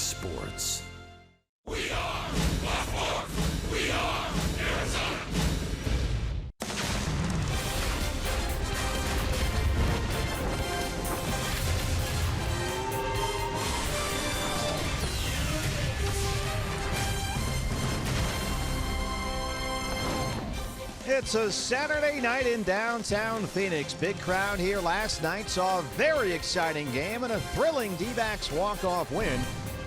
Sports. We are Baltimore. We are Arizona. It's a Saturday night in downtown Phoenix. Big crowd here last night. Saw a very exciting game and a thrilling D-backs walk-off win.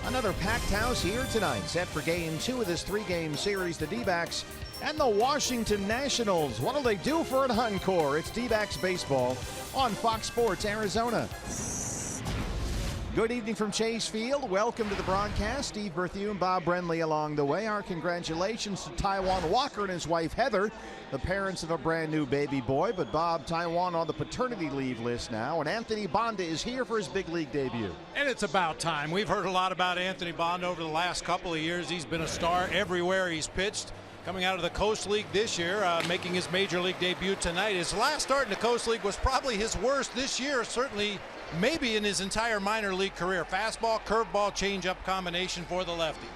Another packed house here tonight, set for game 2 of this 3-game series. The D-backs and the Washington Nationals. What'll they do for an encore? It's D-backs baseball on Fox Sports Arizona. Good evening from Chase Field. Welcome to the broadcast. Steve Berthew and Bob Brenly along the way. Our congratulations to Taijuan Walker and his wife Heather, the parents of a brand new baby boy. But Bob, Taijuan on the paternity leave list now, and Anthony Banda is here for his big league debut. And it's about time. We've heard a lot about Anthony Banda over the last couple of years. He's been a star everywhere he's pitched. Coming out of the Coast League this year, making his major league debut tonight. His last start in the Coast League was probably his worst this year, certainly maybe in his entire minor league career. Fastball, curveball, changeup combination for the lefty.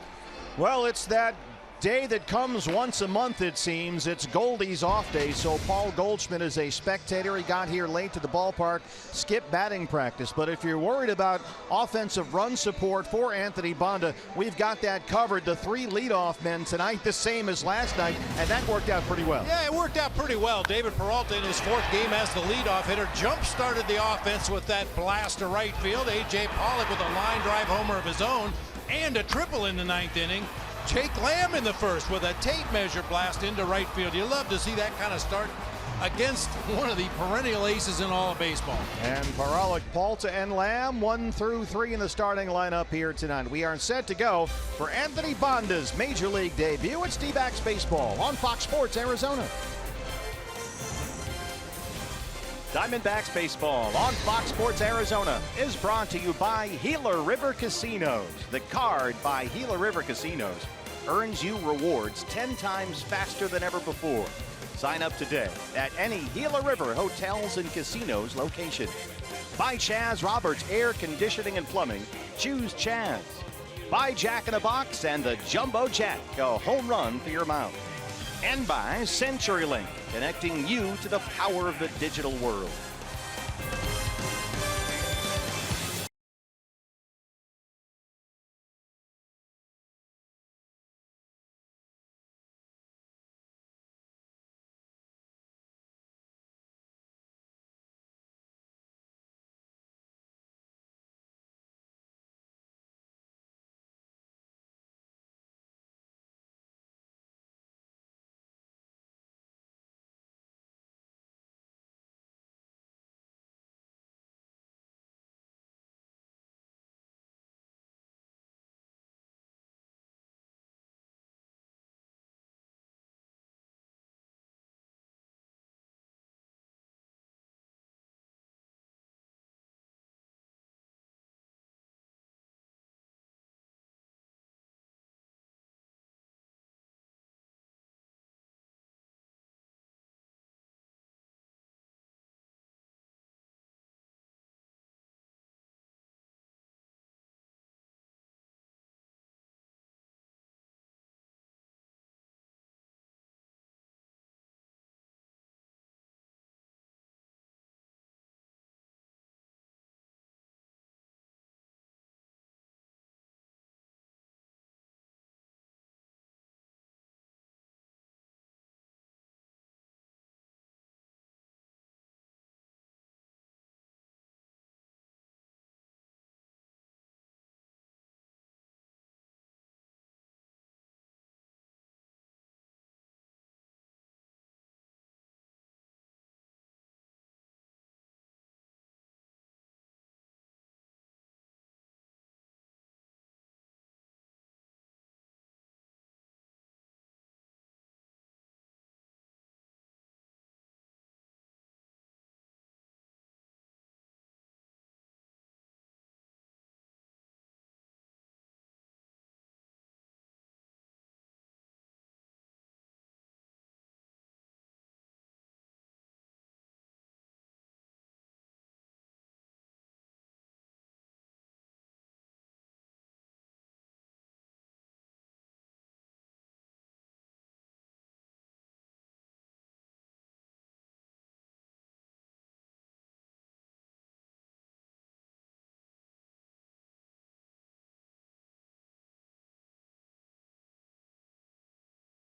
Well, it's that day that comes once a month, it seems. It's Goldie's off day, so Paul Goldschmidt is a spectator. He got here late to the ballpark, skipped batting practice. But if you're worried about offensive run support for Anthony Banda, we've got that covered. The 3 leadoff men tonight, the same as last night, and that worked out pretty well. Yeah, it worked out pretty well. David Peralta in his 4th game as the leadoff hitter jump-started the offense with that blast to right field. A.J. Pollock with a line drive homer of his own and a triple in the 9th inning. Jake Lamb in the 1st with a tape measure blast into right field. You love to see that kind of start against one of the perennial aces in all of baseball. And Pollock, Palta, and Lamb 1 through 3 in the starting lineup here tonight. We are set to go for Anthony Banda's major league debut. It's D-backs baseball on Fox Sports Arizona. Diamondbacks baseball on Fox Sports Arizona is brought to you by Gila River Casinos. The card by Gila River Casinos earns you rewards 10 times faster than ever before. Sign up today at any Gila River hotels and casinos location. By Chaz Roberts Air Conditioning and Plumbing. Choose Chaz. By Jack in a Box and the Jumbo Jack, a home run for your mouth. And by CenturyLink, connecting you to the power of the digital world.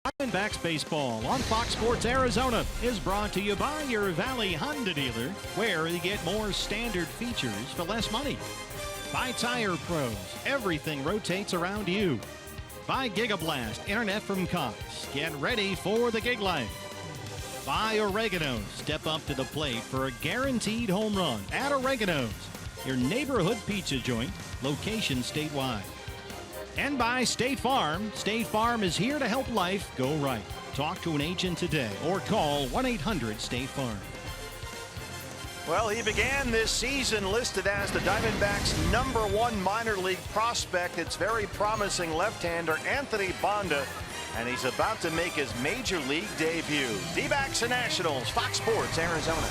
Diamondbacks baseball on Fox Sports Arizona is brought to you by your Valley Honda dealer, where you get more standard features for less money. By Tire Pros, everything rotates around you. By Gigablast, internet from Cox. Get ready for the gig life. By Oregano, step up to the plate for a guaranteed home run at Oregano's, your neighborhood pizza joint, location statewide. And by State Farm. State Farm is here to help life go right. Talk to an agent today or call 1-800-STATE-FARM. Well, he began this season listed as the Diamondbacks' #1 minor league prospect. It's very promising left-hander Anthony Banda, and he's about to make his major league debut. D-backs and Nationals, Fox Sports Arizona.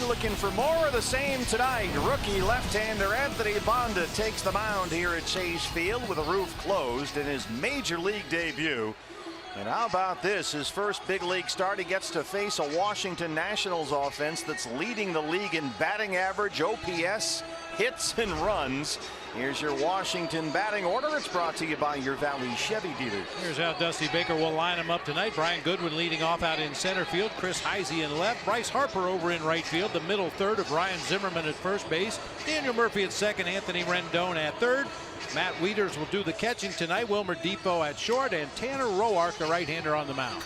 Looking for more of the same tonight. Rookie left-hander Anthony Banda takes the mound here at Chase Field with the roof closed in his major league debut. And how about this? His first big league start, he gets to face a Washington Nationals offense that's leading the league in batting average, OPS, hits, and runs. Here's your Washington batting order. It's brought to you by your Valley Chevy dealers. Here's how Dusty Baker will line them up tonight. Brian Goodwin leading off out in center field. Chris Heisey in left. Bryce Harper over in right field. The middle third of Ryan Zimmerman at first base. Daniel Murphy at second. Anthony Rendon at third. Matt Wieters will do the catching tonight. Wilmer Depot at short. And Tanner Roark, the right-hander, on the mound.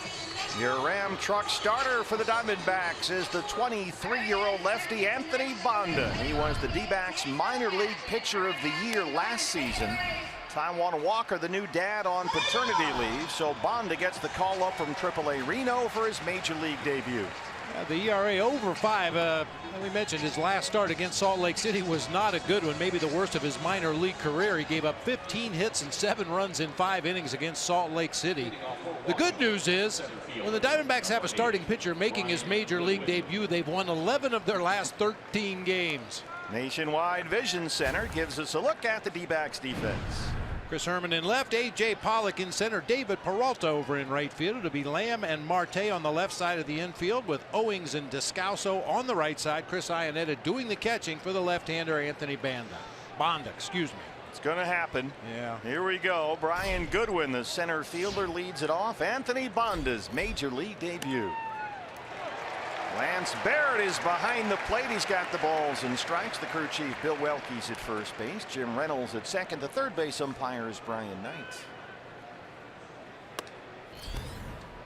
Your Ram truck starter for the Diamondbacks is the 23-year-old lefty Anthony Banda. He was the D-backs minor league pitcher of the year last season. Taijuan Walker, the new dad, on paternity leave, so Banda gets the call up from AAA Reno for his major league debut. The ERA over 5. We mentioned his last start against Salt Lake City was not a good one, maybe the worst of his minor league career. He gave up 15 hits and 7 runs in 5 innings against Salt Lake City. The good news is when the Diamondbacks have a starting pitcher making his major league debut, they've won 11 of their last 13 games. Nationwide Vision Center gives us a look at the D-backs defense. Chris Herman in left, A.J. Pollock in center, David Peralta over in right field. It'll be Lamb and Marte on the left side of the infield with Owings and Descalso on the right side. Chris Iannetta doing the catching for the left-hander Anthony Bonda. Excuse me. It's going to happen. Yeah. Here we go. Brian Goodwin, the center fielder, leads it off. Anthony Bonda's major league debut. Lance Barrett is behind the plate. He's got the balls and strikes. The crew chief Bill Welke's at first base. Jim Reynolds at second. The third base umpire is Brian Knight.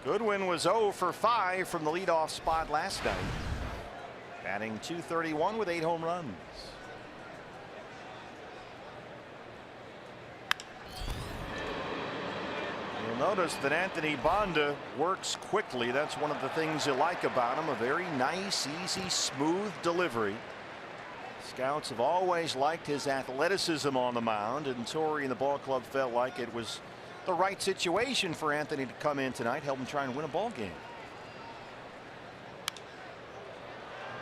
Goodwin was 0 for 5 from the leadoff spot last night. Batting .231 with 8 home runs. You'll notice that Anthony Bonda works quickly. That's one of the things you like about him. A very nice, easy, smooth delivery. Scouts have always liked his athleticism on the mound, and Torrey and the ball club felt like it was the right situation for Anthony to come in tonight, help him try and win a ball game.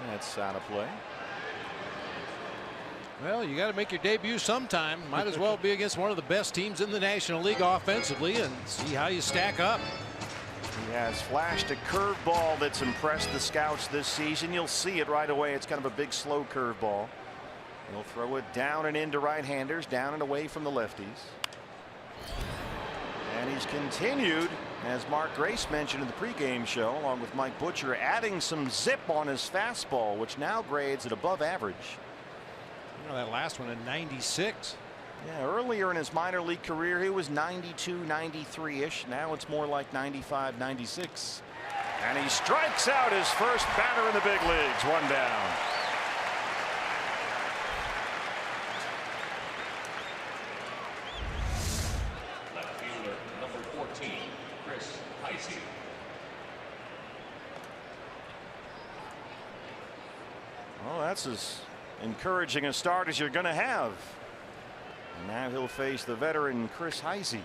That's out of play. Well, you got to make your debut sometime. Might as well be against one of the best teams in the National League offensively and see how you stack up. He has flashed a curveball that's impressed the scouts this season. You'll see it right away. It's kind of a big, slow curveball. He'll throw it down and into right-handers, down and away from the lefties. And he's continued, as Mark Grace mentioned in the pregame show, along with Mike Butcher, adding some zip on his fastball, which now grades at above average. You know, that last one at 96. Yeah, earlier in his minor league career, he was 92, 93-ish. Now it's more like 95, 96. And he strikes out his first batter in the big leagues. One down. Left fielder, number 14, Chris Heisey. Well, that's as encouraging a start as you're going to have. And now he'll face the veteran Chris Heisey.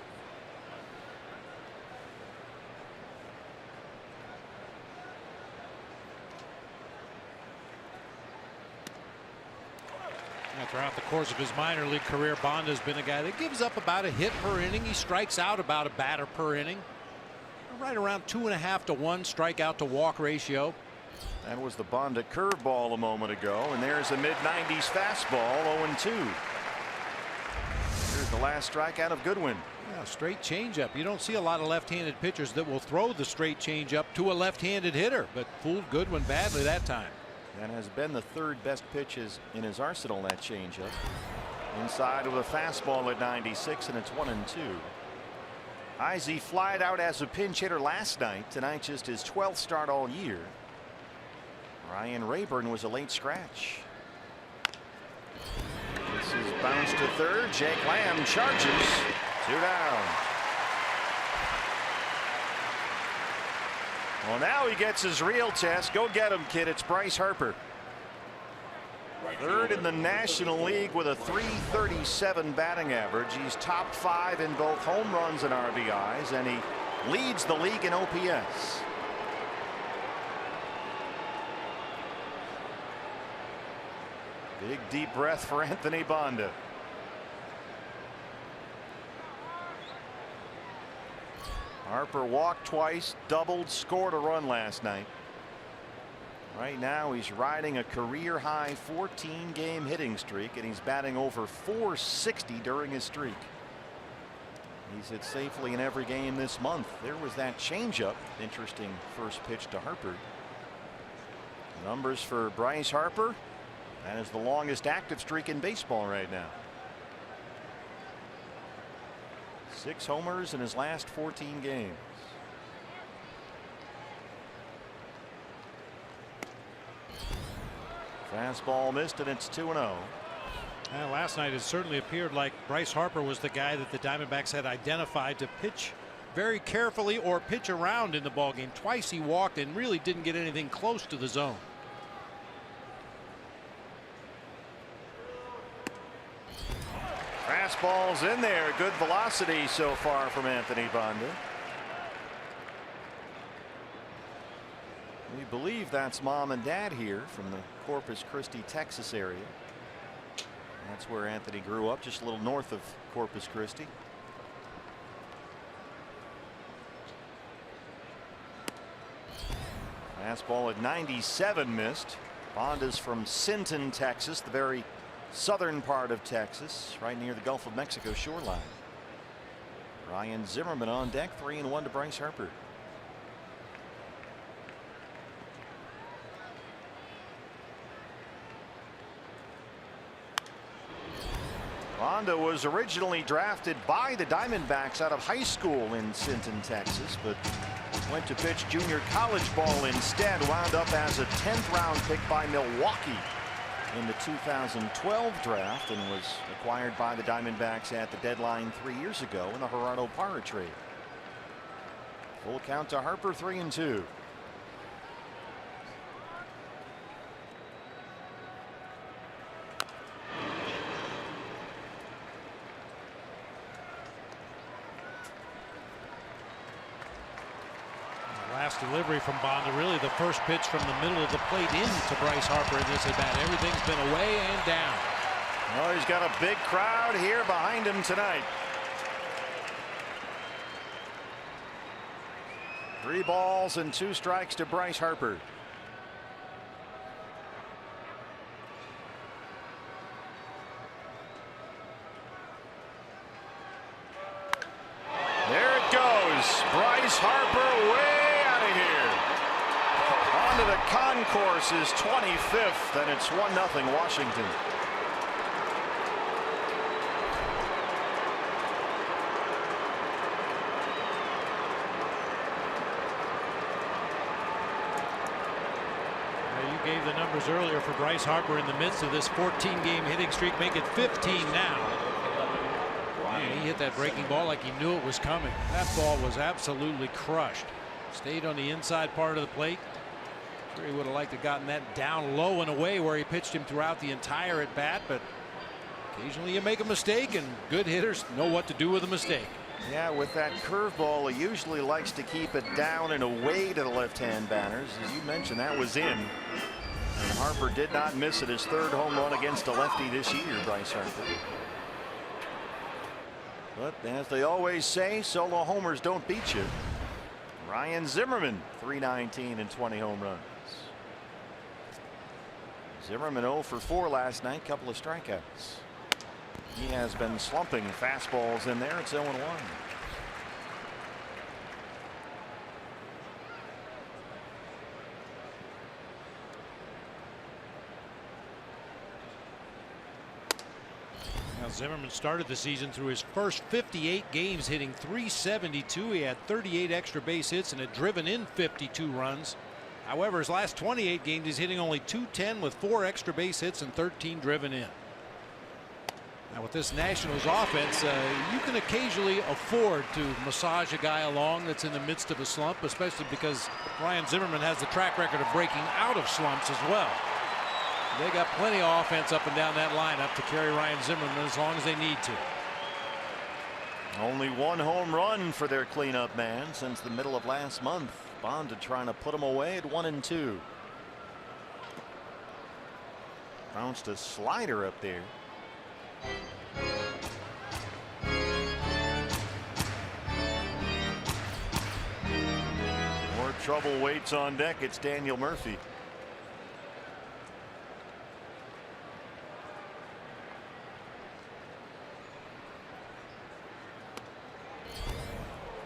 Throughout the course of his minor league career, Bonda has been a guy that gives up about a hit per inning. He strikes out about a batter per inning. Right around 2.5 to 1 strikeout to walk ratio. That was the Bonda curveball a moment ago, and there's a mid-90s fastball, 0-2. Here's the last strikeout of Goodwin. Yeah, straight changeup. You don't see a lot of left-handed pitchers that will throw the straight changeup to a left-handed hitter, but fooled Goodwin badly that time. That has been the third best pitches in his arsenal, that changeup. Inside with a fastball at 96, and it's 1-2. Heisey flied out as a pinch hitter last night. Tonight just his 12th start all year. Ryan Rayburn was a late scratch. This is bounced to third. Jake Lamb charges. 2 down. Well, now he gets his real test. Go get him, kid. It's Bryce Harper. Third in the National League with a .337 batting average. He's top 5 in both home runs and RBIs, and he leads the league in OPS. Big deep breath for Anthony Bonda. Harper walked twice, doubled, scored a run last night. Right now he's riding a career high 14-game hitting streak, and he's batting over .460 during his streak. He's hit safely in every game this month. There was that changeup. Interesting first pitch to Harper. Numbers for Bryce Harper. That is the longest active streak in baseball right now. 6 homers in his last 14 games. Fastball missed, and it's 2-0. Last night it certainly appeared like Bryce Harper was the guy that the Diamondbacks had identified to pitch very carefully or pitch around in the ballgame. Twice he walked and really didn't get anything close to the zone. Fastball's in there. Good velocity so far from Anthony Bonda. We believe that's mom and dad here from the Corpus Christi, Texas area. That's where Anthony grew up, just a little north of Corpus Christi. Fastball at 97 missed. Bonda's from Sinton, Texas, the very southern part of Texas, right near the Gulf of Mexico shoreline. Ryan Zimmerman on deck, 3-1 to Bryce Harper. Bonda was originally drafted by the Diamondbacks out of high school in Sinton, Texas, but went to pitch junior college ball instead. Wound up as a 10th round pick by Milwaukee in the 2012 draft and was acquired by the Diamondbacks at the deadline 3 years ago in the Gerardo Parra trade. Full count to Harper, 3-2. Last delivery from Bonda, really the first pitch from the middle of the plate into Bryce Harper in this at bat. Everything's been away and down. Well, he's got a big crowd here behind him tonight. 3 balls and 2 strikes to Bryce Harper. There it goes. Bryce Harper way onto the concourse, is 25th, and it's 1-0 Washington. You gave the numbers earlier for Bryce Harper in the midst of this 14-game hitting streak. Make it 15 now. Man, he hit that breaking ball like he knew it was coming. That ball was absolutely crushed. Stayed on the inside part of the plate. Sure, he would have liked to have gotten that down low and away where he pitched him throughout the entire at bat, but occasionally you make a mistake, and good hitters know what to do with a mistake. Yeah, with that curveball, he usually likes to keep it down and away to the left-hand batters. As you mentioned, that was in. And Harper did not miss it. His 3rd home run against a lefty this year, Bryce Harper. But as they always say, solo homers don't beat you. Ryan Zimmerman, 319 and 20 home runs. Zimmerman 0 for 4 last night, couple of strikeouts. He has been slumping fastballs in there. It's 0-1. Now Zimmerman started the season through his first 58 games hitting .372. He had 38 extra base hits and had driven in 52 runs. However, his last 28 games he's hitting only .210 with 4 extra base hits and 13 driven in. Now with this Nationals offense, you can occasionally afford to massage a guy along that's in the midst of a slump, especially because Ryan Zimmerman has the track record of breaking out of slumps as well. They got plenty of offense up and down that lineup to carry Ryan Zimmerman as long as they need to. Only 1 home run for their cleanup man since the middle of last month. Bonda trying to put him away at 1-2. Bounced a slider up there. More trouble waits on deck. It's Daniel Murphy.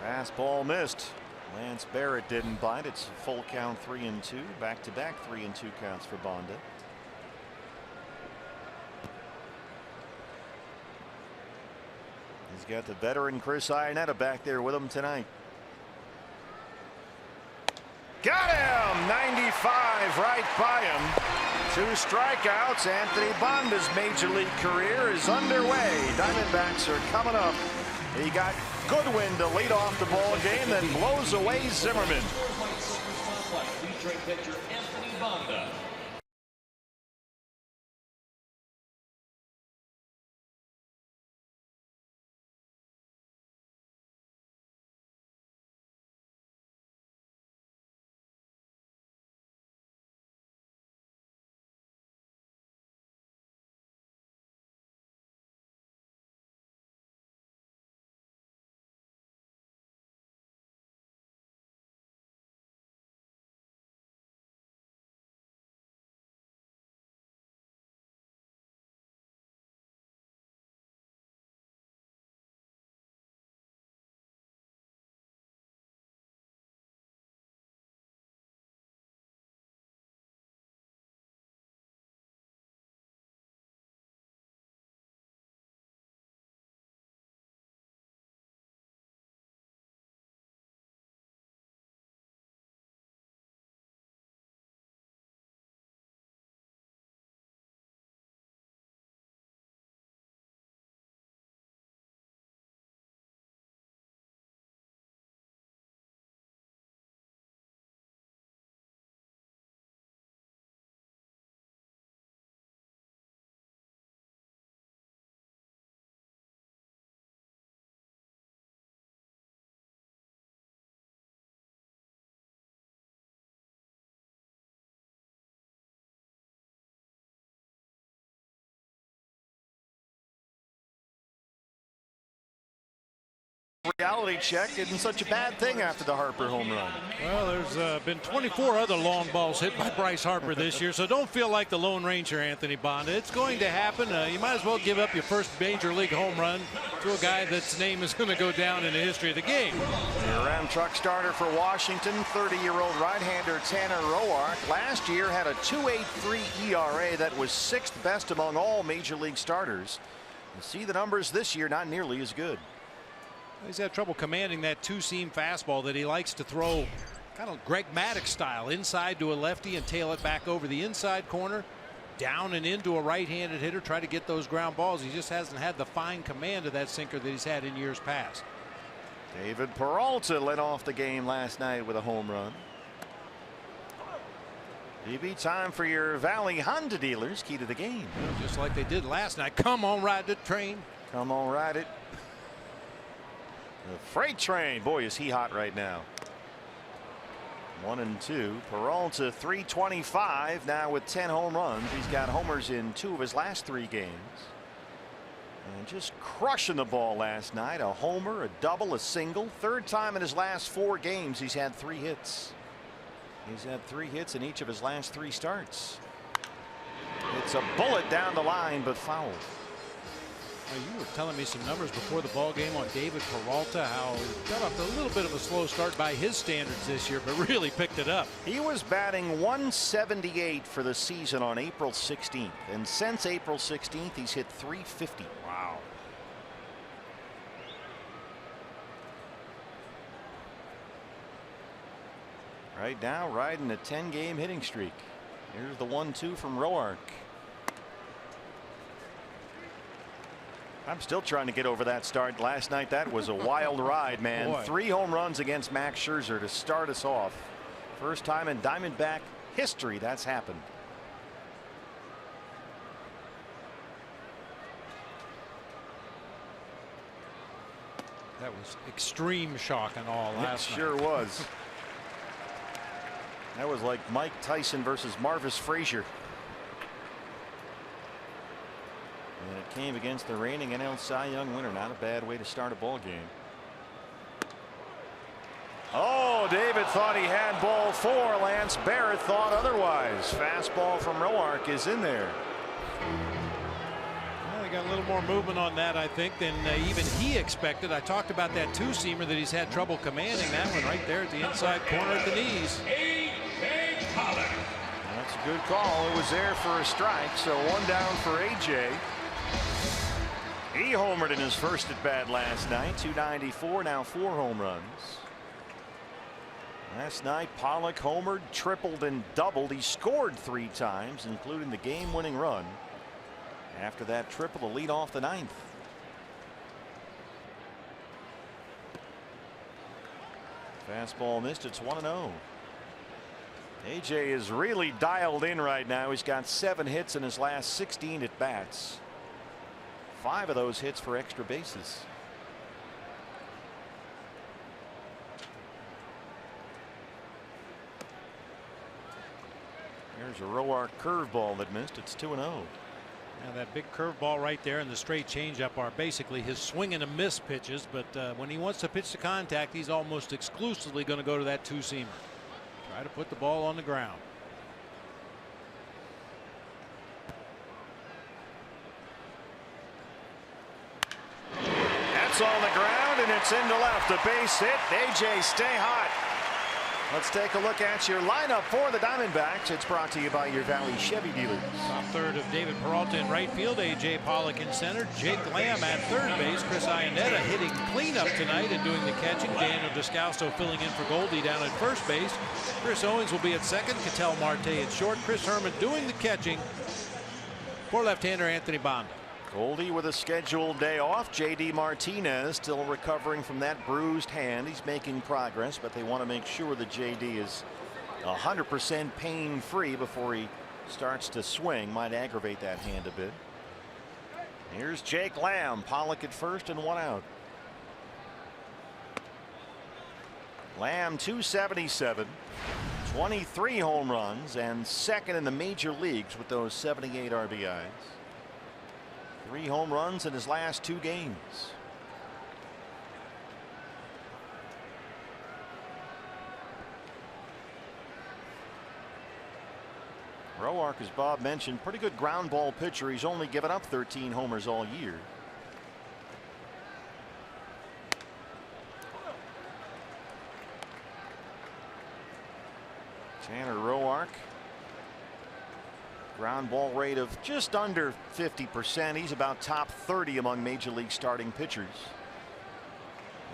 Fastball missed. Lance Barrett didn't bite. It's a full count, 3-2. Back-to-back 3-2 counts for Bonda. He's got the veteran Chris Iannetta back there with him tonight. Got him! 95 right by him. 2 strikeouts. Anthony Bonda's major league career is underway. Diamondbacks are coming up. He got Goodwin to lead off the ball game, then blows away Zimmerman. Featuring pitcher Anthony Bonda. Reality check isn't such a bad thing after the Harper home run. Well, there's been 24 other long balls hit by Bryce Harper this year, so don't feel like the Lone Ranger, Anthony Bonda. It's going to happen. You might as well give up your first major league home run to a guy that's name is going to go down in the history of the game. The Ram truck starter for Washington, 30-year-old right-hander Tanner Roark. Last year had a 2.83 ERA that was 6th best among all major league starters. You see the numbers this year, not nearly as good. He's had trouble commanding that two-seam fastball that he likes to throw kind of Greg Maddux style, inside to a lefty and tail it back over the inside corner, down and into a right-handed hitter, try to get those ground balls. He just hasn't had the fine command of that sinker that he's had in years past. David Peralta led off the game last night with a home run. DB, time for your Valley Honda dealers. Key to the game. Just like they did last night. Come on, ride the train. Come on, ride it. The freight train. Boy, is he hot right now. 1-2. Peralta 325 now with 10 home runs. He's got homers in 2 of his last 3 games. And just crushing the ball last night. A homer, a double, a single. 3rd time in his last 4 games he's had 3 hits. He's had 3 hits in each of his last 3 starts. It's a bullet down the line, but foul. You were telling me some numbers before the ball game on David Peralta, how he got off a little bit of a slow start by his standards this year, but really picked it up. He was batting 178 for the season on April 16th, and since April 16th he's hit 350. Wow. Right now riding a 10-game hitting streak. Here's the 1-2 from Roark. I'm still trying to get over that start last night. That was a wild ride, man. Boy. 3 home runs against Max Scherzer to start us off. First time in Diamondback history that's happened. That was extreme shock and all last night. It sure was. That was like Mike Tyson versus Marvis Frazier. And it came against the reigning NL Cy Young winner. Not a bad way to start a ball game. Oh, David thought he had ball 4. Lance Barrett thought otherwise. Fastball from Roark is in there. Well, they got a little more movement on that, I think, than even he expected. I talked about that 2-seamer that he's had trouble commanding. That one right there at the inside corner at the knees. That's a good call. It was there for a strike, so 1 down for AJ. He homered in his first at bat last night. 294, now 4 home runs. Last night Pollock homered, tripled, and doubled. He scored 3 times, including the game-winning run. After that triple, the lead off the 9th. Fastball missed. It's 1-0. AJ is really dialed in right now. He's got 7 hits in his last 16 at bats. 5 of those hits for extra bases. There's a Roark curveball that missed. It's 2-0. Now that big curveball right there and the straight changeup are basically his swing and a miss pitches, but when he wants to pitch to contact, he's almost exclusively going to go to that 2-seamer. Try to put the ball on the ground. That's on the ground and it's into left. A base hit. AJ, stay hot. Let's take a look at your lineup for the Diamondbacks. It's brought to you by your Valley Chevy dealers. Top third of David Peralta in right field. AJ Pollock in center. Jake Lamb at third base. Chris Iannetta hitting cleanup tonight and doing the catching. Daniel Descalso filling in for Goldie down at first base. Chris Owens will be at second. Ketel Marte at short. Chris Herman doing the catching for left-hander Anthony Bonda. Goldie with a scheduled day off. JD Martinez still recovering from that bruised hand. He's making progress, but they want to make sure that JD is 100% pain free before he starts to swing. Might aggravate that hand a bit. Here's Jake Lamb. Pollock at first and 1 out. Lamb 277, 23 home runs, and second in the major leagues with those 78 RBIs. 3 home runs in his last 2 games. Roark, as Bob mentioned, pretty good ground ball pitcher. He's only given up 13 homers all year. Tanner Roark, ground ball rate of just under 50%. He's about top 30 among major league starting pitchers.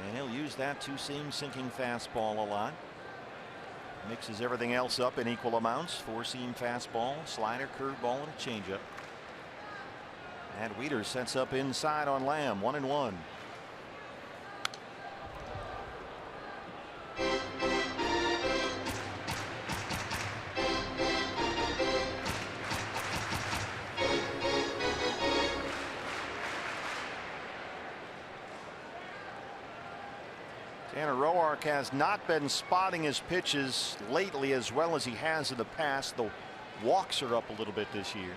And he'll use that two-seam sinking fastball a lot. Mixes everything else up in equal amounts. Four-seam fastball, slider, curveball, and a changeup. And Weeder sets up inside on Lamb. 1-1. Tanner Roark has not been spotting his pitches lately as well as he has in the past. The walks are up a little bit this year,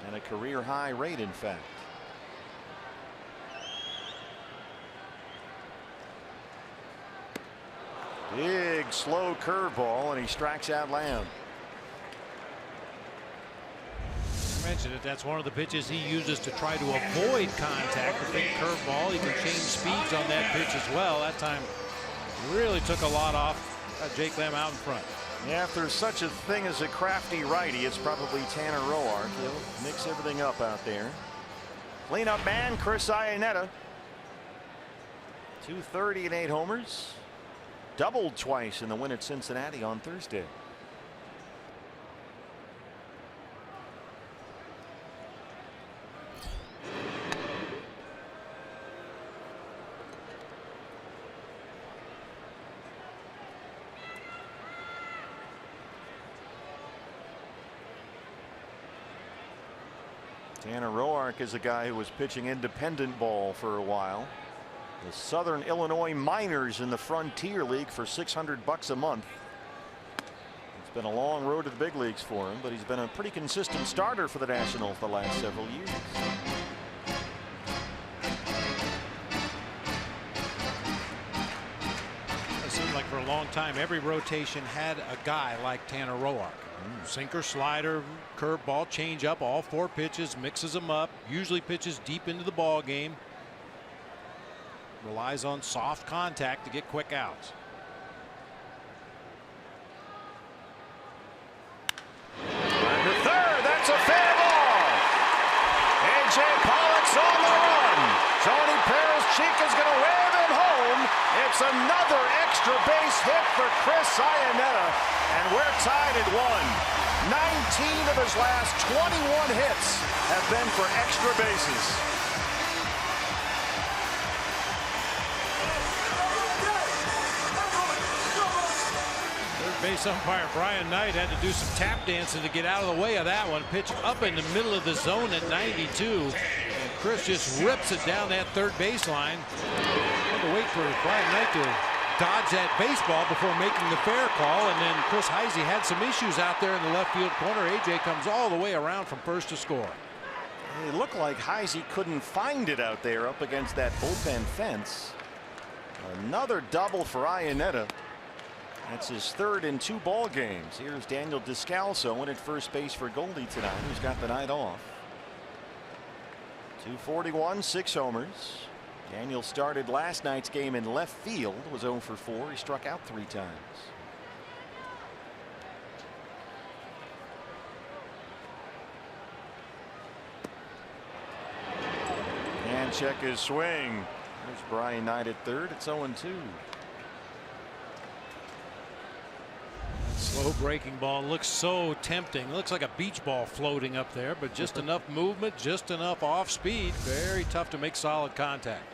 and a career high rate, in fact. Big slow curveball, and he strikes out Lamb. Mentioned it. That's one of the pitches he uses to try to avoid contact. The big curveball. He can change speeds on that pitch as well. That time really took a lot off. Got Jake Lamb out in front. Yeah, if there's such a thing as a crafty righty, it's probably Tanner Roark. He'll mix everything up out there. Cleanup man Chris Iannetta. 230 and 8 homers. Doubled twice in the win at Cincinnati on Thursday. Tanner Roark is a guy who was pitching independent ball for a while. The Southern Illinois Miners in the Frontier League for $600 a month. It's been a long road to the big leagues for him, but he's been a pretty consistent starter for the Nationals the last several years. It seemed like for a long time every rotation had a guy like Tanner Roark. Sinker, slider, curveball, changeup, all four pitches, mixes them up, usually pitches deep into the ball game. Relies on soft contact to get quick outs. Under third, that's a fair ball. AJ Pollock's on the run. Tony Perez-Chica's going to wave him home. It's another extra base hit for Chris Iannetta, and we're tied at 1. 19 of his last 21 hits have been for extra bases. Third base umpire Brian Knight had to do some tap dancing to get out of the way of that one. Pitch up in the middle of the zone at 92, and Chris just rips it down that third baseline. Had to wait for Brian Knight to dodge that baseball before making the fair call, and then Chris Heisey had some issues out there in the left field corner. AJ comes all the way around from first to score. It looked like Heisey couldn't find it out there up against that bullpen fence. Another double for Iannetta. That's his third in 2 ball games. Here's Daniel Descalso in at first base for Goldie tonight, who's got the night off. 241, 6 homers. Daniel started last night's game in left field, was 0 for 4. He struck out 3 times. And check his swing. There's Brian Knight at third. It's 0-2. Slow breaking ball looks so tempting. Looks like a beach ball floating up there, but just enough movement, just enough off speed. Very tough to make solid contact.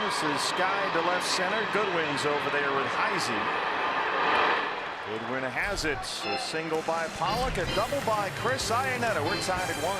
This is Sky to left center. Goodwin's over there with Heisey. Goodwin has it. A single by Pollock, a double by Chris Iannetta. We're tied at 1.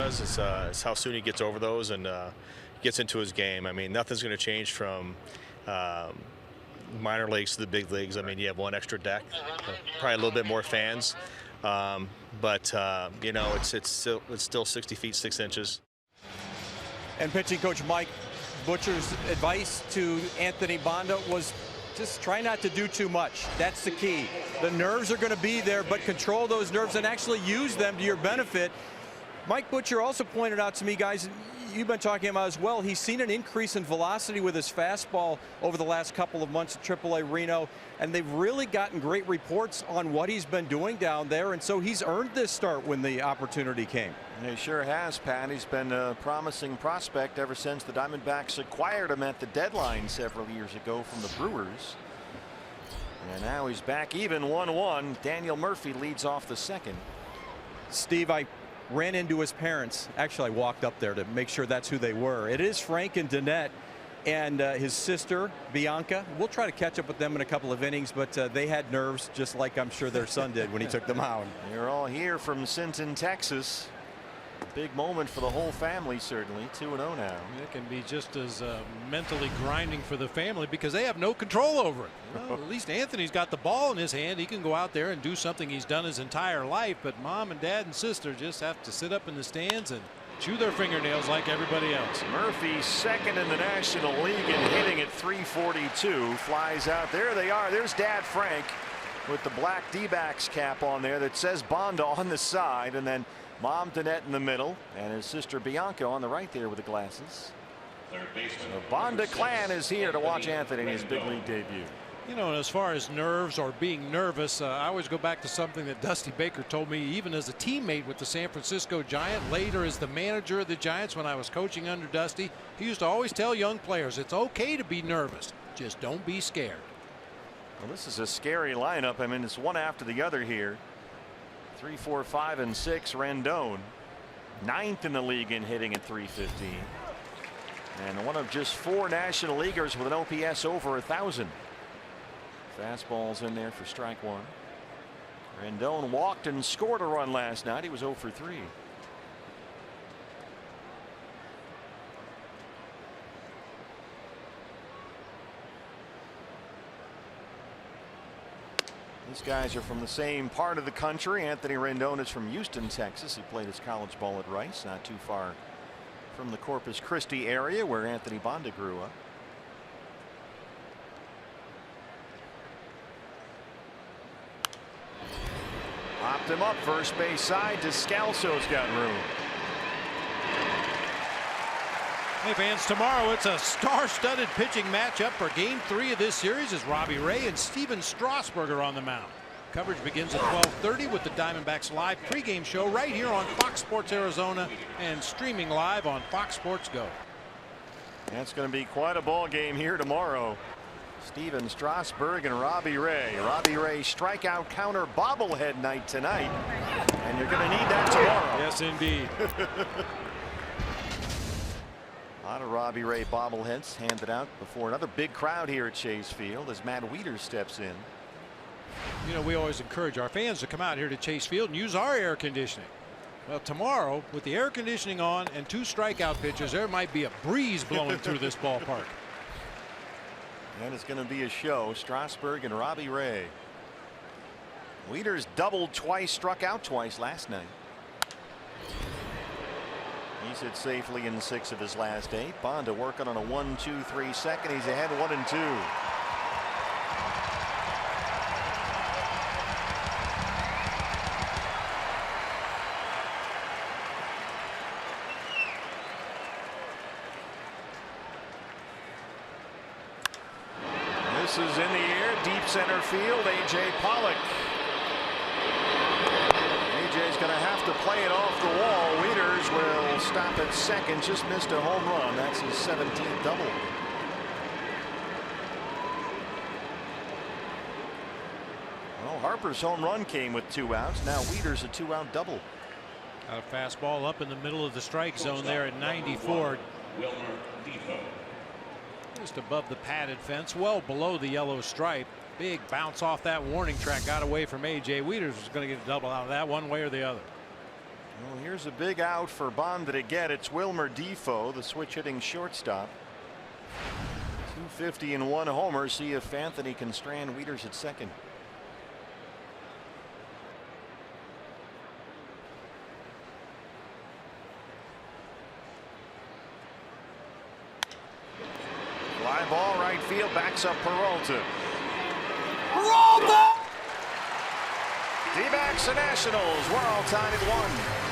It's how soon he gets over those and gets into his game. I mean, nothing's going to change from minor leagues to the big leagues. I mean, you have one extra deck, probably a little bit more fans, but you know, it's still 60 feet 6 inches. And pitching coach Mike Butcher's advice to Anthony Banda was just try not to do too much. That's the key. The nerves are going to be there, but control those nerves and actually use them to your benefit. Mike Butcher also pointed out to me, guys, you've been talking about as well, he's seen an increase in velocity with his fastball over the last couple of months at AAA Reno, and they've really gotten great reports on what he's been doing down there, and so he's earned this start when the opportunity came. He sure has, Pat. He's been a promising prospect ever since the Diamondbacks acquired him at the deadline several years ago from the Brewers. And now he's back even 1-1. Daniel Murphy leads off the second. Steve, I ran into his parents. Actually, I walked up there to make sure that's who they were. It is Frank and Danette and his sister Bianca. We'll try to catch up with them in a couple of innings, but they had nerves just like I'm sure their son did when he took the mound. You're all here from Sinton, Texas. Big moment for the whole family, certainly. 2-0 now. It can be just as mentally grinding for the family because they have no control over it. Well, at least Anthony's got the ball in his hand. He can go out there and do something he's done his entire life. But mom and dad and sister just have to sit up in the stands and chew their fingernails like everybody else. Murphy second in the National League and hitting at 342. Flies out. There they are. There's Dad Frank with the black D-backs cap on there that says Banda on the side, and then Mom Danette in the middle and his sister Bianca on the right there with the glasses. The Banda clan is here to watch Anthony in his big league debut. You know, and as far as nerves or being nervous, I always go back to something that Dusty Baker told me even as a teammate with the San Francisco Giant, later as the manager of the Giants when I was coaching under Dusty. He used to always tell young players it's okay to be nervous, just don't be scared. Well, this is a scary lineup. I mean, it's one after the other here. 3, 4, 5, and 6. Rendon 9th in the league in hitting at 315, and one of just 4 National Leaguers with an OPS over 1,000. Fastballs in there for strike one. Rendon walked and scored a run last night. He was 0 for 3. These guys are from the same part of the country. Anthony Rendon is from Houston, Texas. He played his college ball at Rice, not too far from the Corpus Christi area where Anthony Banda grew up. Popped him up first base side. Descalso's got room. Hey fans, tomorrow it's a star-studded pitching matchup for Game 3 of this series as Robbie Ray and Steven Strasburg are on the mound. Coverage begins at 12:30 with the Diamondbacks live pregame show right here on Fox Sports Arizona and streaming live on Fox Sports Go. That's going to be quite a ball game here tomorrow. Steven Strasburg and Robbie Ray. Robbie Ray strikeout counter bobblehead night tonight, and you're going to need that tomorrow. Yes, indeed. A lot of Robbie Ray bobbleheads handed out before another big crowd here at Chase Field as Matt Wieters steps in. You know, we always encourage our fans to come out here to Chase Field and use our air conditioning. Well, tomorrow with the air conditioning on and 2 strikeout pitchers, there might be a breeze blowing through this ballpark. And it's going to be a show. Strasburg and Robbie Ray. Wieters doubled twice, struck out twice last night. He's hit safely in 6 of his last 8. Banda working on a 1-2-3 second. He's ahead 1-2. This is in the air, deep center field. A.J. Pollock. A.J.'s going to have to play it off the wall. Wieters will stop at second. Just missed a home run. That's his 17th double. Well, Harper's home run came with 2 outs. Now Wieters a 2-out double. A fastball up in the middle of the strike zone there at 94. Just above the padded fence, well below the yellow stripe. Big bounce off that warning track, got away from A.J. Wieters. Was going to get a double out of that one way or the other. Well, here's a big out for Bonda to get. It's Wilmer Defoe, the switch hitting shortstop. 250 and 1 homer. See if Anthony can strand Wieters at second. Fly ball right field, backs up Peralta. Peralta! D-backs and Nationals, we're all tied at 1.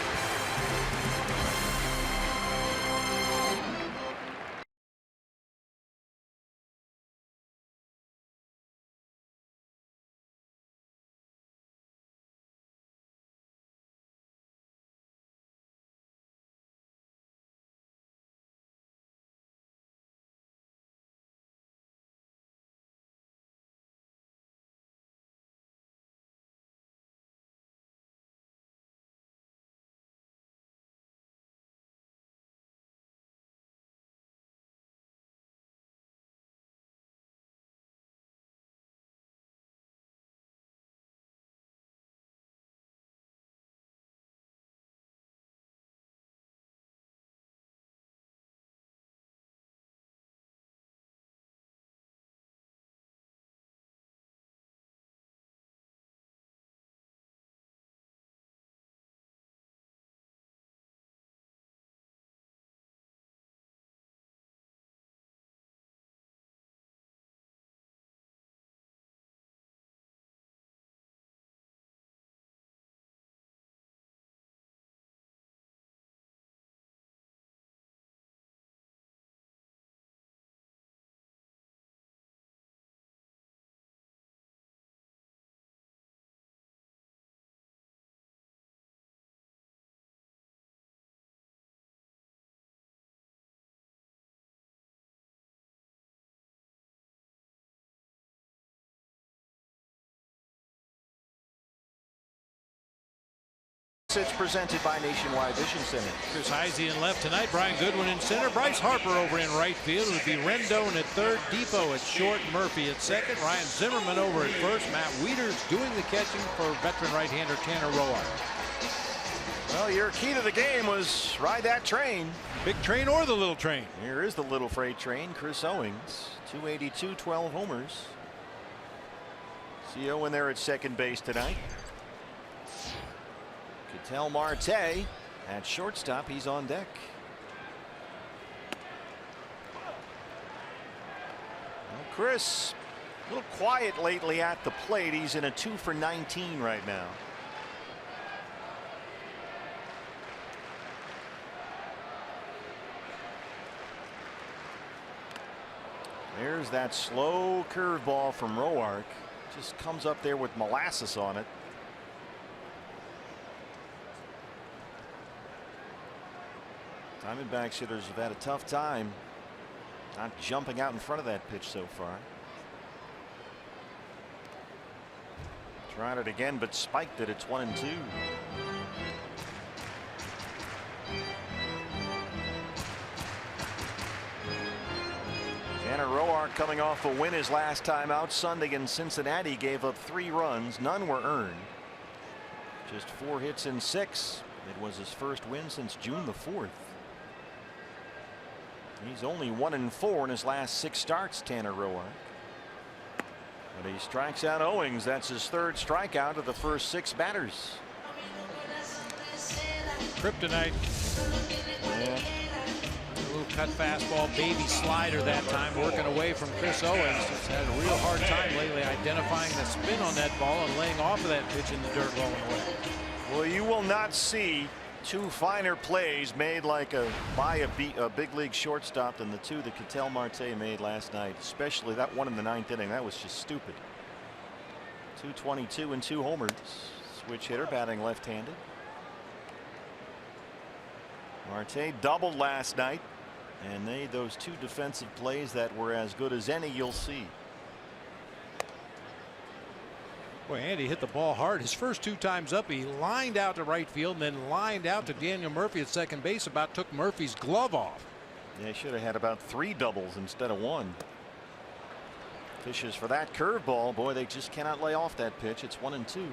It's presented by Nationwide Vision Center. Chris Heisey in left tonight. Brian Goodwin in center. Bryce Harper over in right field. It would be Rendon at third. Depot at short. Murphy at second. Ryan Zimmerman over at first. Matt Wieters doing the catching for veteran right-hander Tanner Roark. Well, your key to the game was ride that train. Big train or the little train. Here is the little freight train. Chris Owings, 282, 12 homers. See Owen there at second base tonight. Ketel Marte at shortstop. He's on deck. Well, Chris, a little quiet lately at the plate. He's in a 2 for 19 right now. There's that slow curveball from Roark. Just comes up there with molasses on it. Diamondbacks hitters have had a tough time not jumping out in front of that pitch so far. Tried it again, but spiked it. It's 1-2. Tanner Roark coming off a win his last time out Sunday in Cincinnati. Gave up 3 runs. None were earned. Just 4 hits in 6. It was his first win since June the 4th. He's only 1-4 in his last 6 starts, Tanner Roark. But he strikes out Owings. That's his 3rd strikeout of the first 6 batters. Kryptonite. Yeah. A little cut fastball, baby slider that time, working away from Chris Owings. He's had a real hard time lately identifying the spin on that ball and laying off of that pitch in the dirt rolling away. Well, you will not see 2 finer plays made like by a big league shortstop than the 2 that Ketel Marte made last night, especially that one in the 9th inning. That was just stupid. 222 and 2 homers. Switch hitter, batting left-handed. Marte doubled last night and made those 2 defensive plays that were as good as any you'll see. Boy, Andy hit the ball hard. His first 2 times up, he lined out to right field and then lined out to Daniel Murphy at second base. About took Murphy's glove off. Yeah, he should have had about 3 doubles instead of 1. Fishes for that curveball. Boy, they just cannot lay off that pitch. It's 1-2.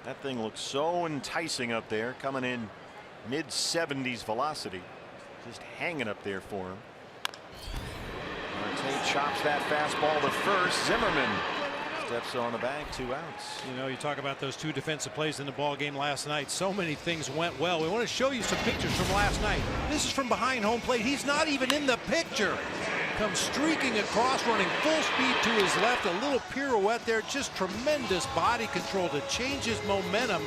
That thing looks so enticing up there, coming in mid-70s velocity, just hanging up there for him. Marte chops that fastball to first. Zimmerman steps on the bag, 2 outs. You know, you talk about those 2 defensive plays in the ball game last night. So many things went well. We want to show you some pictures from last night. This is from behind home plate. He's not even in the picture. Comes streaking across, running full speed to his left. A little pirouette there. Just tremendous body control to change his momentum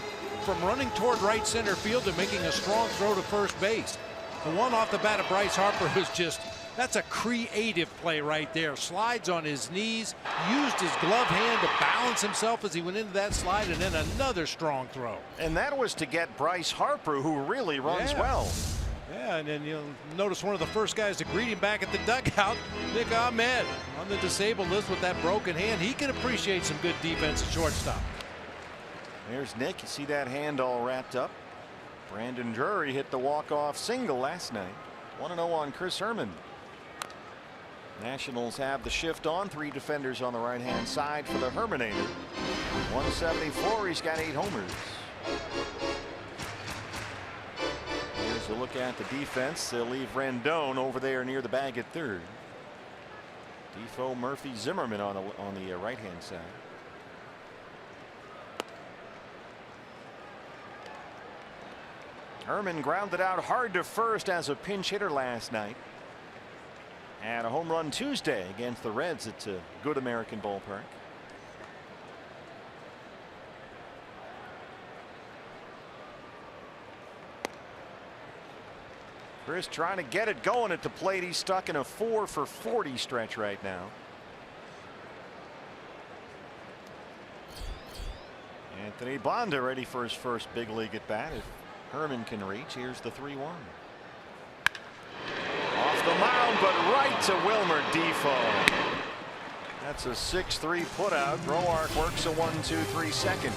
from running toward right center field to making a strong throw to first base. The one off the bat of Bryce Harper was just, that's a creative play right there. Slides on his knees, used his glove hand to balance himself as he went into that slide, and then another strong throw. And that was to get Bryce Harper, who really runs well. Yeah, and then you'll notice one of the first guys to greet him back at the dugout, Nick Ahmed, on the disabled list with that broken hand. He can appreciate some good defense at shortstop. There's Nick. You see that hand all wrapped up. Brandon Drury hit the walk-off single last night. 1-0 on Chris Herman. Nationals have the shift on. 3 defenders on the right-hand side for the Herminator. 174. He's got 8 homers. Here's a look at the defense. They'll leave Rendon over there near the bag at third. Defoe, Murphy, Zimmerman on the right-hand side. Herman grounded out hard to first as a pinch hitter last night. And a home run Tuesday against the Reds at a good American ballpark. Chris trying to get it going at the plate. He's stuck in a 4 for 40 stretch right now. Anthony Banda ready for his first big league at bat if Herman can reach. Here's the 3-1. Off the mound, but right to Wilmer Defoe. That's a 6-3 putout. Roark works a 1-2-3 second.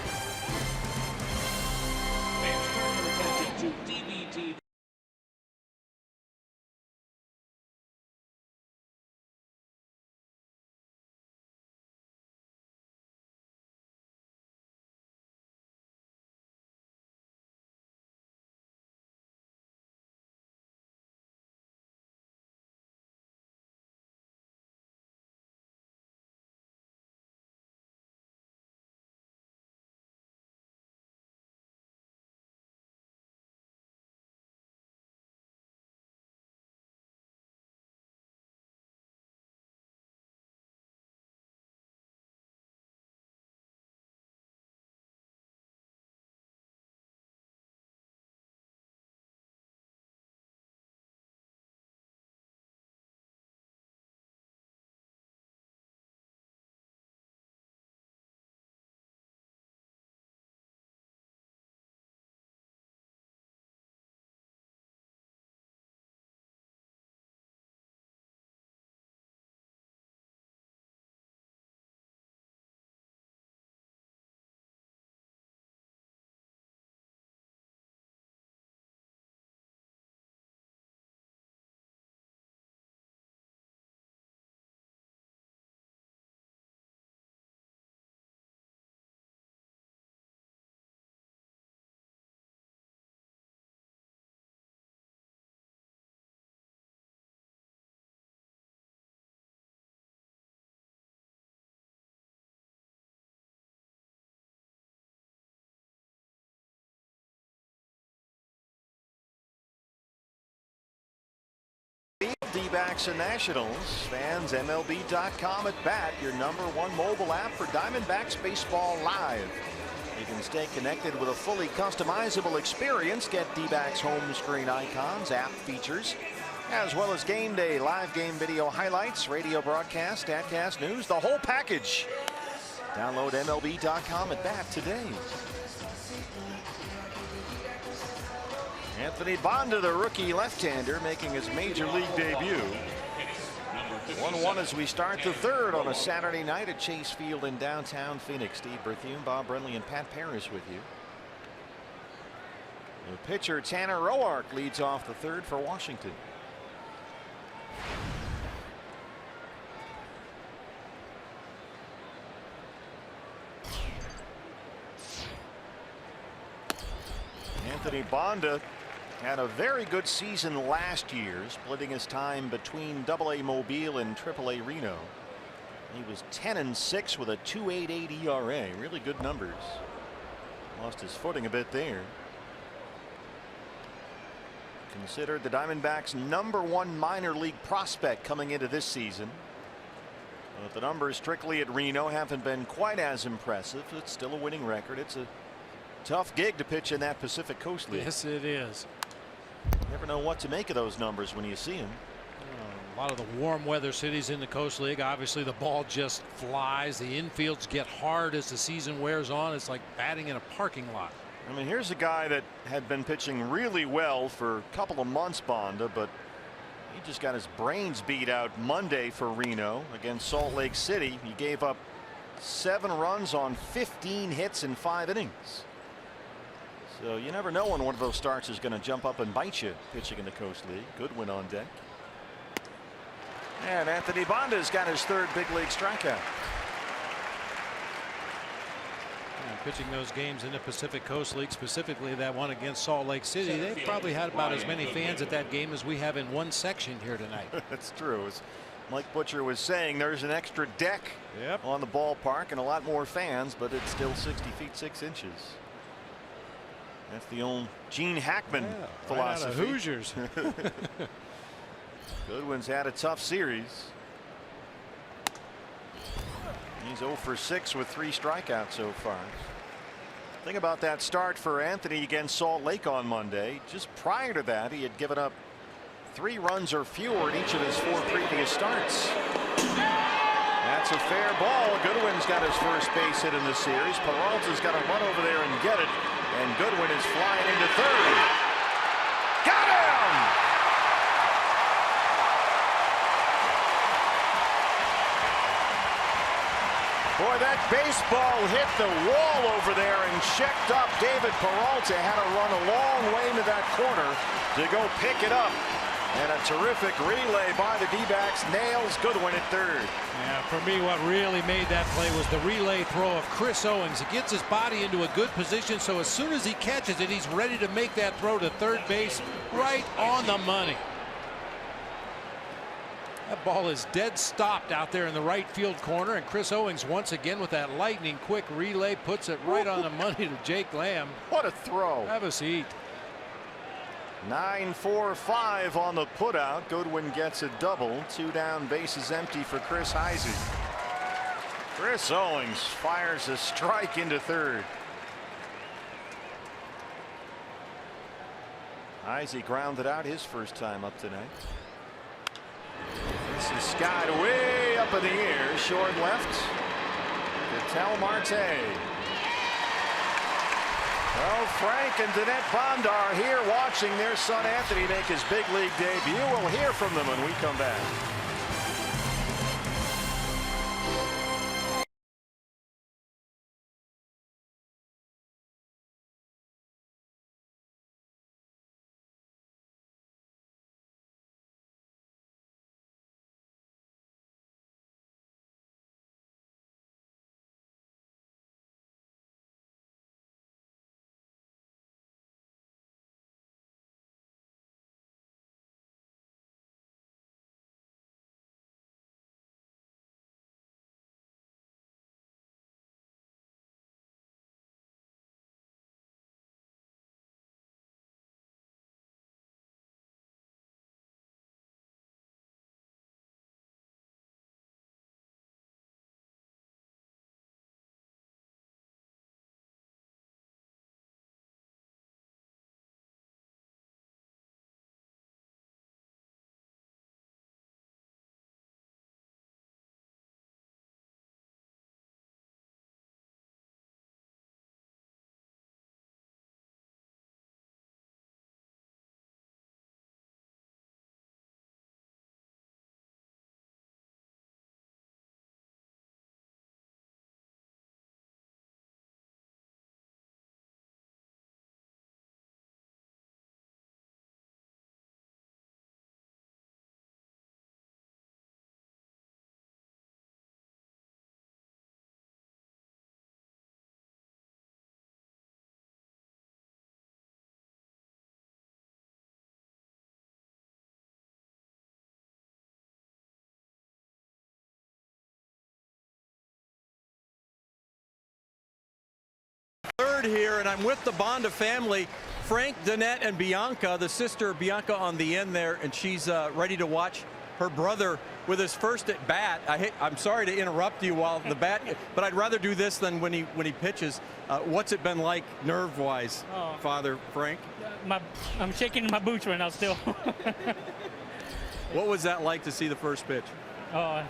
D-backs and Nationals. Fans, MLB.com at bat, your #1 mobile app for Diamondbacks Baseball Live. You can stay connected with a fully customizable experience. Get D-backs home screen icons, app features, as well as game day, live game video highlights, radio broadcast, StatCast news, the whole package. Download MLB.com at bat today. Anthony Banda, the rookie left-hander, making his major league debut. 1-1 as we start the third on a Saturday night at Chase Field in downtown Phoenix. Steve Berthune, Bob Brenly, and Pat Paris with you. The pitcher Tanner Roark leads off the third for Washington. Anthony Banda had a very good season last year, splitting his time between AA Mobile and AAA Reno. He was 10-6 with a 2.88 ERA. Really good numbers. Lost his footing a bit there. Considered the Diamondbacks' #1 minor league prospect coming into this season. But the numbers strictly at Reno haven't been quite as impressive. It's still a winning record. It's a tough gig to pitch in that Pacific Coast League. Yes, it is. Never know what to make of those numbers when you see them. A lot of the warm weather cities in the Coast League, obviously the ball just flies. The infields get hard as the season wears on. It's like batting in a parking lot. I mean, here's a guy that had been pitching really well for a couple of months, Banda, but he just got his brains beat out Monday for Reno against Salt Lake City. He gave up 7 runs on 15 hits in 5 innings. So you never know when one of those starts is going to jump up and bite you pitching in the Coast League. Goodwin on deck. And Anthony Banda's got his 3rd big league strikeout. Pitching those games in the Pacific Coast League, specifically that one against Salt Lake City, they probably had about as many fans at that game as we have in one section here tonight. That's true. As Mike Butcher was saying, there's an extra deck on the ballpark and a lot more fans, but it's still 60 feet 6 inches. That's the old Gene Hackman philosophy. Right out of Hoosiers. Goodwin's had a tough series. He's 0 for 6 with 3 strikeouts so far. Think about that start for Anthony against Salt Lake on Monday. Just prior to that, he had given up 3 runs or fewer in each of his 4 previous starts. That's a fair ball. Goodwin's got his first base hit in the series. Peralta's got to run over there and get it. And Goodwin is flying into 3rd. Got him! Boy, that baseball hit the wall over there and checked up. David Peralta had to run a long way into that corner to go pick it up. And a terrific relay by the D-backs nails Goodwin at 3rd. Yeah, for me, what really made that play was the relay throw of Chris Owings. He gets his body into a good position, so as soon as he catches it, he's ready to make that throw to 3rd base right on the money. That ball is dead stopped out there in the right field corner, and Chris Owings once again with that lightning quick relay puts it right on the money to Jake Lamb. What a throw. Have a seat. 9-4-5 on the putout. Goodwin gets a double. 2 down, bases empty for Chris Heisey. Chris Owings fires a strike into 3rd. Heisey grounded out his first time up tonight. This is skied way up in the air, short left. Ketel Marte. Well, Frank and Danette Banda are here watching their son Anthony make his big league debut. We'll hear from them when we come back. Third here, and I'm with the Bonda family. Frank, Danette, and Bianca, the sister Bianca on the end there, and she's ready to watch her brother with his first at bat. I'm sorry to interrupt you while the bat, but I'd rather do this than when he pitches. What's it been like nerve-wise, Father Frank? I'm shaking my boots right now still. What was that like to see the first pitch? A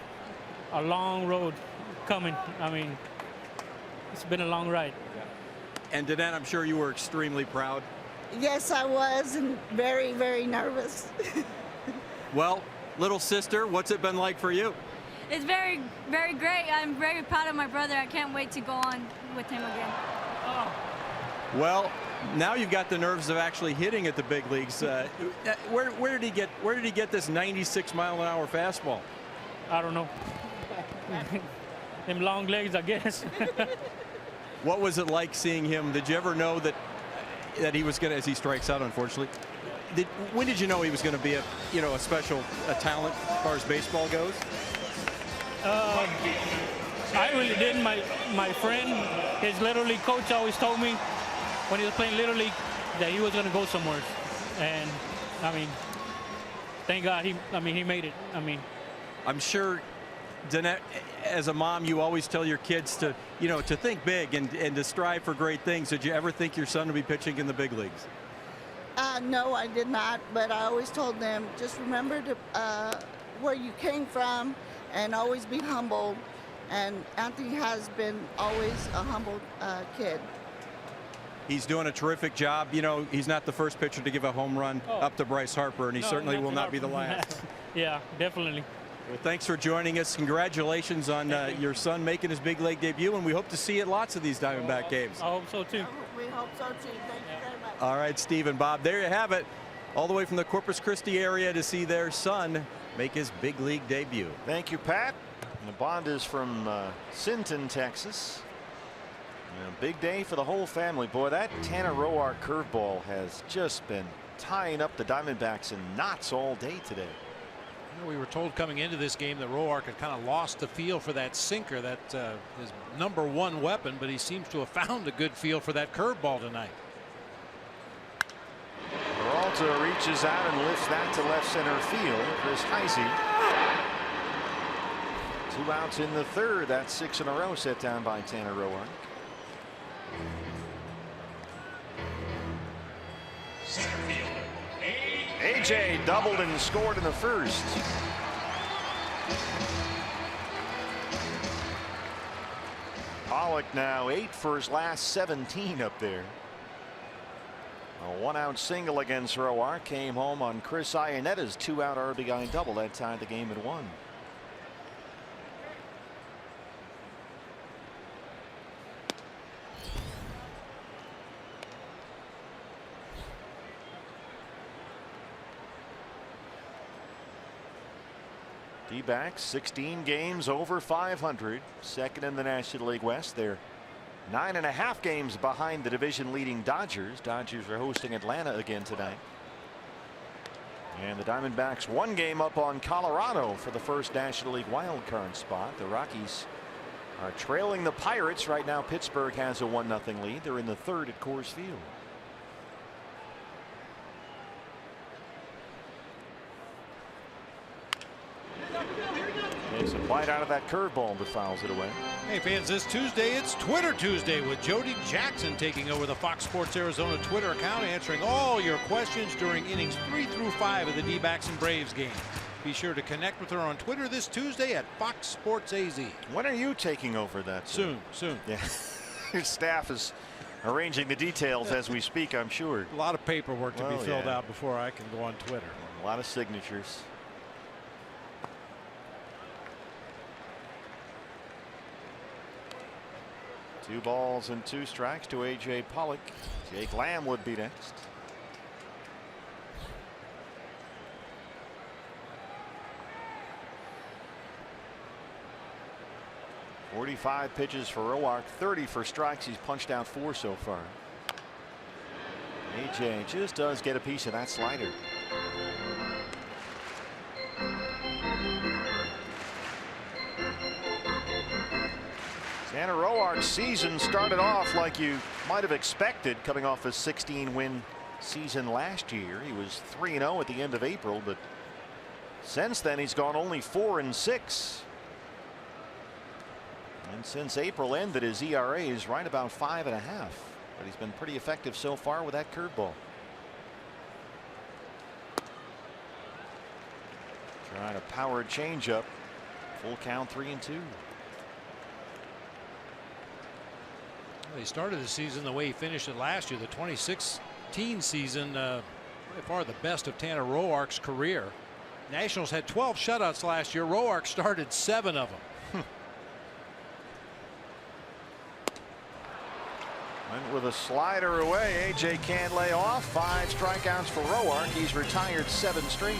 long road coming. I mean, it's been a long ride. And Danette, I'm sure you were extremely proud. Yes, I was, and very, very nervous. Well, little sister, what's it been like for you? It's very, very great. I'm very proud of my brother. I can't wait to go on with him again. Well, now you've got the nerves of actually hitting at the big leagues. Where did he get this 96-mile-an-hour fastball? I don't know. Them long legs, I guess. What was it like seeing him? Did you ever know that he was going to, as he strikes out, unfortunately? When did you know he was going to be a special talent as far as baseball goes? I really didn't. My friend, his Little League coach, always told me when he was playing Little League that he was going to go somewhere. And I mean, thank God he made it. I mean, I'm sure, Danette, as a mom, you always tell your kids to think big and to strive for great things. Did you ever think your son would be pitching in the big leagues? No, I did not, but I always told them, just remember where you came from and always be humble. And Anthony has been always a humble kid. He's doing a terrific job. He's not the first pitcher to give a home run up to Bryce Harper, and he certainly will not be the last. Yeah, definitely. Well, thanks for joining us. Congratulations on your son making his big league debut, and we hope to see you at lots of these Diamondback games. I hope so, too. We hope so, too. Thank you very much. All right, Steve and Bob, there you have it. All the way from the Corpus Christi area to see their son make his big league debut. Thank you, Pat. And the Bond is from Sinton, Texas. And a big day for the whole family. Boy, that Tanner Roark curveball has just been tying up the Diamondbacks in knots all day today. We were told coming into this game that Roark had kind of lost the feel for that sinker, that his #1 weapon, but he seems to have found a good feel for that curveball tonight. Peralta reaches out and lifts that to left center field. Chris Heisey. 2 outs in the third. That's 6 in a row set down by Tanner Roark. Center fielder, AJ doubled and scored in the first. Pollock now 8 for his last 17 up there. A 1-out single against Roark came home on Chris Ionetta's 2-out RBI double that tied the game at 1. D-backs 16 games over 500, second in the National League West. They're 9.5 games behind the division leading Dodgers. Dodgers are hosting Atlanta again tonight. And the Diamondbacks 1 game up on Colorado for the first National League wild card spot. The Rockies are trailing the Pirates right now. Pittsburgh has a 1-0 lead. They're in the third at Coors Field. Takes a bite out of that curveball but fouls it away. Hey fans, this Tuesday it's Twitter Tuesday with Jody Jackson taking over the Fox Sports Arizona Twitter account, answering all your questions during innings 3 through 5 of the D-backs and Braves game. Be sure to connect with her on Twitter this Tuesday at Fox Sports AZ. When are you taking over that? Soon. Yeah. Your staff is arranging the details as we speak, I'm sure. A lot of paperwork to be filled out before I can go on Twitter. A lot of signatures. Two balls and 2 strikes to A.J. Pollock. Jake Lamb would be next. .45 pitches for Roark, 30 for strikes. He's punched out 4 so far. A.J. just does get a piece of that slider. Tanner Roark's season started off like you might have expected, coming off a 16-win season last year. He was 3-0 at the end of April, but since then he's gone only 4-6. And since April ended, his ERA is right about 5.5. But he's been pretty effective so far with that curveball. Trying a powered changeup. Full count, 3-2. Well, he started the season the way he finished it last year, the 2016 season, by far the best of Tanner Roark's career. Nationals had 12 shutouts last year. Roark started 7 of them. Went with a slider away. AJ can't lay off. 5 strikeouts for Roark. He's retired 7 straight.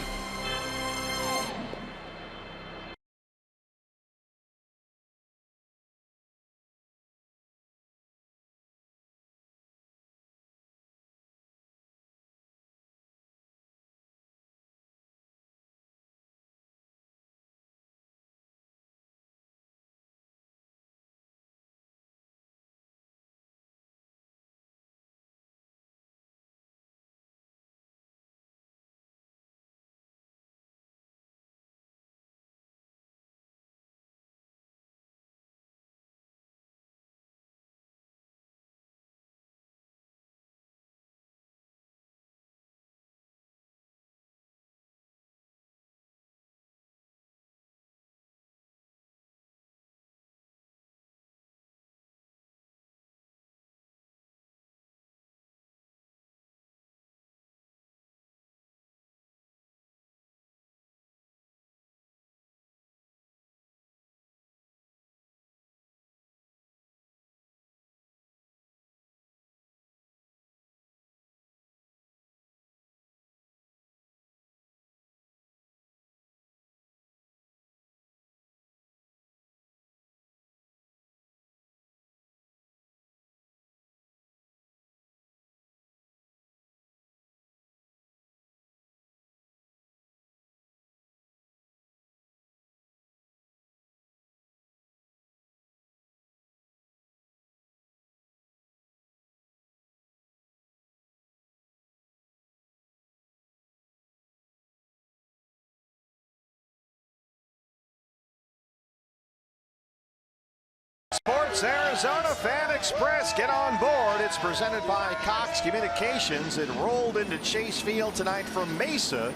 Sports Arizona Fan Express, get on board. It's presented by Cox Communications. It rolled into Chase Field tonight from Mesa,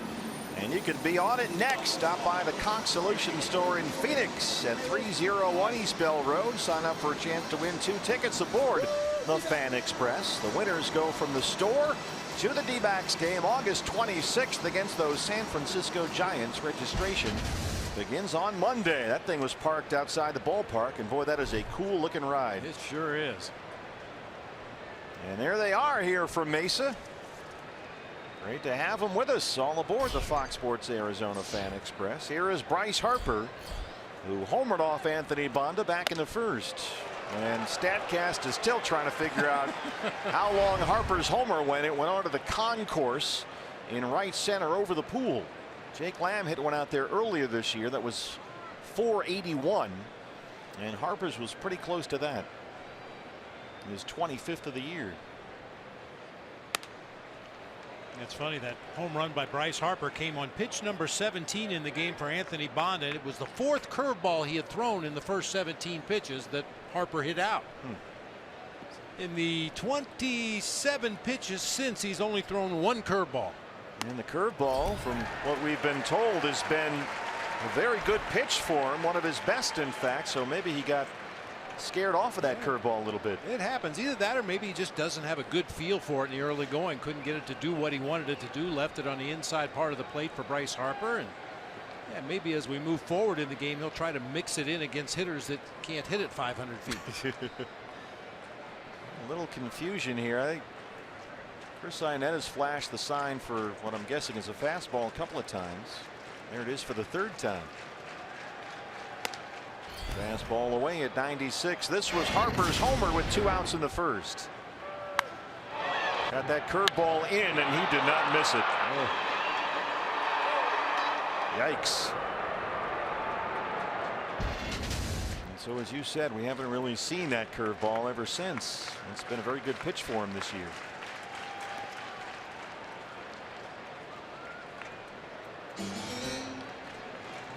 and you could be on it next. Stop by the Cox Solution Store in Phoenix at 301 East Bell Road. Sign up for a chance to win 2 tickets aboard the Fan Express. The winners go from the store to the D-backs game August 26th against those San Francisco Giants. Registration begins on Monday. That thing was parked outside the ballpark, and boy, that is a cool looking ride. It sure is. And there they are here from Mesa. Great to have them with us all aboard the Fox Sports Arizona Fan Express. Here is Bryce Harper, who homered off Anthony Banda back in the first. And StatCast is still trying to figure out how long Harper's homer went. It went onto the concourse in right center over the pool. Jake Lamb hit one out there earlier this year that was 481, and Harper's was pretty close to that. His 25th of the year. It's funny, that home run by Bryce Harper came on pitch number 17 in the game for Anthony Banda. It was the 4th curveball he had thrown in the first 17 pitches that Harper hit out. In the 27 pitches since, he's only thrown 1 curveball. And the curveball, from what we've been told, has been a very good pitch for him, one of his best, in fact. So maybe he got scared off of that curveball a little bit. It happens. Either that, or maybe he just doesn't have a good feel for it in the early going. Couldn't get it to do what he wanted it to do. Left it on the inside part of the plate for Bryce Harper. And yeah, maybe as we move forward in the game, he'll try to mix it in against hitters that can't hit it 500 feet. A little confusion here. I think Chris Ionnet has flashed the sign for what I'm guessing is a fastball a couple of times. There it is for the 3rd time. Fastball away at 96. This was Harper's homer with 2 outs in the first. Got that curveball in, and he did not miss it. Oh. Yikes. So as you said, we haven't really seen that curveball ever since. It's been a very good pitch for him this year.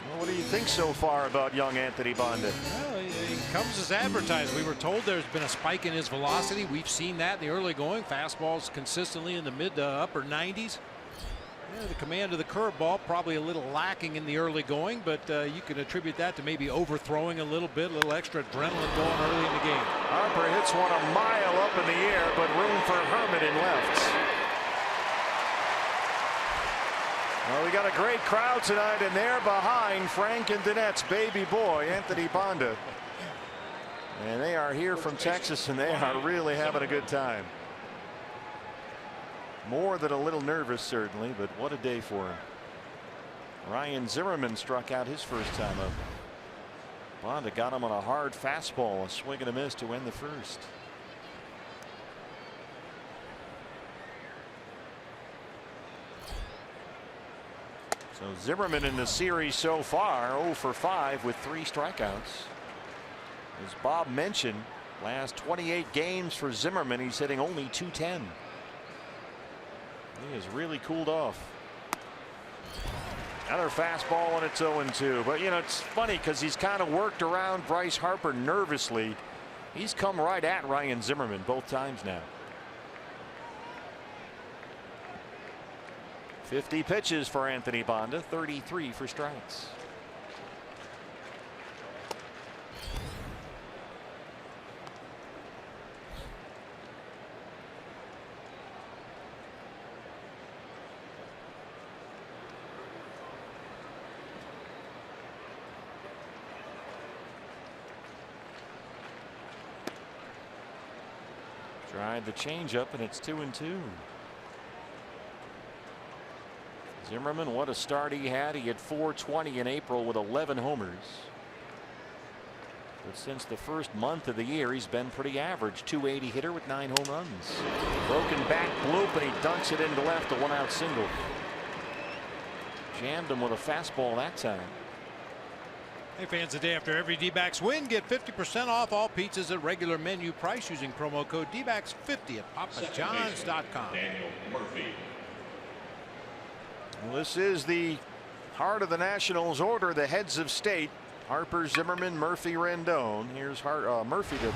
Well, what do you think so far about young Anthony Banda? Well, he comes as advertised. We were told there's been a spike in his velocity. We've seen that in the early going. Fastballs consistently in the mid to upper 90s. Yeah, the command of the curveball probably a little lacking in the early going, but you can attribute that to maybe overthrowing a little bit, a little extra adrenaline going early in the game. Harper hits one a mile up in the air, but room for Herman in left. Well, we got a great crowd tonight, and they're behind Frank and Danette's baby boy, Anthony Banda. And they are here from Texas, and they are really having a good time. More than a little nervous, certainly, but what a day for him. Ryan Zimmerman struck out his first time up. Banda got him on a hard fastball, a swing and a miss to end the first. So Zimmerman in the series so far 0 for 5 with 3 strikeouts. As Bob mentioned, last 28 games for Zimmerman, he's hitting only .210. He has really cooled off. Another fastball, and it's 0-2. But you know, it's funny because he's kind of worked around Bryce Harper nervously. He's come right at Ryan Zimmerman both times now. 50 pitches for Anthony Banda, 33 for strikes. Tried the changeup, and it's 2-2. Zimmerman, what a start he had. He had .420 in April with 11 homers. But since the first month of the year, he's been pretty average. .280 hitter with 9 home runs. Broken back bloop, and he dunks it into left, a 1-out single. Jammed him with a fastball that time. Hey fans, the day after every D-backs win, get 50% off all pizzas at regular menu price using promo code D-backs50 at papajohns.com. Well, this is the heart of the Nationals order, the heads of state. Harper, Zimmerman, Murphy, Rendon. Here's Murphy, the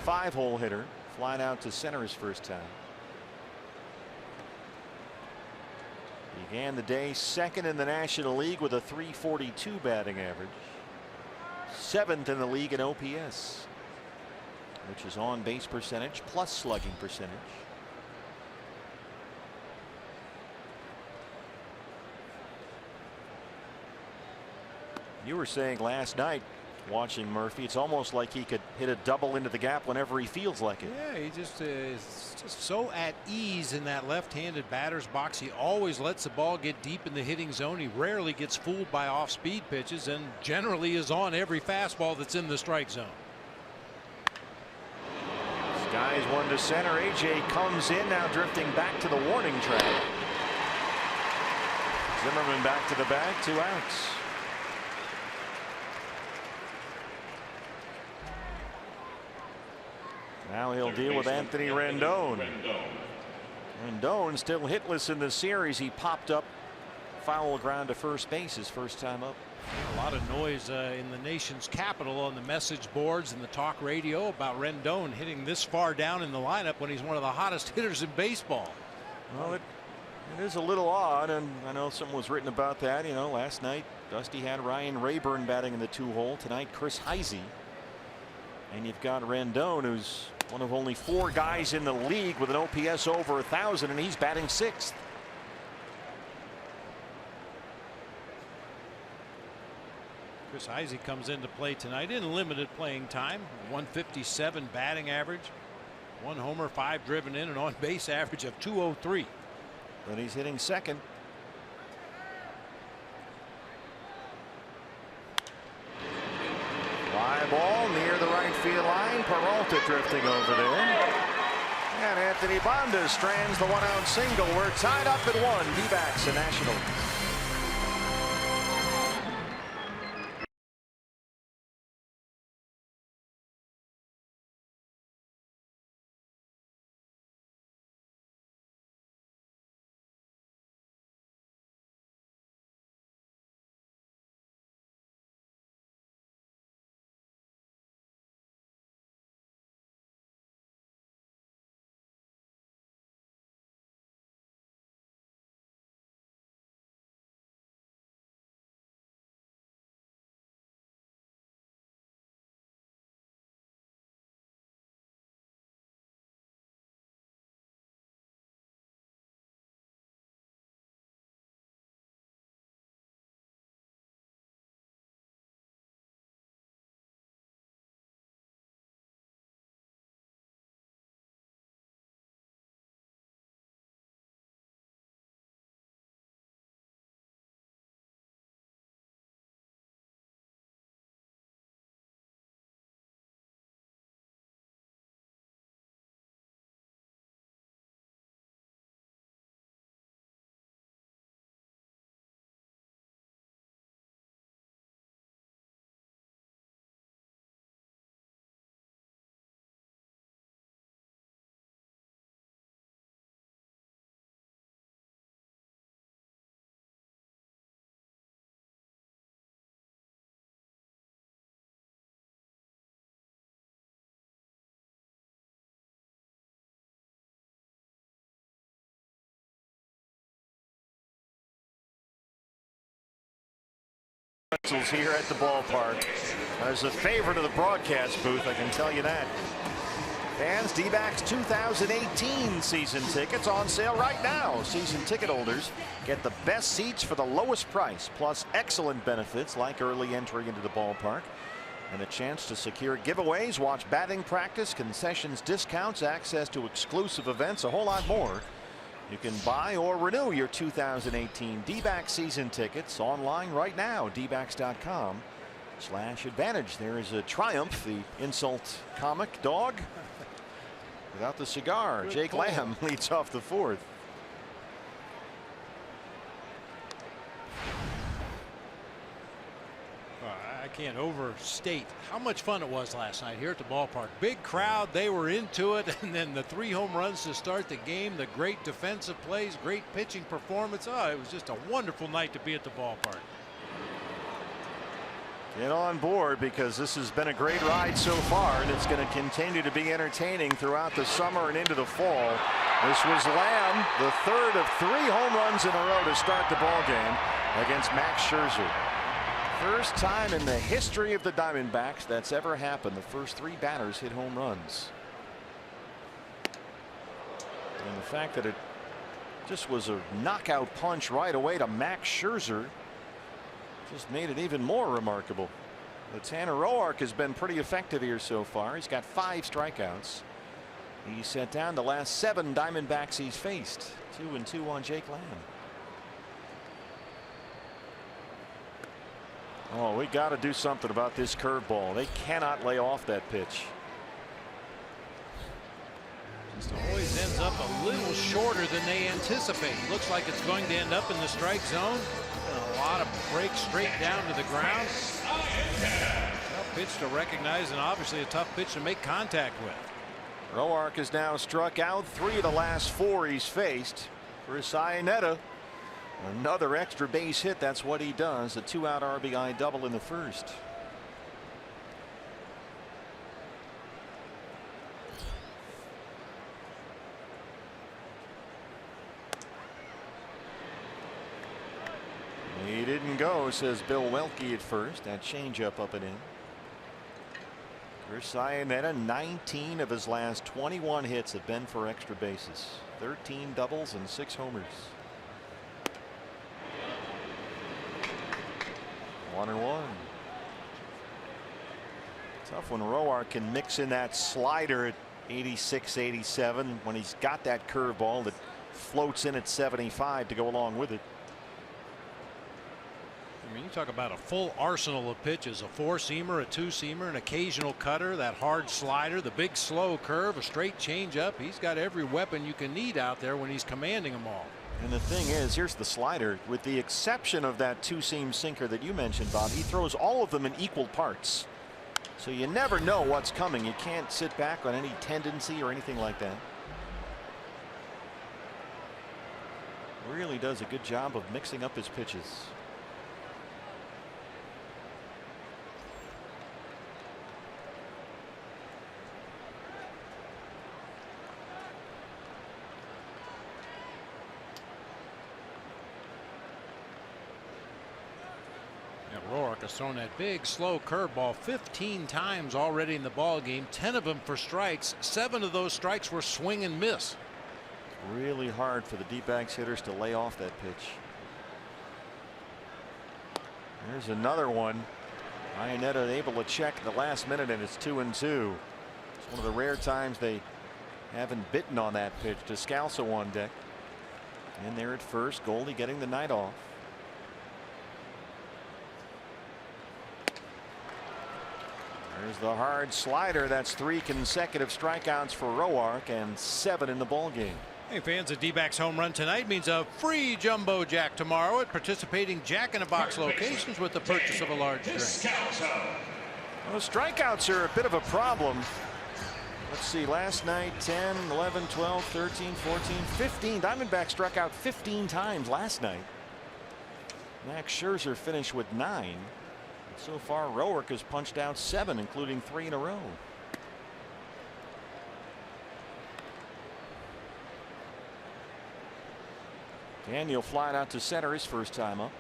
5-hole hitter, flying out to center his first time. Began the day second in the National League with a .342 batting average. 7th in the league in OPS, which is on base percentage plus slugging percentage. You were saying last night, watching Murphy, it's almost like he could hit a double into the gap whenever he feels like it. Yeah, he just is just so at ease in that left-handed batter's box. He always lets the ball get deep in the hitting zone. He rarely gets fooled by off-speed pitches, and generally is on every fastball that's in the strike zone. Skies one to center. AJ comes in, now drifting back to the warning track. Zimmerman back to the bag, 2 outs. Now he'll deal with Anthony Rendon. Rendon still hitless in the series. He popped up foul ground to first base his first time up. A lot of noise in the nation's capital on the message boards and the talk radio about Rendon hitting this far down in the lineup when he's one of the hottest hitters in baseball. Well, it is a little odd, and I know something was written about that. You know, last night Dusty had Ryan Rayburn batting in the 2-hole. Tonight Chris Heisey. And you've got Rendon, who's one of only 4 guys in the league with an OPS over 1,000, and he's batting 6th. Chris Heisey comes into play tonight in limited playing time. 157 batting average, 1 homer, 5 driven in, and on base average of 203. But he's hitting second. Fly ball near the right field line. Peralta drifting over there. And Anthony Banda strands the 1-out single. We're tied up at 1. D-backs and Nationals. pretzels here at the ballpark. As a favorite of the broadcast booth, I can tell you that. Fans, D-backs 2018 season tickets on sale right now. Season ticket holders get the best seats for the lowest price, plus excellent benefits like early entry into the ballpark and a chance to secure giveaways, watch batting practice, concessions, discounts, access to exclusive events, a whole lot more. You can buy or renew your 2018 D-backs season tickets online right now. dbacks.com/advantage. There is a Triumph, the insult comic dog. Without the cigar, Jake Lamb leads off the fourth. I can't overstate how much fun it was last night here at the ballpark. Big crowd, they were into it, and then the 3 home runs to start the game, the great defensive plays, great pitching performance. Oh, it was just a wonderful night to be at the ballpark. Get on board, because this has been a great ride so far, and it's going to continue to be entertaining throughout the summer and into the fall. This was Lamb, the third of 3 home runs in a row to start the ball game against Max Scherzer. First time in the history of the Diamondbacks that's ever happened. The first 3 batters hit home runs. And the fact that it just was a knockout punch right away to Max Scherzer just made it even more remarkable. But Tanner Roark has been pretty effective here so far. He's got 5 strikeouts. He set down the last 7 Diamondbacks he's faced. 2-2 on Jake Lamb. Oh, we got to do something about this curveball. They cannot lay off that pitch. Just always ends up a little shorter than they anticipate. Looks like it's going to end up in the strike zone. And a lot of breaks straight down to the ground. Tough pitch to recognize, and obviously a tough pitch to make contact with. Roark has now struck out 3 of the last 4 he's faced. Chris Iannetta, another extra base hit. That's what he does. A 2-out RBI double in the first. He didn't go, says Bill Welke at first. That changeup up and in. Chris Iannetta, 19 of his last 21 hits have been for extra bases. 13 doubles and 6 homers. 1-1. Tough when Roark can mix in that slider at 86, 87 when he's got that curveball that floats in at 75 to go along with it. I mean, you talk about a full arsenal of pitches: a 4-seamer, a 2-seamer, an occasional cutter, that hard slider, the big slow curve, a straight changeup. He's got every weapon you can need out there when he's commanding them all. And the thing is, here's the slider. With the exception of that 2-seam sinker that you mentioned, Bob, he throws all of them in equal parts. So you never know what's coming. You can't sit back on any tendency or anything like that. Really does a good job of mixing up his pitches. Roark has thrown that big slow curveball 15 times already in the ball game. 10 of them for strikes. 7 of those strikes were swing and miss. Really hard for the D-backs hitters to lay off that pitch. There's another one. Iannetta able to check the last minute, and it's 2-2. It's one of the rare times they haven't bitten on that pitch. Descalso on deck. And there at first, Goldie getting the night off. There's the hard slider. That's 3 consecutive strikeouts for Roark and 7 in the ball game. Hey fans, a D-backs home run tonight means a free jumbo jack tomorrow at participating Jack-in-a-Box locations with the purchase of a large drink. Well, strikeouts are a bit of a problem. Let's see, last night 10, 11, 12, 13, 14, 15. Diamondbacks struck out 15 times last night. Max Scherzer finished with 9. So far, Roark has punched out 7, including 3 in a row. Daniel flying out to center his first time up.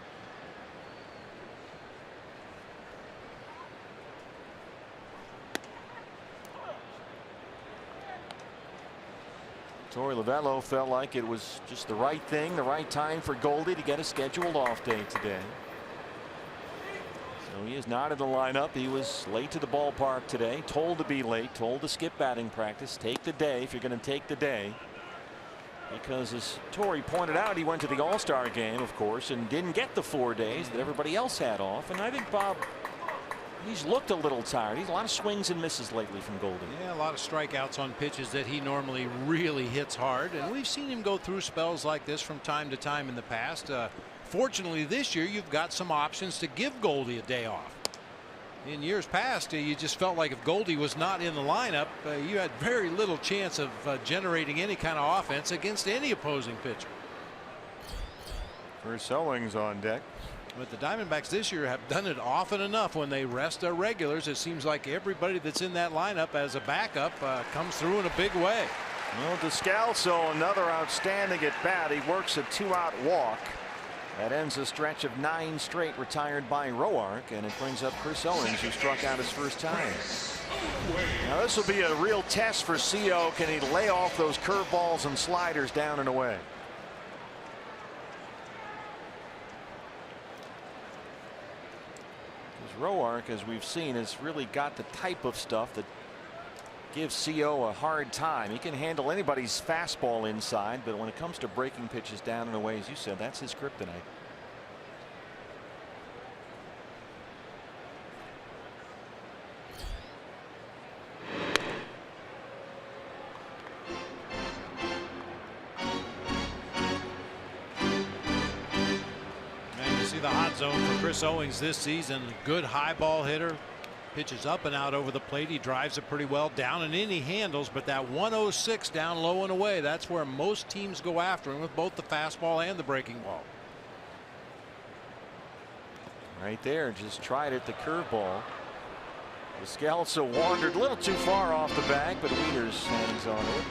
Torey Lovullo felt like it was just the right thing, the right time for Goldie to get a scheduled off day today. So he is not in the lineup. He was late to the ballpark today, told to be late, told to skip batting practice. Take the day if you're going to take the day. Because as Torey pointed out, he went to the All-Star game, of course, and didn't get the 4 days that everybody else had off. And I think Bob, he's looked a little tired. He's a lot of swings and misses lately from Goldie. Yeah, a lot of strikeouts on pitches that he normally really hits hard. And we've seen him go through spells like this from time to time in the past. Fortunately, this year, you've got some options to give Goldie a day off. In years past, you just felt like if Goldie was not in the lineup, you had very little chance of generating any kind of offense against any opposing pitcher. Chris Owings on deck. But the Diamondbacks this year have done it often enough when they rest their regulars. It seems like everybody that's in that lineup as a backup comes through in a big way. Well, Descalso, another outstanding at bat. He works a 2-out walk. That ends a stretch of 9 straight retired by Roark, and it brings up Chris Owings, who struck out his first time. Now this will be a real test for CO. Can he lay off those curveballs and sliders down and away? Because Roark, as we've seen, has really got the type of stuff that gives CO a hard time. He can handle anybody's fastball inside, but when it comes to breaking pitches down and away, as you said, that's his kryptonite. And you see the hot zone for Chris Owings this season. Good high ball hitter. Pitches up and out over the plate. He drives it pretty well down and in. He handles, but that 106 down low and away, that's where most teams go after him with both the fastball and the breaking ball. Right there, just tried it, the curveball. Descalso wandered a little too far off the bag, but Wieters hangs on it.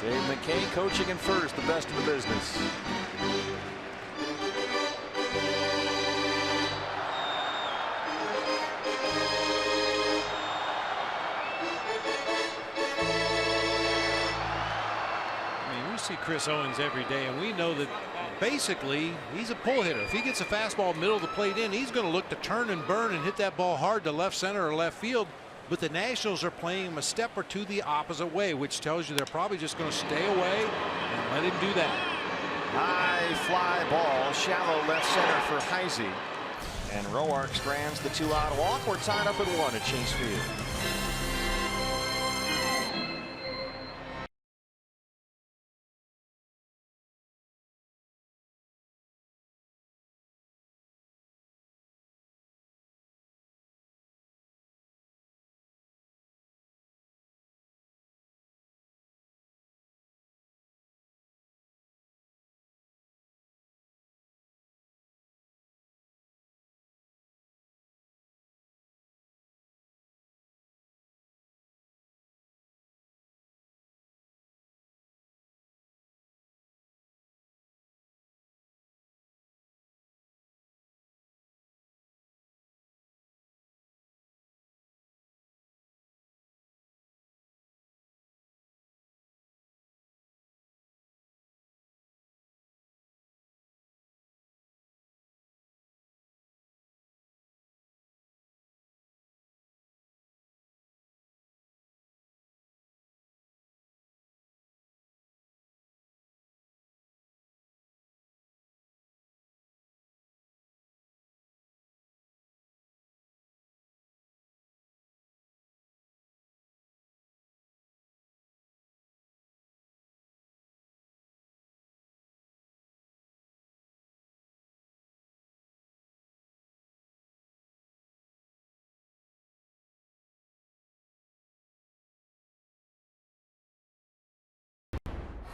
1-0. Dave McKay coaching in first, the best in the business. See Chris Owings every day, and we know that basically he's a pull hitter. If he gets a fastball middle of the plate in, he's going to look to turn and burn and hit that ball hard to left center or left field. But the Nationals are playing him a step or two the opposite way, which tells you they're probably just going to stay away and let him do that. High fly ball, shallow left center for Heisey. And Roark strands the 2-out walk. We're tied up at 1 at Chase Field.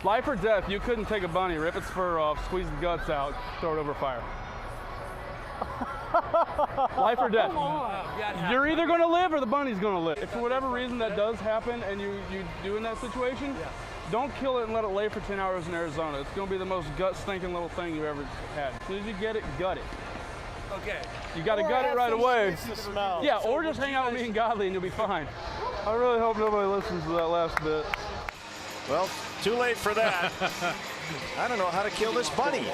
Life or death, you couldn't take a bunny, rip its fur off, squeeze the guts out, throw it over fire. Life or death. You're either going to live or the bunny's going to live. If for whatever reason that does happen and you do in that situation, don't kill it and let it lay for 10 hours in Arizona. It's going to be the most gut-stinking little thing you ever had. As soon as you get it, gut it. Okay. You got to gut it right away. Smell. Yeah, or just hang out with me and Godly and you'll be fine. I really hope nobody listens to that last bit. Well, too late for that. I don't know how to kill this bunny.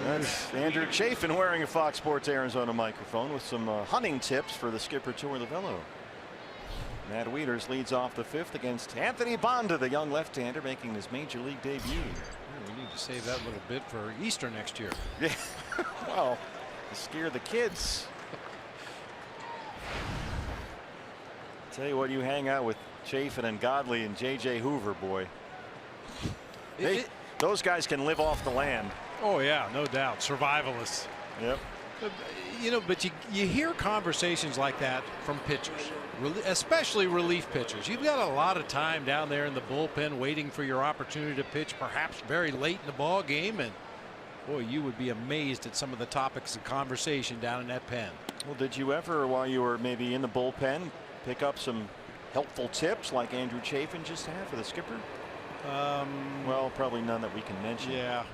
That's Andrew Chafin wearing a Fox Sports Arizona microphone with some hunting tips for the skipper Tour the Velo. Matt Wieters leads off the 5th against Anthony Banda, the young left-hander making his major league debut. We need to save that little bit for Easter next year. Yeah. Well, to scare the kids. Tell you what, you hang out with Chafin and Godley and J.J. Hoover, boy. Those guys can live off the land. Oh yeah, no doubt. Survivalists. Yep. You know, but you hear conversations like that from pitchers, especially relief pitchers. You've got a lot of time down there in the bullpen waiting for your opportunity to pitch, perhaps very late in the ball game, and boy, you would be amazed at some of the topics of conversation down in that pen. Well, did you ever, while you were maybe in the bullpen, pick up some helpful tips like Andrew Chafin just had for the skipper? Well, probably none that we can mention. Yeah.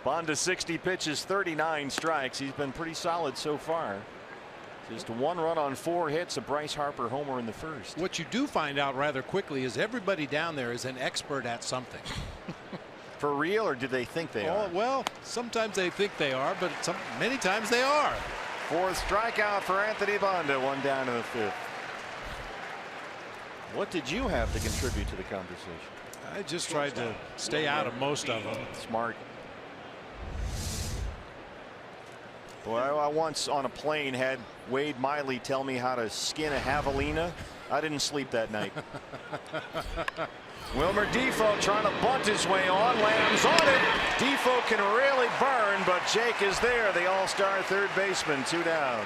Banda 60 pitches, 39 strikes. He's been pretty solid so far. Just 1 run on 4 hits, a Bryce Harper homer in the first. What you do find out rather quickly is everybody down there is an expert at something. For real, or do they think they are? Well, sometimes they think they are, but many times they are. 4th strikeout for Anthony Banda, 1 down in the 5th. What did you have to contribute to the conversation? I just tried to stay out of most of them. Smart. Boy, I once on a plane had Wade Miley tell me how to skin a javelina. I didn't sleep that night. Wilmer Defoe trying to bunt his way on. Lamb's on it. Defoe can really burn, but Jake is there, the all-star third baseman, 2 down.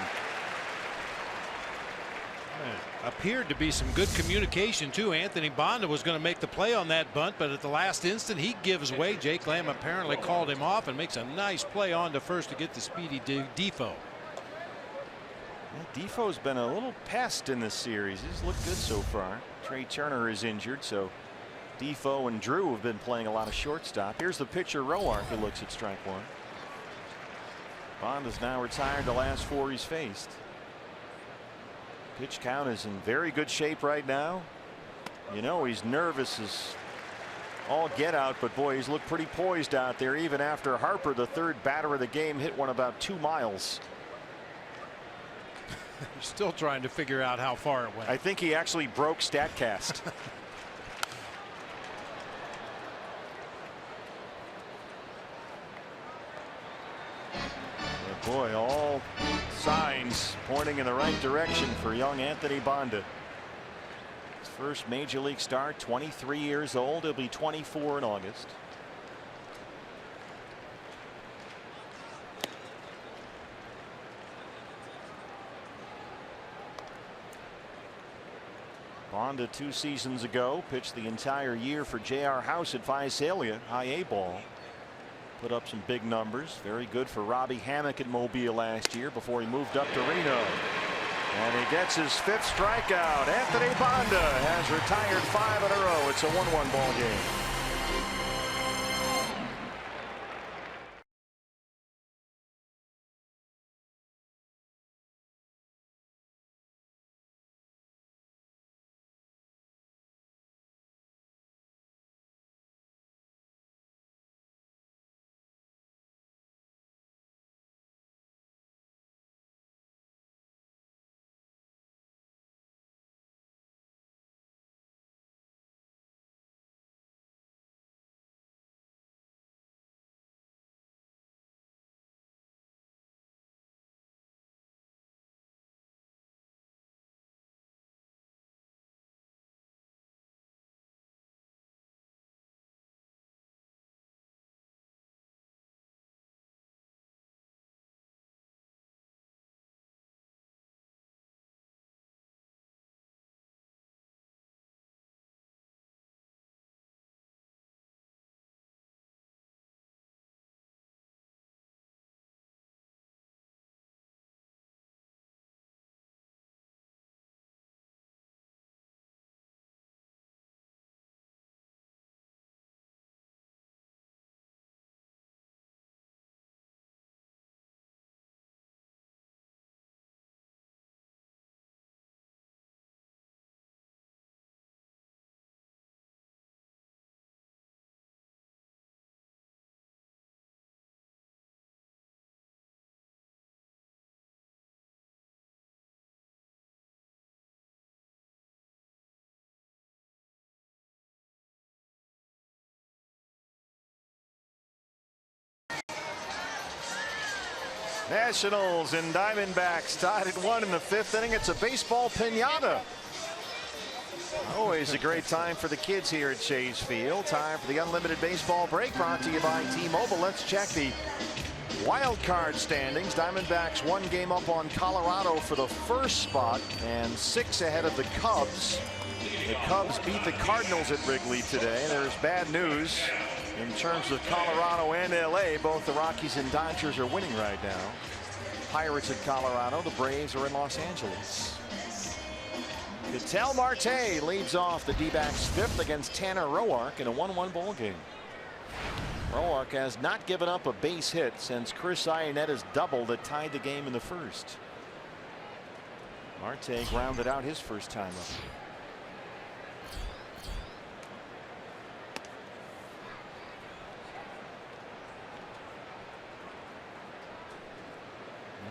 Appeared to be some good communication too. Anthony Banda was going to make the play on that bunt, but at the last instant he gives way. Jake Lamb apparently called him off and makes a nice play on to first to get the speedy Defoe. Yeah, Defoe's been a little pest in this series. He's looked good so far. Trey Turner is injured, so Defoe and Drew have been playing a lot of shortstop. Here's the pitcher Roark who looks at strike 1. Banda's now retired the last 4 he's faced. Pitch count is in very good shape right now. You know, he's nervous as all get out, but boy, he's looked pretty poised out there even after Harper, the 3rd batter of the game, hit one about 2 miles. You're still trying to figure out how far it went. I think he actually broke StatCast. Boy, all signs pointing in the right direction for young Anthony Banda. His first major league start, 23 years old. He'll be 24 in August. Banda 2 seasons ago pitched the entire year for J.R. House at Visalia, high A ball. Put up some big numbers. Very good for Robbie Hammock at Mobile last year before he moved up to Reno. And he gets his 5th strikeout. Anthony Banda has retired 5 in a row. It's a 1-1 ball game. Nationals and Diamondbacks tied at 1 in the 5th inning. It's a baseball pinata. Always a great time for the kids here at Chase Field. Time for the unlimited baseball break, brought to you by T-Mobile. Let's check the wild card standings. Diamondbacks 1 game up on Colorado for the first spot and 6 ahead of the Cubs. The Cubs beat the Cardinals at Wrigley today. There's bad news in terms of Colorado and LA. Both the Rockies and Dodgers are winning right now. Pirates at Colorado. The Braves are in Los Angeles. Ketel Marte leads off the D-backs 5th against Tanner Roark in a 1-1 ball game. Roark has not given up a base hit since Chris Ionetta's double that tied the game in the first. Marte grounded out his first time up.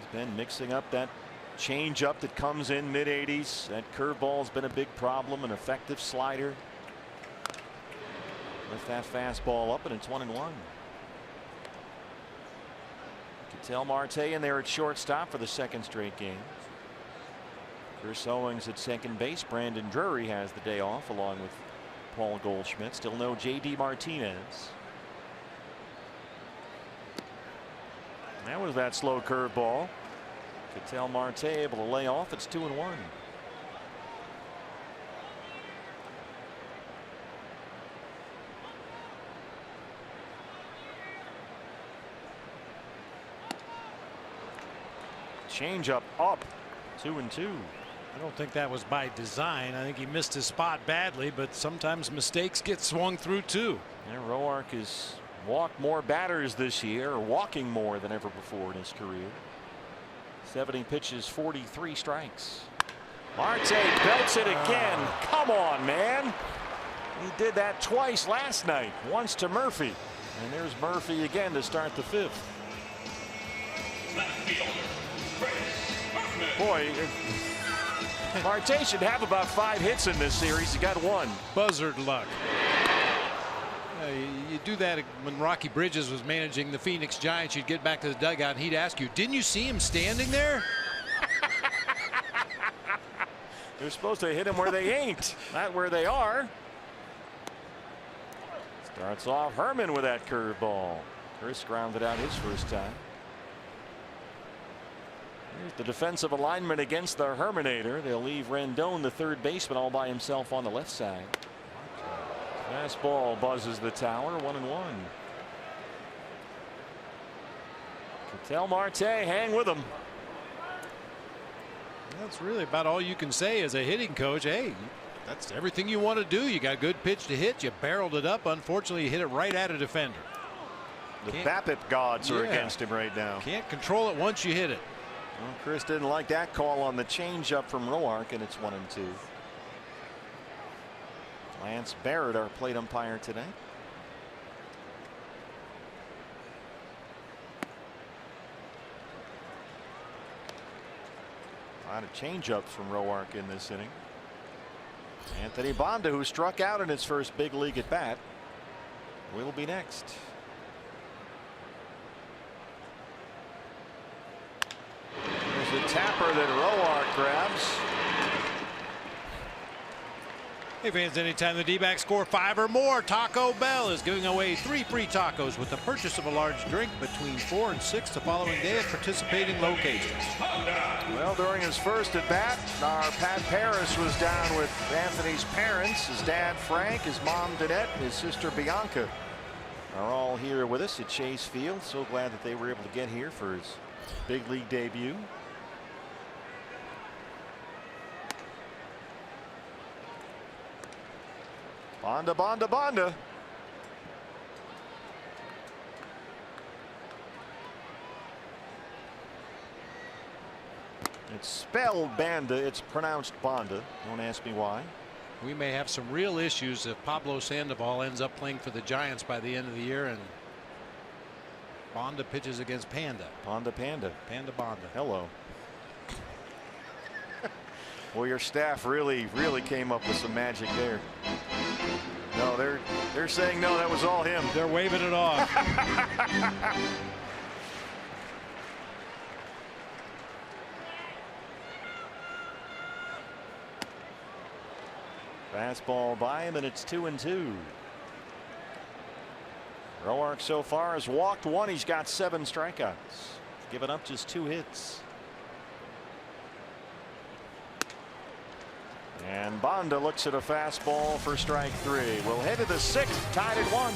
He's been mixing up that change-up that comes in mid-80s. That curveball's been a big problem. An effective slider. Lift that fastball up, and it's 1-1. Ketel Marte in there at shortstop for the 2nd straight game. Chris Owings at second base. Brandon Drury has the day off along with Paul Goldschmidt. Still no J.D. Martinez. That was that slow curveball. Ketel Marte able to lay off. It's 2-1. Change up 2-2. I don't think that was by design. I think he missed his spot badly, but sometimes mistakes get swung through too. And Roark has walked more batters this year, or walking more than ever before in his career. 70 pitches, 43 strikes. Marte belts it again. Come on, man. He did that twice last night. Once to Murphy. And there's Murphy again to start the 5th. Boy, Marte should have about 5 hits in this series. He got 1. Buzzard luck. You do that when Rocky Bridges was managing the Phoenix Giants. You'd get back to the dugout and he'd ask you, didn't you see him standing there? They're supposed to hit him where they ain't, not where they are. Starts off Herman with that curveball. Chris grounded out his first time. Here's the defensive alignment against the Herminator. They'll leave Rendon, the 3rd baseman, all by himself on the left side. Fastball buzzes the tower. 1-1. Ketel Marte, hang with him. That's really about all you can say as a hitting coach. Hey, that's everything you want to do. You got a good pitch to hit. You barreled it up. Unfortunately, you hit it right at a defender. The BABIP gods are against him right now. Can't control it once you hit it. Well, Chris didn't like that call on the changeup from Roark, and it's 1-2. Lance Barrett, our plate umpire today. A lot of changeups from Roark in this inning. Anthony Banda, who struck out in his first big league at bat, will be next. There's a tapper that Roark grabs. Hey fans, anytime the D-backs score 5 or more, Taco Bell is giving away 3 free tacos with the purchase of a large drink between 4 and 6 the following day at participating locations. Well, during his first at bat, our Pat Paris was down with Anthony's parents. His dad Frank, his mom Danette, and his sister Bianca are all here with us at Chase Field. So glad that they were able to get here for his big league debut. Banda, Banda, Banda. It's spelled Banda. It's pronounced Banda. Don't ask me why. We may have some real issues if Pablo Sandoval ends up playing for the Giants by the end of the year and Banda pitches against Panda. Banda, Panda. Panda, Banda. Hello. Well, your staff really came up with some magic there. No, they're saying no, that was all him. They're waving it off. Fastball by him, and it's 2-2. Roark so far has walked 1. He's got 7 strikeouts. Given up just 2 hits. And Banda looks at a fastball for strike 3. We'll head to the 6th, tied at 1.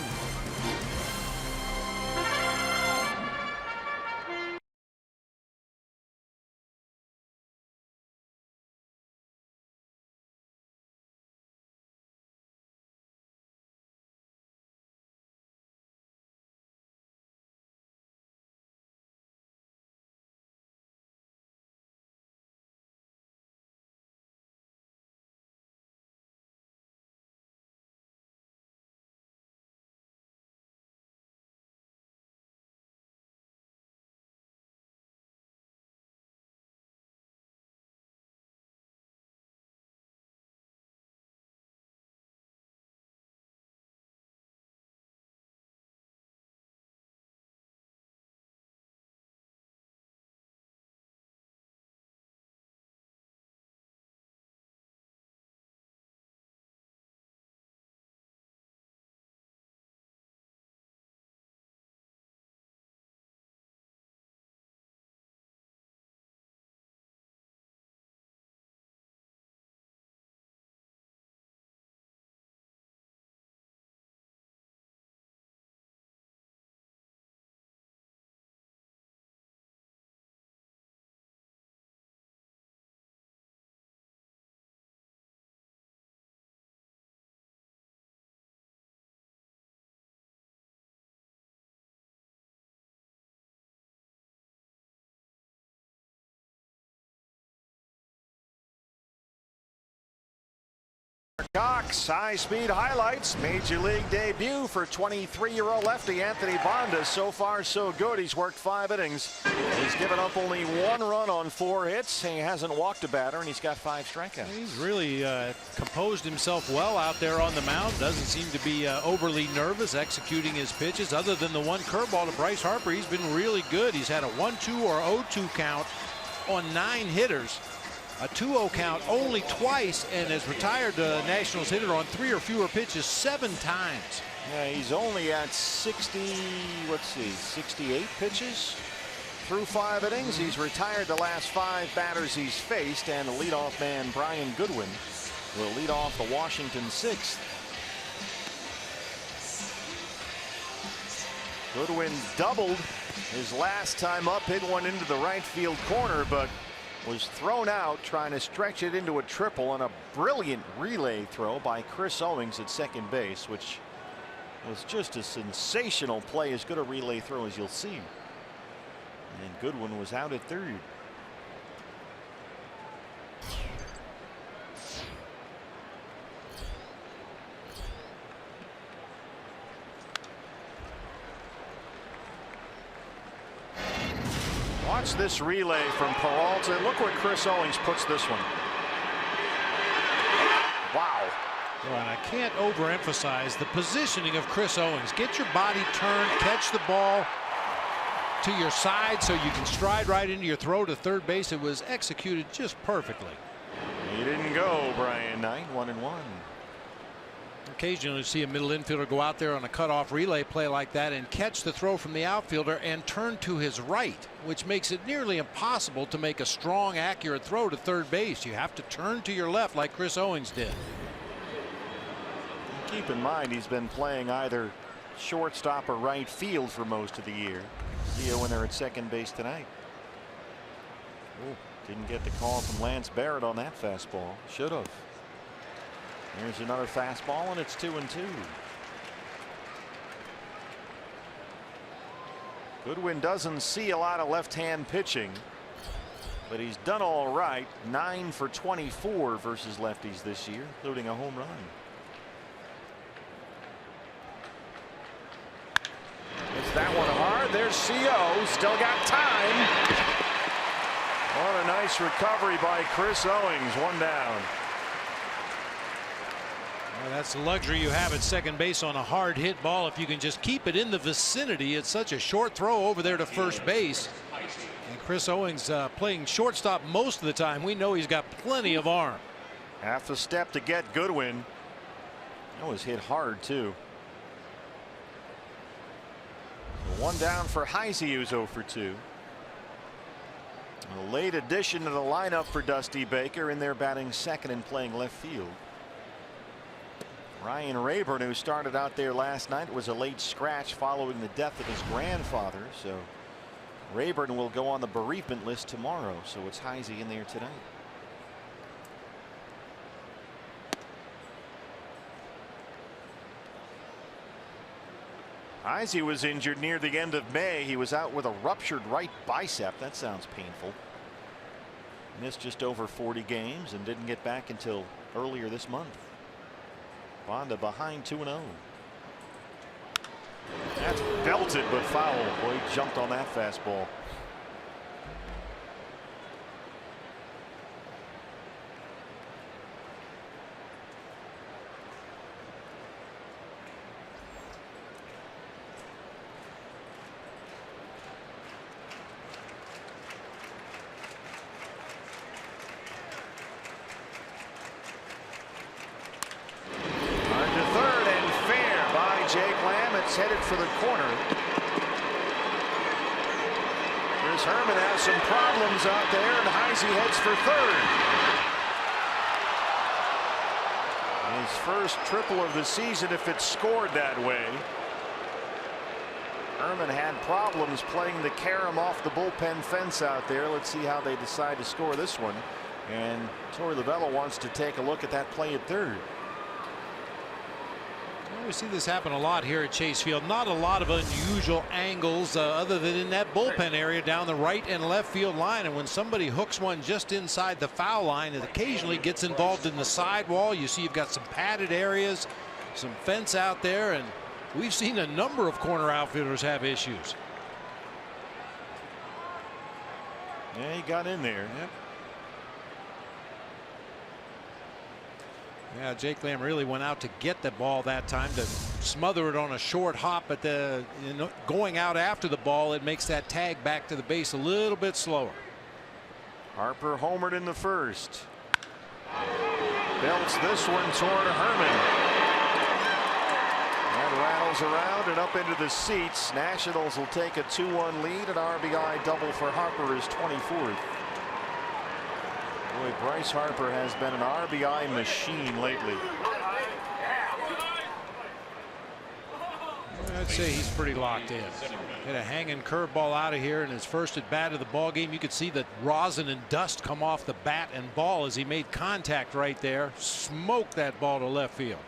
Cox, high-speed highlights. Major League debut for 23-year-old lefty Anthony Banda. So far, so good. He's worked 5 innings. He's given up only 1 run on 4 hits. He hasn't walked a batter, and he's got 5 strikeouts. He's really composed himself well out there on the mound. Doesn't seem to be overly nervous executing his pitches. Other than the 1 curveball to Bryce Harper, he's been really good. He's had a 1-2 or 0-2 count on 9 hitters. A 2-0 count only twice, and has retired the Nationals hitter on 3 or fewer pitches 7 times. Yeah, he's only at 68 pitches through 5 innings. He's retired the last 5 batters he's faced, and the leadoff man Brian Goodwin will lead off the Washington 6th. Goodwin doubled his last time up, hit one into the right field corner, but was thrown out trying to stretch it into a triple on a brilliant relay throw by Chris Owings at second base, which was just a sensational play, as good a relay throw as you'll see. And Goodwin was out at third. Watch this relay from Peralta. Look where Chris Owings puts this one. Wow. Well, and I can't overemphasize the positioning of Chris Owings. Get your body turned, catch the ball to your side so you can stride right into your throw to third base. It was executed just perfectly. He didn't go, Brian Knight. 1-1. Occasionally you see a middle infielder go out there on a cutoff relay play like that and catch the throw from the outfielder and turn to his right, which makes it nearly impossible to make a strong, accurate throw to third base. You have to turn to your left like Chris Owings did. Keep in mind, he's been playing either shortstop or right field for most of the year. See you when they're at second base tonight. Ooh, didn't get the call from Lance Barrett on that fastball. Should have. Here's another fastball, and it's 2-2. Goodwin doesn't see a lot of left-hand pitching, but he's done all right. 9 for 24 versus lefties this year, including a home run. It's that one hard. There's CO. Still got time. What a nice recovery by Chris Owings. 1 down. Well, that's the luxury you have at second base on a hard hit ball. If you can just keep it in the vicinity, it's such a short throw over there to first base. And Chris Owings playing shortstop most of the time. We know he's got plenty of arm. Half a step to get Goodwin. That was hit hard too. One down for Heisey, who's 0 for 2. A late addition to the lineup for Dusty Baker, in there batting second and playing left field. Ryan Rayburn, who started out there last night, was a late scratch following the death of his grandfather. So Rayburn will go on the bereavement list tomorrow. So it's Heisey in there tonight. Heisey was injured near the end of May. He was out with a ruptured right bicep. That sounds painful. Missed just over 40 games and didn't get back until earlier this month. Bonda behind 2-0. That's belted but foul. Boy, he jumped on that fastball. Headed for the corner. Chris Herman has some problems out there, and Heisey heads for third. His first triple of the season, if it's scored that way. Herman had problems playing the carom off the bullpen fence out there. Let's see how they decide to score this one. And Torey Lovullo wants to take a look at that play at third. We see this happen a lot here at Chase Field. Not a lot of unusual angles other than in that bullpen area down the right and left field line. And when somebody hooks one just inside the foul line, it occasionally gets involved in the sidewall. You see you've got some padded areas, some fence out there, and we've seen a number of corner outfielders have issues. Yeah, he got in there. Yep. Yeah, Jake Lamb really went out to get the ball that time, to smother it on a short hop, but going out after the ball, it makes that tag back to the base a little bit slower. Harper homered in the first. Belts this one toward Herman. That rattles around and up into the seats. Nationals will take a 2-1 lead. An RBI double for Harper, is 24th. Boy, Bryce Harper has been an RBI machine lately. I'd say he's pretty locked in. Hit a hanging curveball out of here in his first at bat of the ball game. You could see the rosin and dust come off the bat and ball as he made contact right there. Smoked that ball to left field.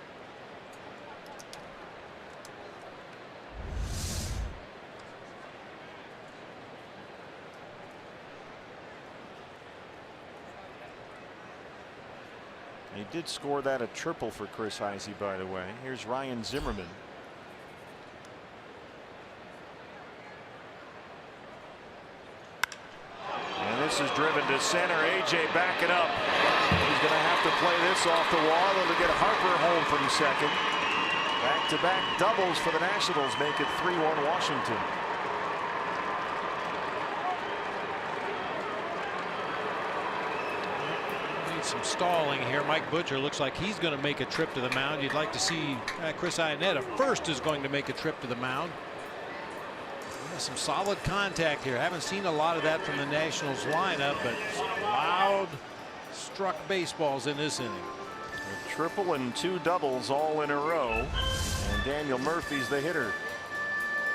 He did score that a triple for Chris Heisey, by the way. Here's Ryan Zimmerman. And this is driven to center. AJ back it up. He's going to have to play this off the wall. They'll get Harper home from second. Back-to-back doubles for the Nationals make it 3-1 Washington. Some stalling here. Mike Butcher looks like he's going to make a trip to the mound. You'd like to see Chris Iannetta first is going to make a trip to the mound. Some solid contact here. Haven't seen a lot of that from the Nationals lineup, but loud struck baseballs in this inning. A triple and 2 doubles all in a row, and Daniel Murphy's the hitter.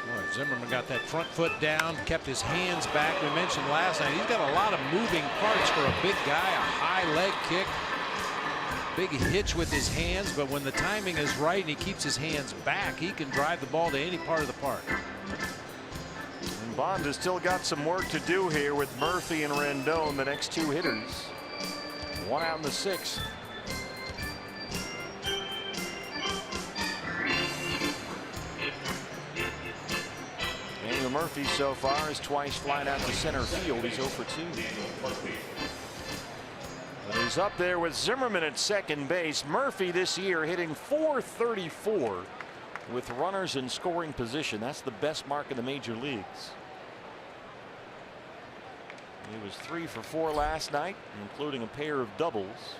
Boy, Zimmerman got that front foot down, kept his hands back. We mentioned last night he's got a lot of moving parts for a big guy. A high leg kick, big hitch with his hands, but when the timing is right and he keeps his hands back, he can drive the ball to any part of the park. And Bond has still got some work to do here with Murphy and Rendon, the next 2 hitters. 1 out in the 6th. Murphy so far is twice flying out to center field. He's 0 for 2. But he's up there with Zimmerman at second base. Murphy this year hitting .434 with runners in scoring position. That's the best mark in the major leagues. He was 3 for 4 last night, including a pair of doubles.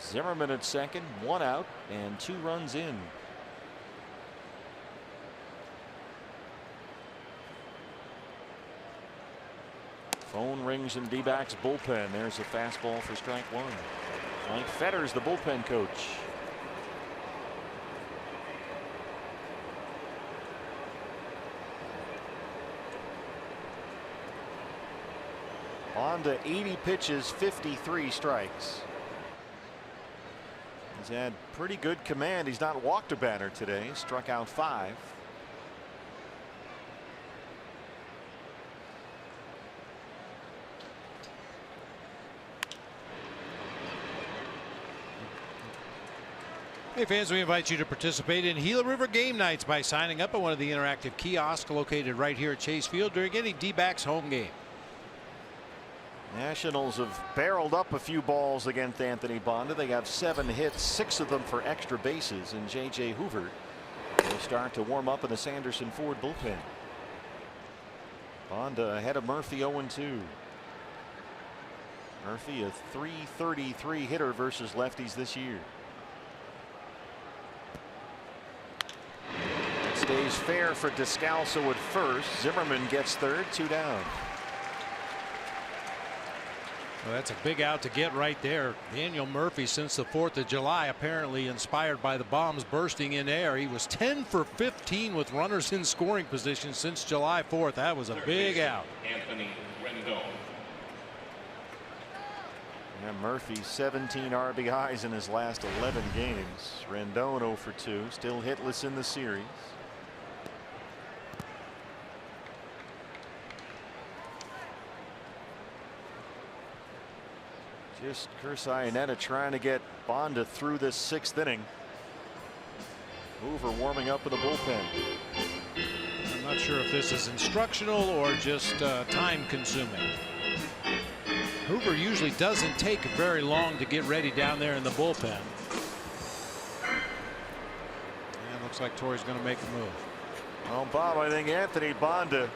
Zimmerman at second, 1 out and 2 runs in. Phone rings in D-backs bullpen. There's a fastball for strike 1. Mike Fetters, the bullpen coach. On to 80 pitches, 53 strikes. He's had pretty good command. He's not walked a batter today. Struck out 5. Hey fans, we invite you to participate in Gila River game nights by signing up at one of the interactive kiosks located right here at Chase Field during any D-backs home game. Nationals have barreled up a few balls against Anthony Banda. They have 7 hits, 6 of them for extra bases, and J.J. Hoover will start to warm up in the Sanderson Ford bullpen. Banda ahead of Murphy 0-2. Murphy a .333 hitter versus lefties this year. Stays fair for Descalso at first. Zimmerman gets third, 2 down. Well, that's a big out to get right there. Daniel Murphy, since the 4th of July, apparently inspired by the bombs bursting in air. He was 10 for 15 with runners in scoring position since July 4th. That was a big out. Anthony Rendon. Yeah, Murphy 17 RBIs in his last 11 games. Rendon 0 for 2, still hitless in the series. Just Kursaineta trying to get Banda through this 6th inning. Hoover warming up in the bullpen. I'm not sure if this is instructional or just time consuming. Hoover usually doesn't take very long to get ready down there in the bullpen. And looks like Torrey's going to make a move. Well, Bob, I think Anthony Banda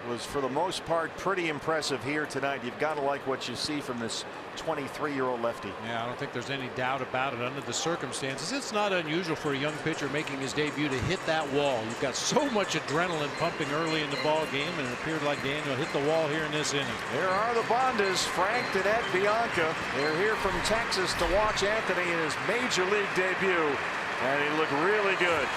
was for the most part pretty impressive here tonight. You've got to like what you see from this 23-year-old lefty. Yeah, I don't think there's any doubt about it under the circumstances. It's not unusual for a young pitcher making his debut to hit that wall. You've got so much adrenaline pumping early in the ball game, and it appeared like Daniel hit the wall here in this inning. There are the Bandas, Frank and Ed Bianca. They're here from Texas to watch Anthony in his major league debut, and he looked really good.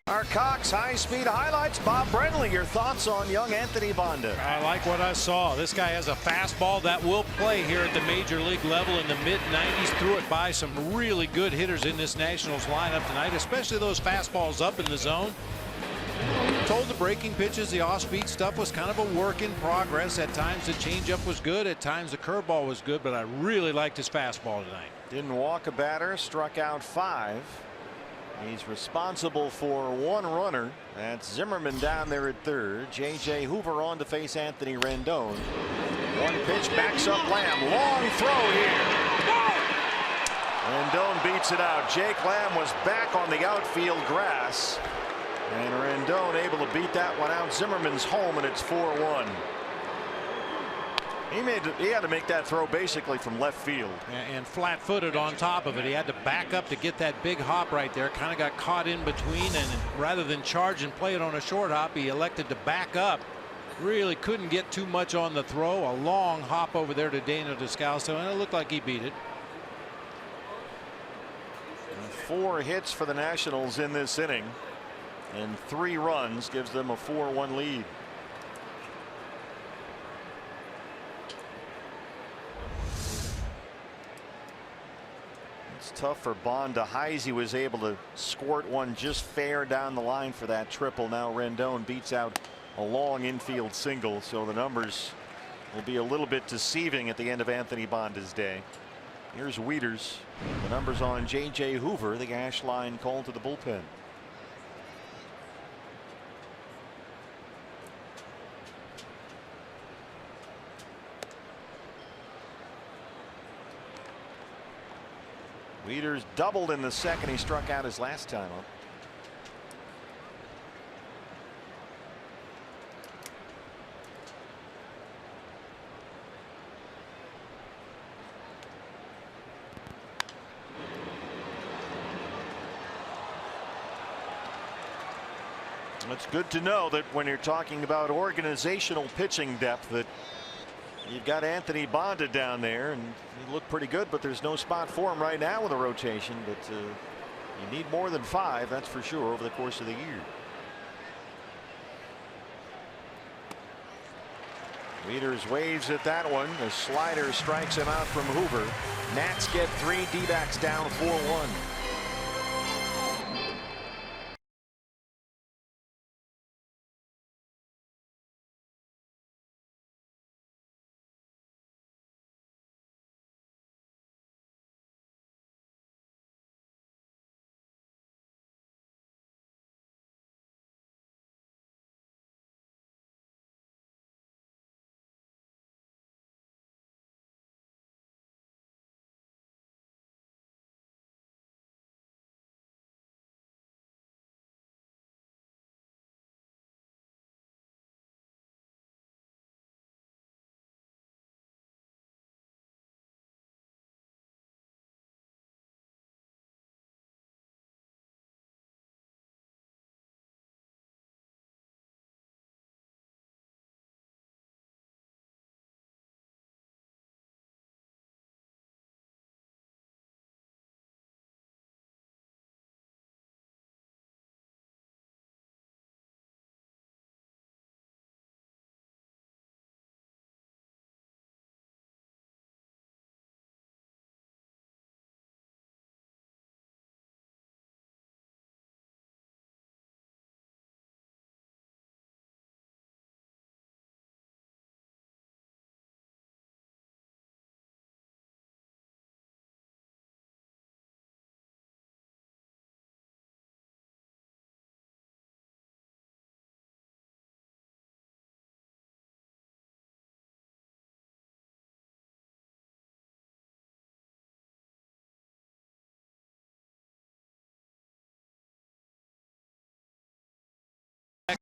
Our Cox high-speed highlights. Bob Brenly, your thoughts on young Anthony Banda? I like what I saw. This guy has a fastball that will play here at the major league level in the mid-90s. Threw it by some really good hitters in this Nationals lineup tonight, especially those fastballs up in the zone. Told the breaking pitches, the off-speed stuff was kind of a work in progress. At times the changeup was good, at times the curveball was good, but I really liked his fastball tonight. Didn't walk a batter, struck out 5. He's responsible for 1 runner. That's Zimmerman down there at third. J.J. Hoover on to face Anthony Rendon. 1 pitch, backs up Lamb. Long throw here. Rendon beats it out. Jake Lamb was back on the outfield grass. And Rendon able to beat that one out. Zimmerman's home, and it's 4-1. He had to make that throw basically from left field. And flat-footed on top of it. He had to back up to get that big hop right there. Kind of got caught in between, and rather than charge and play it on a short hop, he elected to back up. Really couldn't get too much on the throw. A long hop over there to Daniel Descalso, and it looked like he beat it. 4 hits for the Nationals in this inning, and 3 runs gives them a 4-1 lead. It's tough for Bond to Heise. He was able to squirt one just fair down the line for that triple. Now Rendon beats out a long infield single, so the numbers will be a little bit deceiving at the end of Anthony Bonda's day. Here's Wieters. The numbers on J.J. Hoover. The ash line called to the bullpen. Wieters doubled in the second. He struck out his last time up. It's good to know that when you're talking about organizational pitching depth, that you've got Anthony Bonda down there, and he looked pretty good, but there's no spot for him right now with a rotation. But you need more than 5, that's for sure, over the course of the year. Wieters waves at that one. The slider strikes him out from Hoover. Nats get 3. D-backs down 4-1.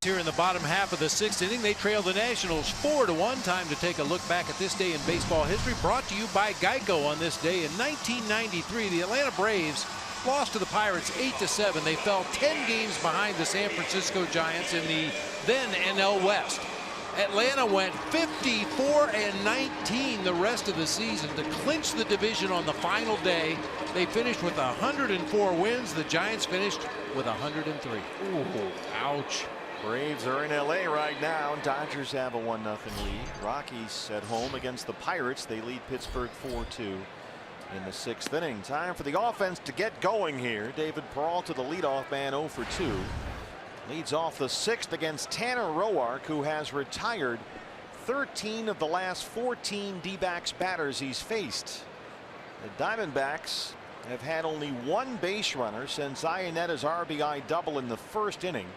Here in the bottom half of the 6th inning, they trail the Nationals 4-1. Time to take a look back at this day in baseball history. Brought to you by Geico. On this day in 1993, the Atlanta Braves lost to the Pirates 8-7. They fell 10 games behind the San Francisco Giants in the then NL West. Atlanta went 54-19 the rest of the season to clinch the division on the final day. They finished with 104 wins. The Giants finished with 103. Ooh, ouch. Braves are in LA right now. Dodgers have a 1-0 lead. Rockies at home against the Pirates. They lead Pittsburgh 4-2 in the 6th inning. Time for the offense to get going here. David Peralta, the leadoff man, 0 for 2. Leads off the 6th against Tanner Roark, who has retired 13 of the last 14 D-backs batters he's faced. The Diamondbacks have had only one base runner since Ionetta's RBI double in the 1st inning.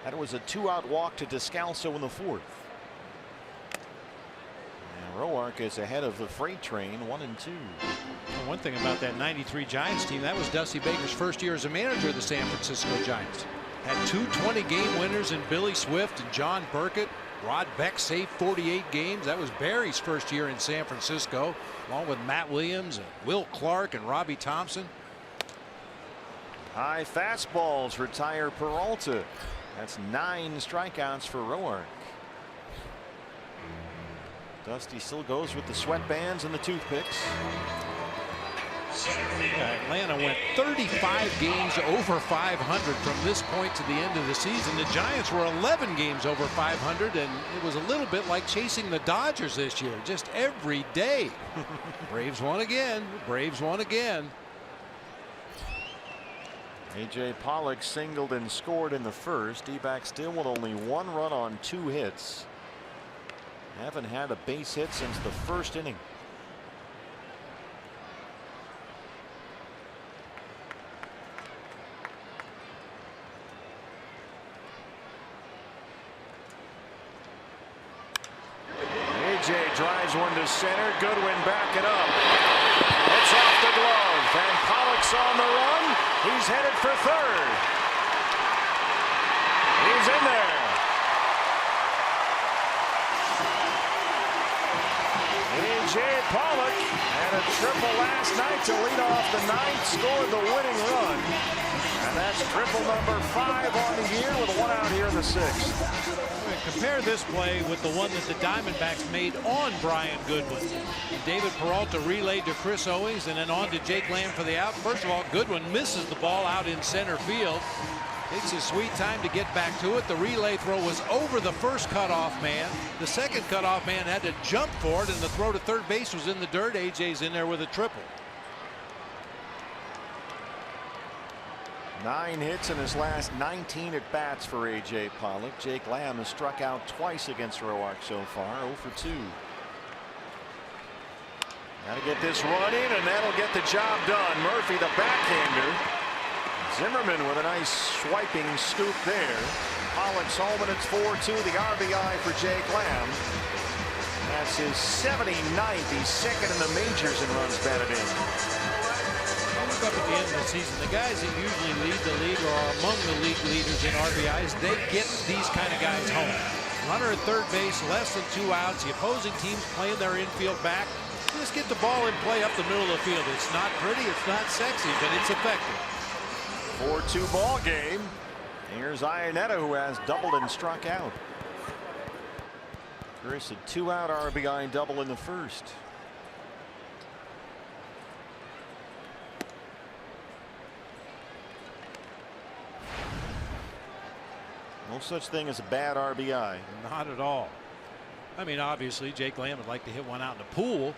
That was a 2-out walk to Descalso in the 4th. And Roark is ahead of the freight train, 1-2. Well, one thing about that '93 Giants team, that was Dusty Baker's first year as a manager of the San Francisco Giants. Had 2 20-game winners in Billy Swift and John Burkett. Rod Beck saved 48 games. That was Barry's first year in San Francisco, along with Matt Williams, and Will Clark, and Robbie Thompson. High fastballs retire Peralta. That's 9 strikeouts for Roark. Dusty still goes with the sweatbands and the toothpicks. Atlanta went 35 games over 500 from this point to the end of the season. The Giants were 11 games over 500, and it was a little bit like chasing the Dodgers this year, just every day. Braves won again. Braves won again. A.J. Pollock singled and scored in the 1st. D-backs still with only 1 run on 2 hits. Haven't had a base hit since the 1st inning. A.J. drives one to center. Goodwin back it up. It's off the glove, and Pollock's on the run. He's headed for 3rd. He's in there. A.J. Pollock had a triple last night to lead off the 9th, scored the winning run. And that's triple number 5 on the year with a 1 out here in the 6th. Compare this play with the one that the Diamondbacks made on Brian Goodwin. David Peralta relayed to Chris Owings and then on to Jake Lamb for the out. First of all, Goodwin misses the ball out in center field. Takes his sweet time to get back to it. The relay throw was over the first cutoff man. The second cutoff man had to jump for it, and the throw to third base was in the dirt. AJ's in there with a triple. 9 hits in his last 19 at bats for A.J. Pollock. Jake Lamb has struck out twice against Roark so far, 0 for 2. Got to get this run in, and that'll get the job done. Murphy, the backhander. Zimmerman with a nice swiping scoop there. Pollock's home, and it's 4-2. The RBI for Jake Lamb. That's his 79th. He's 2nd in the majors in runs batted in. Up at the end of the season, the guys that usually lead the league or are among the league leaders in RBIs, they get these kind of guys home. Runner at third base, less than 2 outs. The opposing team's playing their infield back. Just get the ball in play up the middle of the field. It's not pretty, it's not sexy, but it's effective. 4-2 ball game. Here's Ionetta, who has doubled and struck out. Chris, a 2-out RBI double in the 1st. No such thing as a bad RBI. Not at all. I mean, obviously, Jake Lamb would like to hit one out in the pool.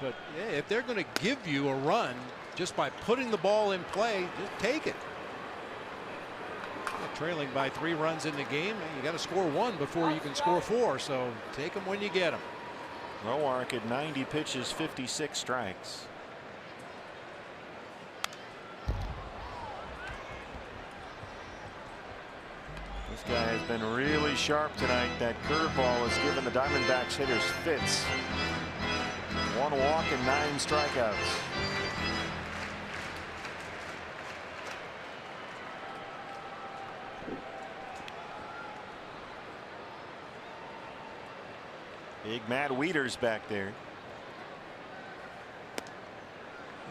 But yeah, if they're going to give you a run just by putting the ball in play, just take it. Trailing by 3 runs in the game, you got to score 1 before you can score 4. So take them when you get them. Roark at 90 pitches, 56 strikes. This guy has been really sharp tonight. That curveball has given the Diamondbacks hitters fits. 1 walk and 9 strikeouts. Big Matt Wieters back there.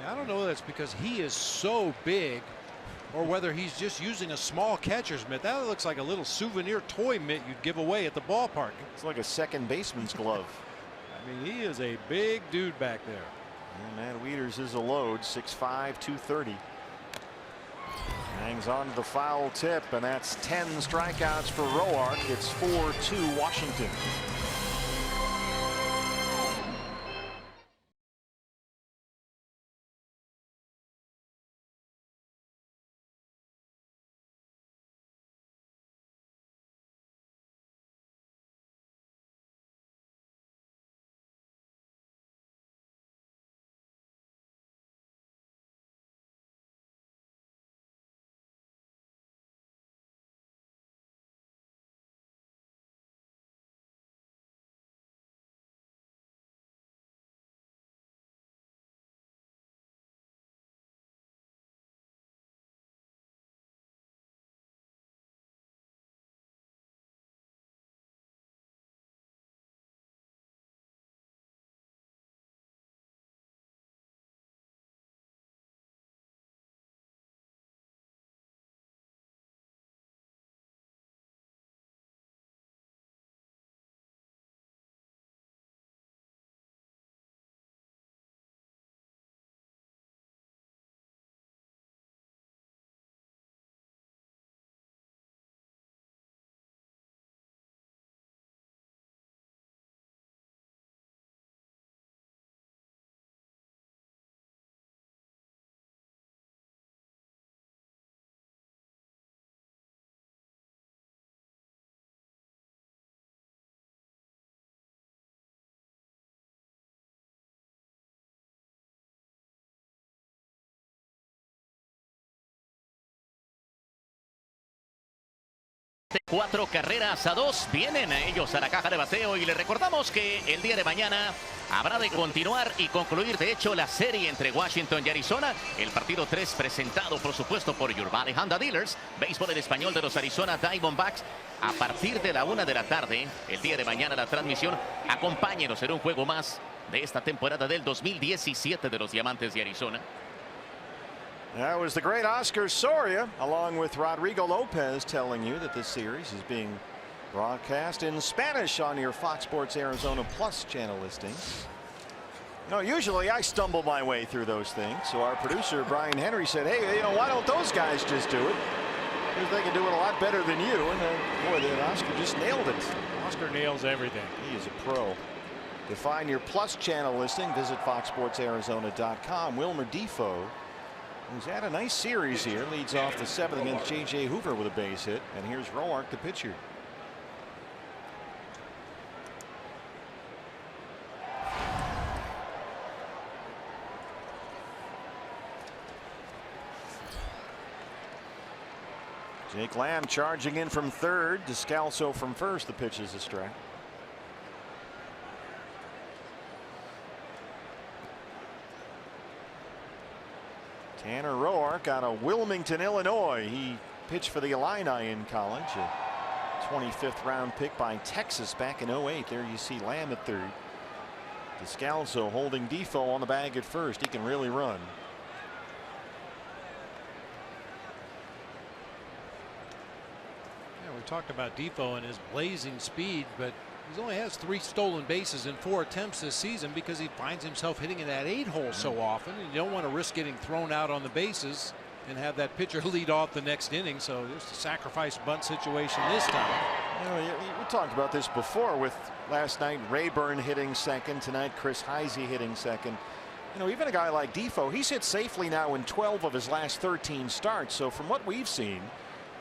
Yeah, I don't know if that's because he is so big or whether he's just using a small catcher's mitt. That looks like a little souvenir toy mitt you'd give away at the ballpark. It's like a second baseman's glove. I mean, he is a big dude back there. And Matt Wieters is a load, 6'5", 230. Hangs on to the foul tip, and that's 10 strikeouts for Roark. It's 4-2 Washington. 4 carreras a 2 vienen a ellos a la caja de bateo y les recordamos que el día de mañana habrá de continuar y concluir de hecho la serie entre Washington y Arizona. El partido 3 presentado por supuesto por Your Valley Honda Dealers, béisbol en español de los Arizona Diamondbacks. A partir de la 1 de la tarde, el día de mañana la transmisión. Acompáñenos en un juego más de esta temporada del 2017 de los Diamantes de Arizona. That was the great Oscar Soria, along with Rodrigo Lopez, telling you that this series is being broadcast in Spanish on your Fox Sports Arizona Plus channel listings. You know, usually I stumble my way through those things, so our producer Brian Henry said, hey, you know, why don't those guys just do it? Because they can do it a lot better than you. And boy, then Oscar just nailed it. Oscar nails everything. He is a pro. To find your Plus channel listing, visit foxsportsarizona.com. Wilmer Defoe, who's had a nice series here, leads off the 7th against J.J. Hoover with a base hit. And here's Roark, the pitcher. Jake Lamb charging in from third. Descalso from first. The pitch is a strike. Tanner Roark out of Wilmington, Illinois. He pitched for the Illini in college. A 25th round pick by Texas back in 08. There you see Lamb at third. Descalso holding Defoe on the bag at first. He can really run. Yeah, we talked about Defoe and his blazing speed, but he only has 3 stolen bases in 4 attempts this season because he finds himself hitting in that 8-hole so often. And you don't want to risk getting thrown out on the bases and have that pitcher lead off the next inning. So there's a sacrifice bunt situation this time. You know, we talked about this before with last night Rayburn hitting second, tonight Chris Heisey hitting second. You know, even a guy like Defoe, he's hit safely now in 12 of his last 13 starts. So from what we've seen,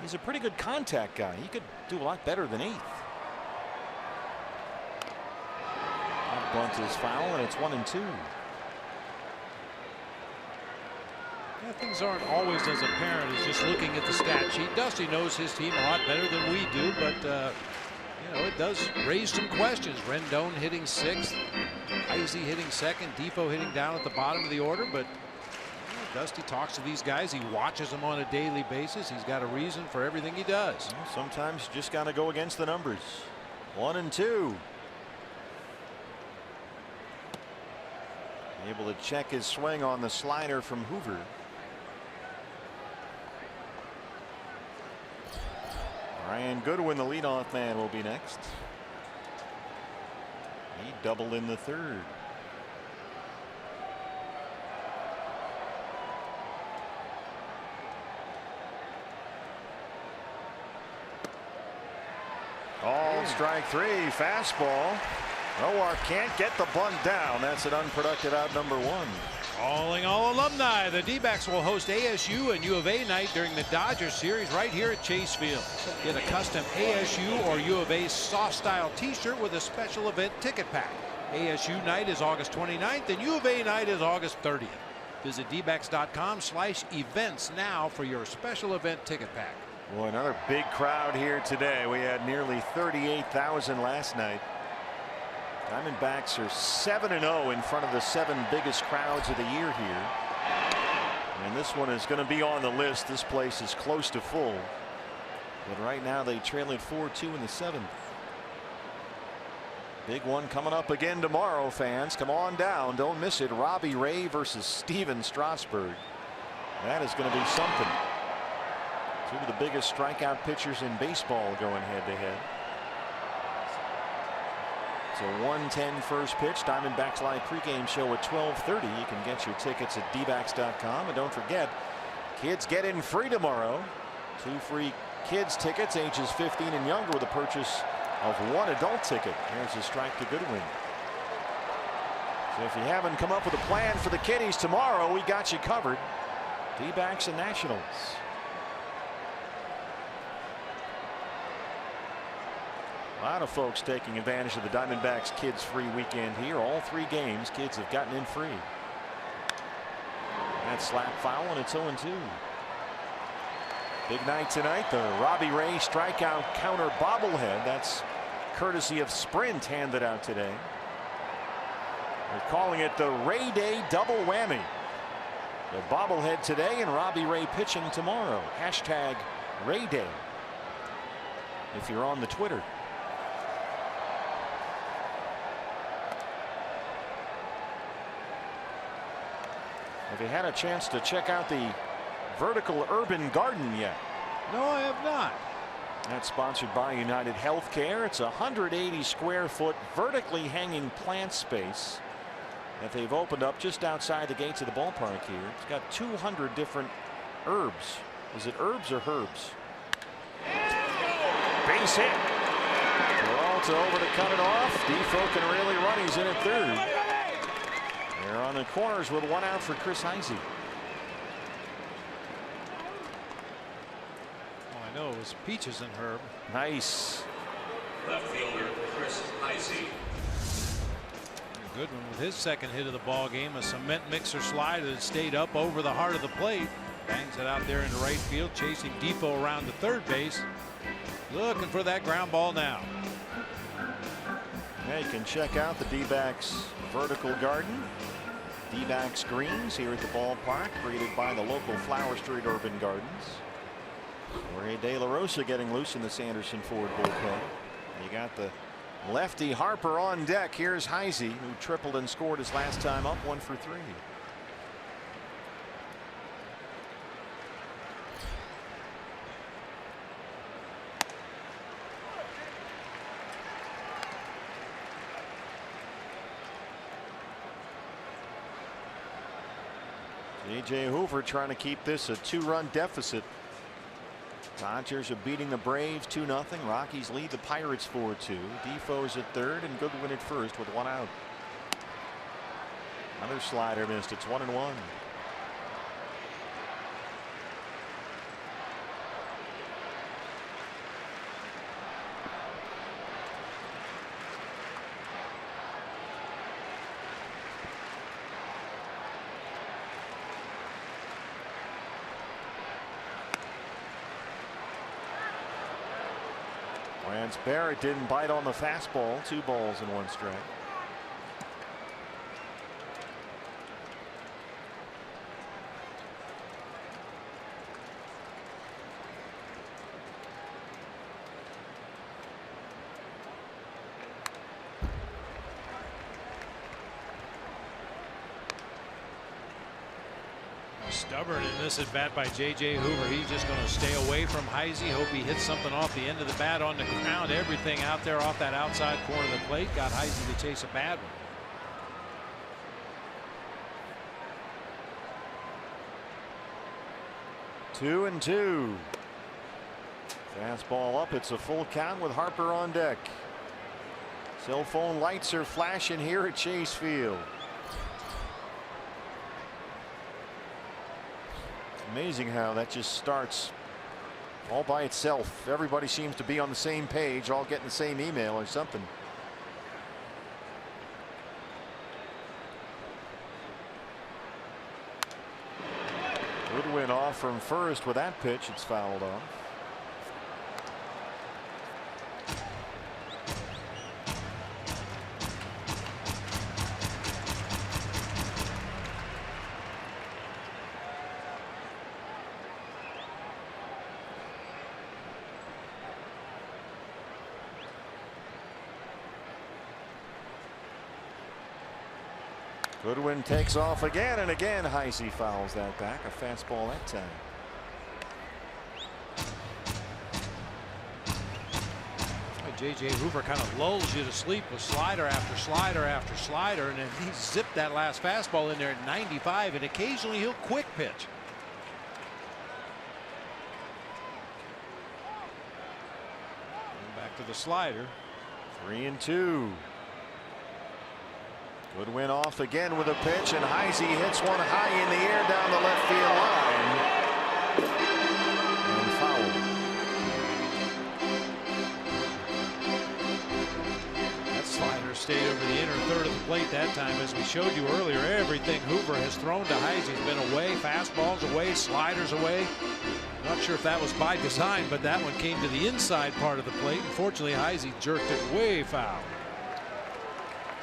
he's a pretty good contact guy. He could do a lot better than 8th. Bunt is foul, and it's 1-2. Yeah, things aren't always as apparent as just looking at the stat sheet. Dusty knows his team a lot better than we do, but you know, it does raise some questions. Rendon hitting 6th, Heisey hitting 2nd, Defoe hitting down at the bottom of the order, but Dusty talks to these guys. He watches them on a daily basis. He's got a reason for everything he does. Well, sometimes you just got to go against the numbers. 1-2. Able to check his swing on the slider from Hoover. Ryan Goodwin, the leadoff man, will be next. He doubled in the 3rd. Ball, strike 3, fastball. Roark can't get the bunt down. That's an unproductive out, number 1. Calling all alumni. The D-backs will host ASU and U of A night during the Dodgers series right here at Chase Field. Get a custom ASU or U of A soft style t-shirt with a special event ticket pack. ASU night is August 29th and U of A night is August 30th. Visit dbacks.com/events now for your special event ticket pack. Boy, another big crowd here today. We had nearly 38,000 last night. Diamondbacks are 7-0 in front of the 7 biggest crowds of the year here. And this one is going to be on the list. This place is close to full. But right now they trail it 4-2 in the 7th. Big one coming up again tomorrow, fans. Come on down. Don't miss it. Robbie Ray versus Steven Strasburg. That is going to be something. 2 of the biggest strikeout pitchers in baseball going head-to-head. So 1:10 first pitch. Diamondbacks live pregame show at 12:30. You can get your tickets at dbacks.com. And don't forget, kids get in free tomorrow. 2 free kids tickets ages 15 and younger with a purchase of 1 adult ticket. There's a strike to Goodwin. So if you haven't come up with a plan for the kiddies tomorrow, we got you covered. D-backs and Nationals. A lot of folks taking advantage of the Diamondbacks kids free weekend here. All 3 games kids have gotten in free. That slap foul, and it's 0-2. Big night tonight. The Robbie Ray strikeout counter bobblehead. That's courtesy of Sprint, handed out today. They're calling it the Ray Day double whammy. The bobblehead today and Robbie Ray pitching tomorrow. Hashtag Ray Day if you're on the Twitter. Have you had a chance to check out the vertical urban garden yet? No, I have not. That's sponsored by United Healthcare. It's a 180 square foot vertically hanging plant space that they've opened up just outside the gates of the ballpark here. It's got 200 different herbs. Is it herbs or herbs? Base hit. Peralta over to cut it off. Defoe can really run. He's in at third. They're on the corners with one out for Chris Heisey. Oh, I know it was Peaches and Herb. Nice. Left fielder Chris Heisey. Goodwin with his second hit of the ball game, a cement mixer slider that stayed up over the heart of the plate. Bangs it out there into right field, chasing Defoe around to third base. Looking for that ground ball now. Yeah, you can check out the D-backs vertical garden. D-backs greens here at the ballpark, created by the local Flower Street Urban Gardens. Jorge De La Rosa getting loose in the Sanderson Ford bullpen. You got the lefty Harper on deck. Here's Heisey, who tripled and scored his last time up, 1 for 3. A.J. Hoover trying to keep this a 2-run deficit. Dodgers are beating the Braves 2-0. Rockies lead the Pirates 4-2. Defoe's at third and Goodwin at first with 1 out. Another slider missed. It's 1-1. Lance Barrett didn't bite on the fastball. 2 balls and 1 strike. Stubborn in this at bat by J.J. Hoover. He's just going to stay away from Heisey. Hope he hits something off the end of the bat on the ground. Everything out there off that outside corner of the plate got Heisey to chase a bad one. Two and 2. Fastball up. It's a full count with Harper on deck. Cell phone lights are flashing here at Chase Field. Amazing how that just starts all by itself. Everybody seems to be on the same page, all getting the same email or something. Goodwin off from first with that pitch. It's fouled off. Goodwin takes off again and again. Heisey fouls that back. A fastball that time. J.J. Hoover kind of lulls you to sleep with slider after slider after slider, and then he zipped that last fastball in there at 95, and occasionally he'll quick pitch. Back to the slider. 3 and 2. Goodwin off again with a pitch, and Heisey hits one high in the air down the left field line. And foul. That slider stayed over the inner third of the plate that time. As we showed you earlier, everything Hoover has thrown to Heisey has been away. Fastballs away, sliders away. Not sure if that was by design, but that one came to the inside part of the plate. Unfortunately, Heisey jerked it way foul.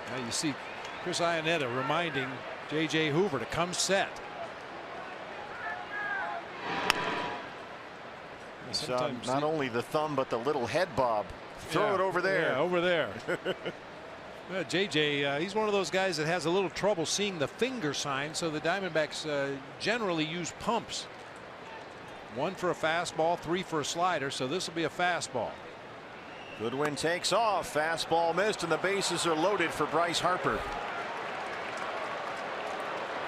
Now you see Chris Iannetta reminding J.J. Hoover to come set. Not only the thumb, but the little head bob. Throw it over there. Yeah, over there. Well, JJ, he's one of those guys that has a little trouble seeing the finger sign, so the Diamondbacks generally use pumps. 1 for a fastball, 3 for a slider, so this will be a fastball. Goodwin takes off. Fastball missed, and the bases are loaded for Bryce Harper.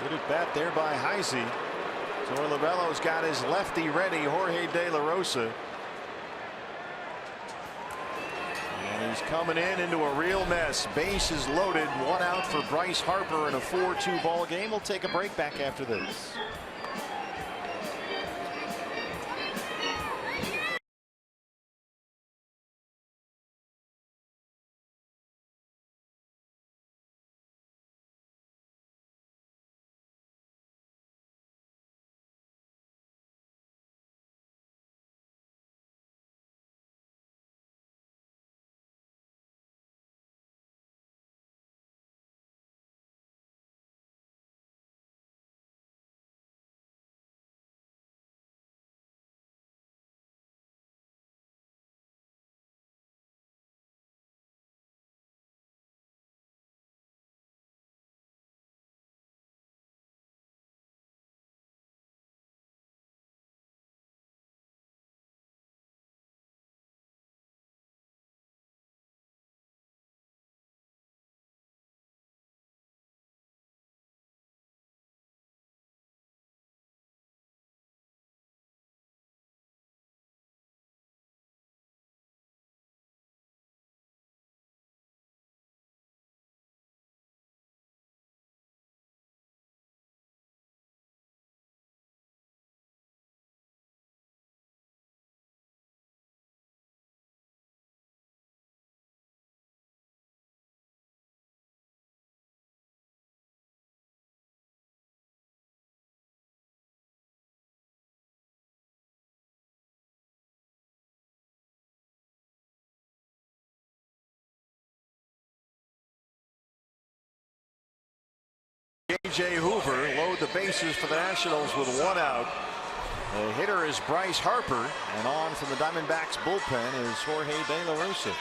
Good at bat there by Heisey. Torlovello's got his lefty ready, Jorge De La Rosa. And he's coming into a real mess. Bases loaded, 1 out for Bryce Harper in a 4-2 ball game. We'll take a break. Back after this. J.J. Hoover load the bases for the Nationals with 1 out. The hitter is Bryce Harper, and on from the Diamondbacks bullpen is Jorge De La Rosa.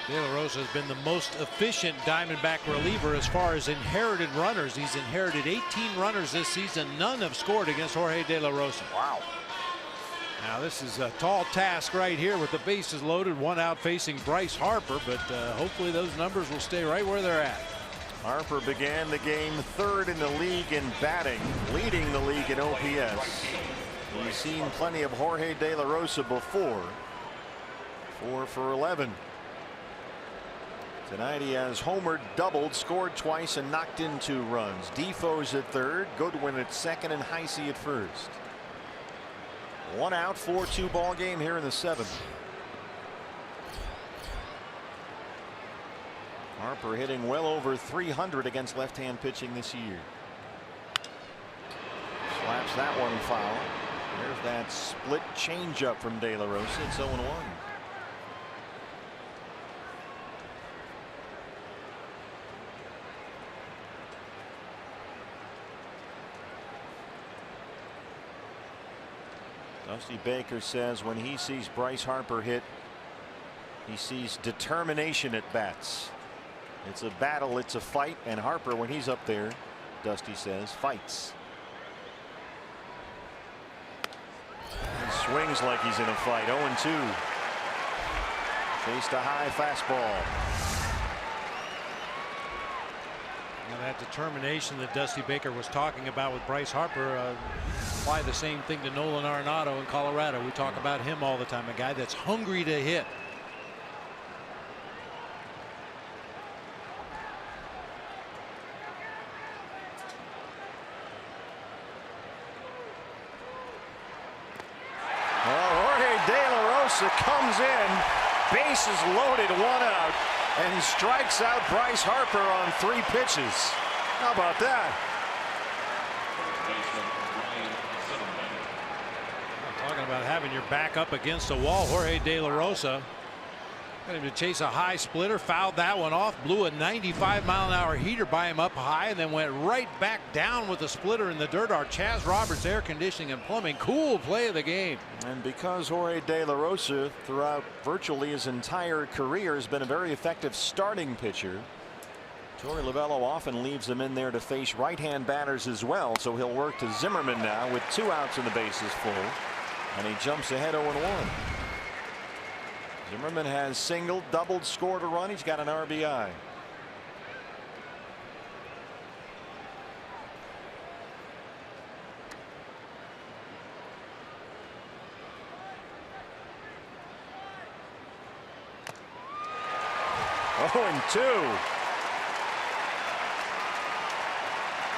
De La Rosa has been the most efficient Diamondback reliever as far as inherited runners. He's inherited 18 runners this season. None have scored against Jorge De La Rosa. Wow. Now this is a tall task right here with the bases loaded, 1 out facing Bryce Harper, but hopefully those numbers will stay right where they're at. Harper began the game 3rd in the league in batting, leading the league in OPS. We've seen plenty of Jorge De La Rosa before. 4 for 11. Tonight he has homered, doubled, scored twice, and knocked in 2 runs. Defoe's at 3rd, Goodwin at 2nd, and Heisey at 1st. 1 out, 4-2 ball game here in the 7th. Harper hitting well over 300 against left-hand pitching this year. Slaps that one foul. There's that split changeup from De La Rosa. It's 0-1. Dusty Baker says when he sees Bryce Harper hit, he sees determination at bats. It's a battle, it's a fight, and Harper, when he's up there, Dusty says, fights. He swings like he's in a fight. 0-2. Faced a high fastball. Now that determination that Dusty Baker was talking about with Bryce Harper, apply the same thing to Nolan Arenado in Colorado. We talk about him all the time, a guy that's hungry to hit. Jorge De La Rosa comes in, bases loaded, 1 out. And he strikes out Bryce Harper on 3 pitches. How about that? Talking about having your back up against the wall. Jorge De La Rosa got him to chase a high splitter, fouled that one off, blew a 95-mile-an-hour heater by him up high, and then went right back down with the splitter in the dirt. Our Chaz Roberts Air Conditioning and Plumbing. Cool play of the game. And because Jorge De La Rosa throughout virtually his entire career has been a very effective starting pitcher, Torey Lovullo often leaves him in there to face right-hand batters as well. So he'll work to Zimmerman now with 2 outs and the bases full. And he jumps ahead 0-1. Zimmerman has singled, doubled, scored a run. He's got an RBI. Oh, 2.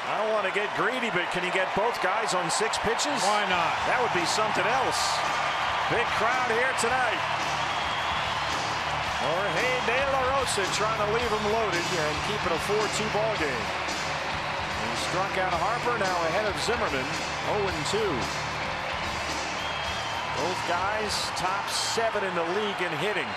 I don't want to get greedy, but can you get both guys on 6 pitches? Why not? That would be something else. Big crowd here tonight. Jorge De La Rosa trying to leave him loaded and keep it a 4-2 ball game. He struck out Harper, now ahead of Zimmerman, 0-2. Both guys top 7 in the league in hitting.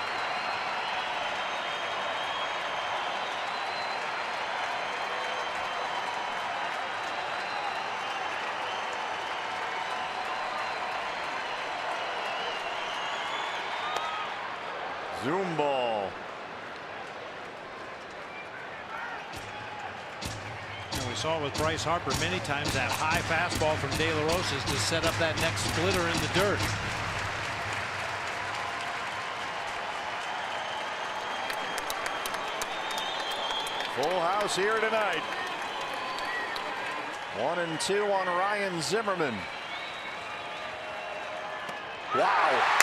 Zoom ball. And we saw it with Bryce Harper many times, that high fastball from De La Rosa's to set up that next splitter in the dirt. Full house here tonight. 1-2 on Ryan Zimmerman. Wow.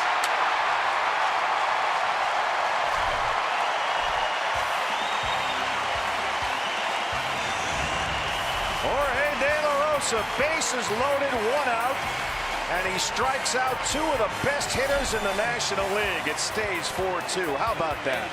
Jorge De La Rosa, bases loaded, 1 out, and he strikes out 2 of the best hitters in the National League. It stays 4-2. How about that?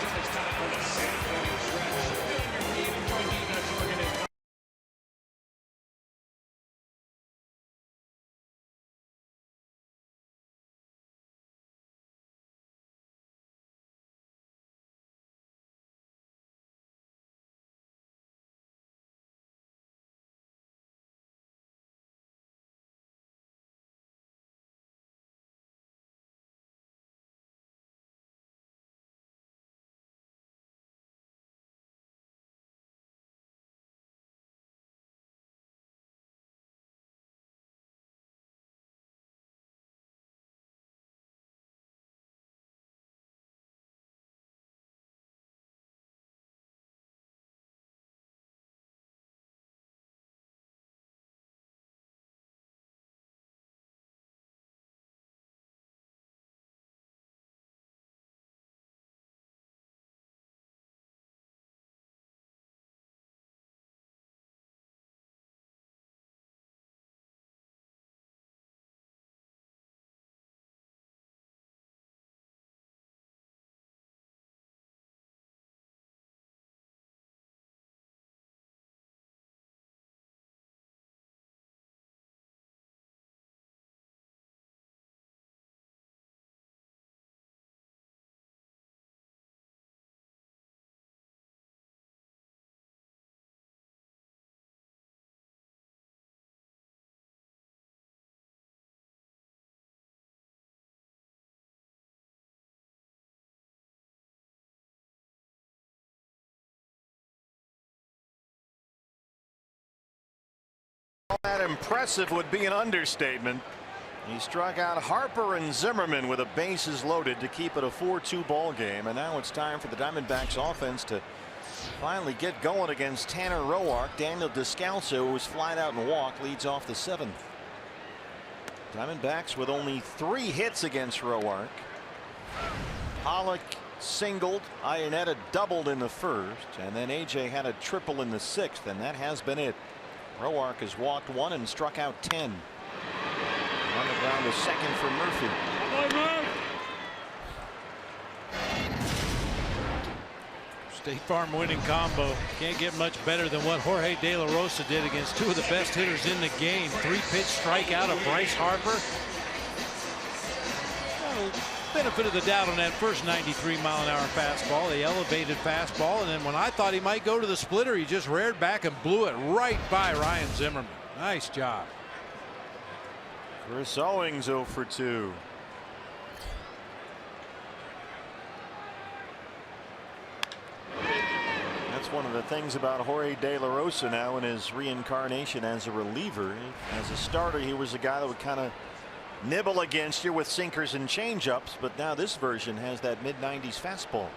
That impressive would be an understatement. He struck out Harper and Zimmerman with the bases loaded to keep it a 4-2 ball game. And now it's time for the Diamondbacks offense to finally get going against Tanner Roark. Daniel Descalso, who was flied out and walked, leads off the 7th. Diamondbacks with only 3 hits against Roark. Pollock singled, Iannetta doubled in the 1st, and then AJ had a triple in the 6th, and that has been it. Roark has walked 1 and struck out 10. On the ground, a second for Murphy. State Farm winning combo. Can't get much better than what Jorge De La Rosa did against two of the best hitters in the game. 3-pitch strikeout of Bryce Harper. Well, benefit of the doubt on that first 93-mile-an-hour fastball, the elevated fastball, and then when I thought he might go to the splitter, he just reared back and blew it right by Ryan Zimmerman. Nice job. Chris Owings 0 for 2. That's one of the things about Jorge De La Rosa now in his reincarnation as a reliever. As a starter, he was a guy that would kind of nibble against you with sinkers and changeups, but now this version has that mid-90s fastball.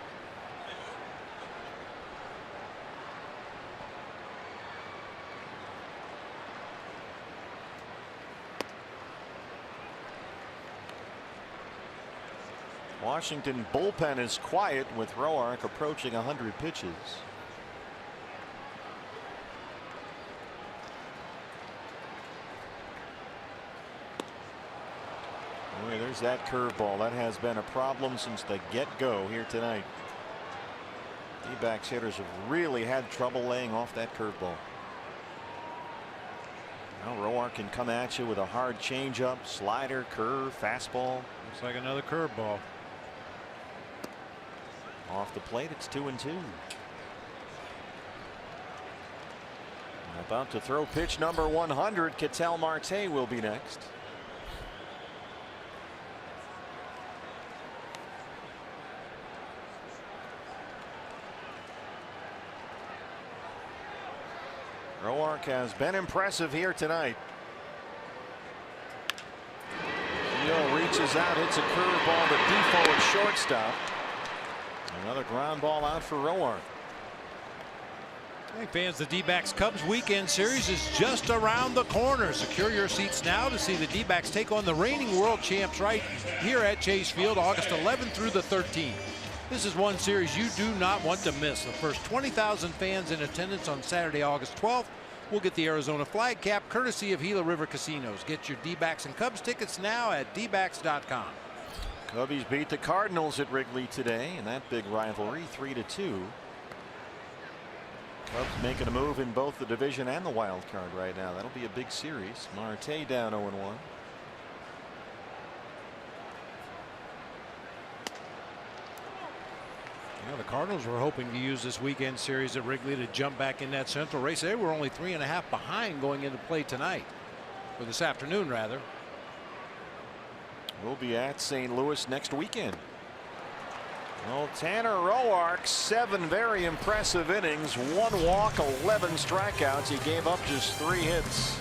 Washington bullpen is quiet with Roark approaching 100 pitches. Boy, there's that curveball. That has been a problem since the get-go here tonight. D-backs hitters have really had trouble laying off that curveball. Now Roark can come at you with a hard changeup, slider, curve, fastball. Looks like another curveball. Off the plate, it's 2-2. About to throw pitch number 100. Ketel Marte will be next. Roark has been impressive here tonight. Gio reaches out, hits a curveball to Defoe at shortstop. Another ground ball out for Roark. Hey fans, the D-backs Cubs weekend series is just around the corner. Secure your seats now to see the D-backs take on the reigning world champs right here at Chase Field, August 11th through the 13th. This is one series you do not want to miss. The first 20,000 fans in attendance on Saturday, August 12th will get the Arizona flag cap courtesy of Gila River Casinos. Get your D-backs and Cubs tickets now at dbacks.com. Cubbies beat the Cardinals at Wrigley today in that big rivalry, 3-2. Cubs making a move in both the division and the wild card right now. That'll be a big series. Marte down 0-1. You know, the Cardinals were hoping to use this weekend series at Wrigley to jump back in that central race. They were only 3.5 behind going into play tonight, or this afternoon rather. We'll be at St. Louis next weekend. Well, Tanner Roark, 7 very impressive innings, 1 walk, 11 strikeouts. He gave up just 3 hits.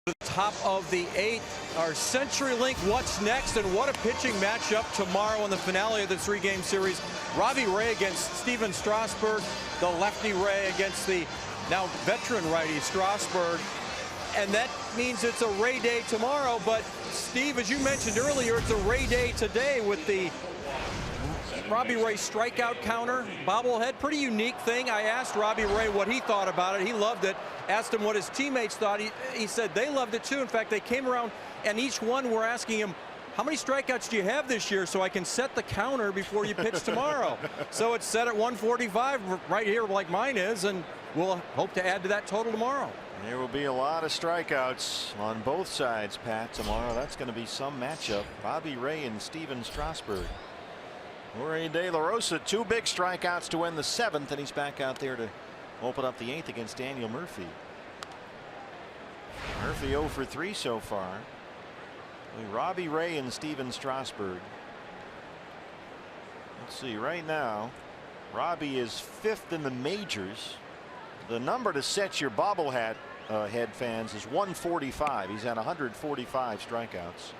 The top of the 8th, our CenturyLink What's Next, and what a pitching matchup tomorrow in the finale of the 3-game series. Robbie Ray against Steven Strasburg, the lefty Ray against the now veteran righty Strasburg. and that means it's a Ray day tomorrow. But Steve, as you mentioned earlier, it's a Ray day today with the Robbie Ray strikeout counter bobblehead. Pretty unique thing. I asked Robbie Ray what he thought about it. He loved it. Asked him what his teammates thought. He said they loved it too. In fact, they came around and each one were asking him, how many strikeouts do you have this year so I can set the counter before you pitch tomorrow? So it's set at 145 right here like mine is, and we'll hope to add to that total tomorrow. There will be a lot of strikeouts on both sides, Pat, tomorrow. That's going to be some matchup. Robbie Ray and Steven Strasburg. Jorge De La Rosa, 2 big strikeouts to win the 7th, and he's back out there to open up the 8th against Daniel Murphy. Murphy 0 for 3 so far. Robbie Ray and Steven Strasburg. Let's see, right now Robbie is 5th in the majors. The number to set your bobblehead head fans is 145. He's had 145 strikeouts.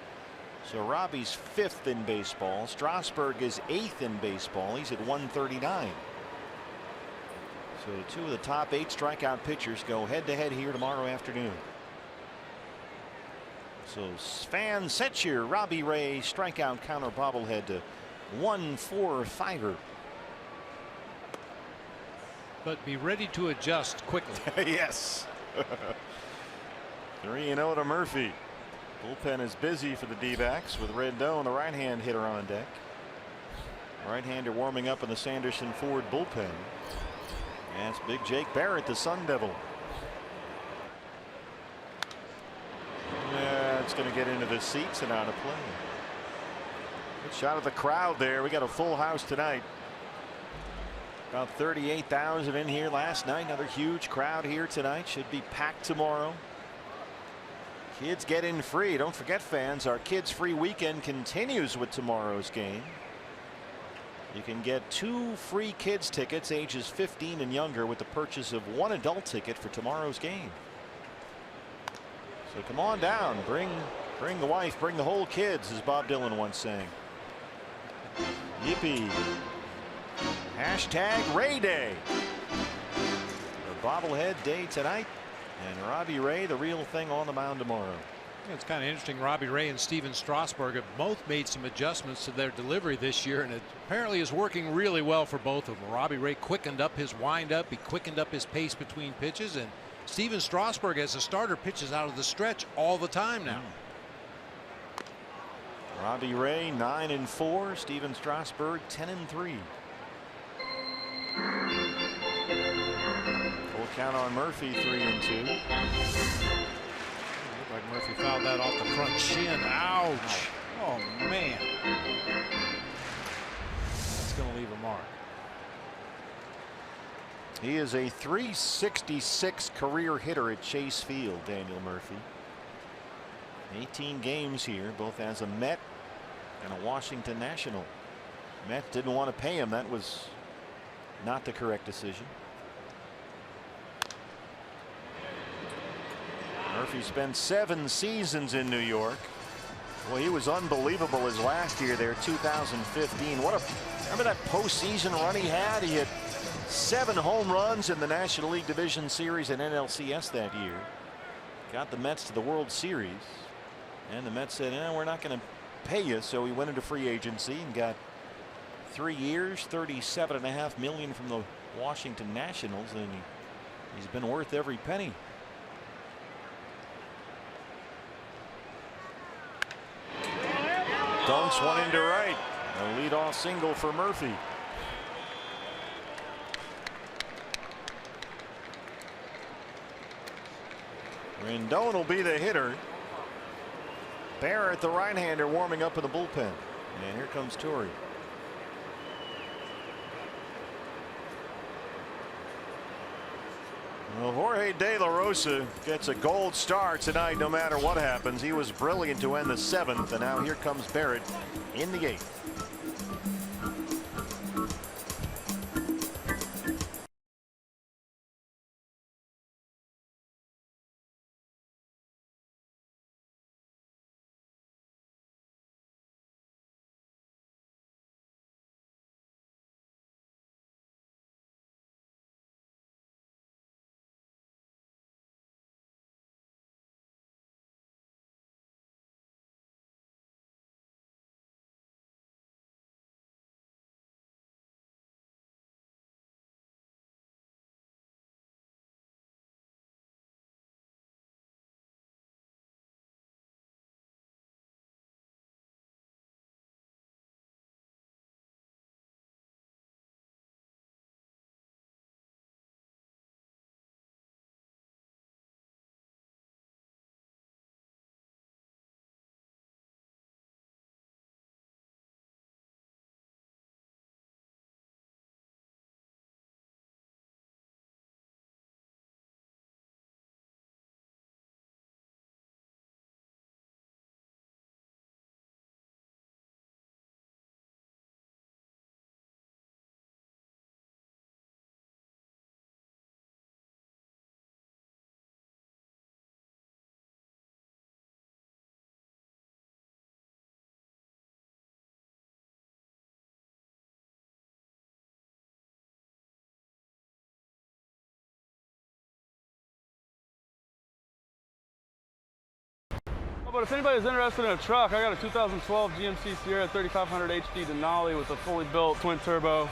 So Robbie's 5th in baseball. Strasburg is 8th in baseball. He's at 139. So 2 of the top 8 strikeout pitchers go head to head here tomorrow afternoon. So fans, set your Robbie Ray strikeout counter bobblehead to 145er. But be ready to adjust quickly. Yes. 3-0 to Murphy. Bullpen is busy for the D-backs with Rendon, the right-hand hitter, on deck. Right-hander warming up in the Sanderson Ford bullpen. And it's big Jake Barrett, the Sun Devil. Yeah, it's going to get into the seats and out of play. Good shot of the crowd there. We got a full house tonight. About 38,000 in here last night. Another huge crowd here tonight. Should be packed tomorrow. Kids get in free. Don't forget, fans, our kids free weekend continues with tomorrow's game. You can get 2 free kids tickets ages 15 and younger with the purchase of 1 adult ticket for tomorrow's game. So come on down, bring the wife, bring the whole kids, as Bob Dylan once sang. Yippee. Hashtag Ray Day. The bobblehead day tonight. And Robbie Ray, the real thing, on the mound tomorrow. Yeah, it's kind of interesting. Robbie Ray and Steven Strasburg have both made some adjustments to their delivery this year, and it apparently is working really well for both of them. Robbie Ray quickened up his windup. He quickened up his pace between pitches, and Steven Strasburg, as a starter, pitches out of the stretch all the time now. Robbie Ray 9-4. Steven Strasburg 10-3. Full count on Murphy, 3-2. Looked like Murphy fouled that off the front shin. Ouch. Oh, man. That's going to leave a mark. He is a .366 career hitter at Chase Field, Daniel Murphy. 18 games here, both as a Met and a Washington National. Met didn't want to pay him. That was not the correct decision. Murphy spent 7 seasons in New York. Well, he was unbelievable his last year there, 2015. Remember that postseason run he had? He had 7 home runs in the National League Division Series and NLCS that year. Got the Mets to the World Series, and the Mets said, we're not going to pay you, so he went into free agency and got 3 years, $37.5 million from the Washington Nationals, and he's been worth every penny. Dunks one into right. A leadoff single for Murphy. Rendon will be the hitter. Barrett, the right-hander, warming up in the bullpen. And here comes Torrey. Well, Jorge De La Rosa gets a gold star tonight no matter what happens. He was brilliant to end the 7th, and now here comes Barrett in the 8th. But if anybody's interested in a truck, I got a 2012 GMC Sierra 3500 HD Denali with a fully built twin turbo,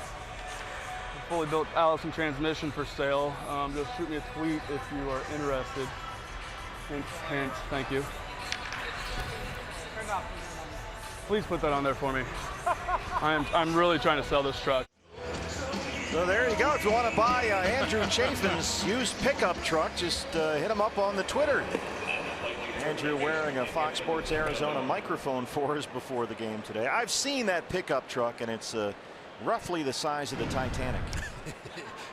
fully built Allison transmission for sale. Just shoot me a tweet if you are interested. Hint, hint. Thank you. Please put that on there for me. I'm really trying to sell this truck. So there you go. If you want to buy Andrew Chafin's used pickup truck, just hit him up on the Twitter. Andrew wearing a Fox Sports Arizona microphone for us before the game today. I've seen that pickup truck, and it's roughly the size of the Titanic.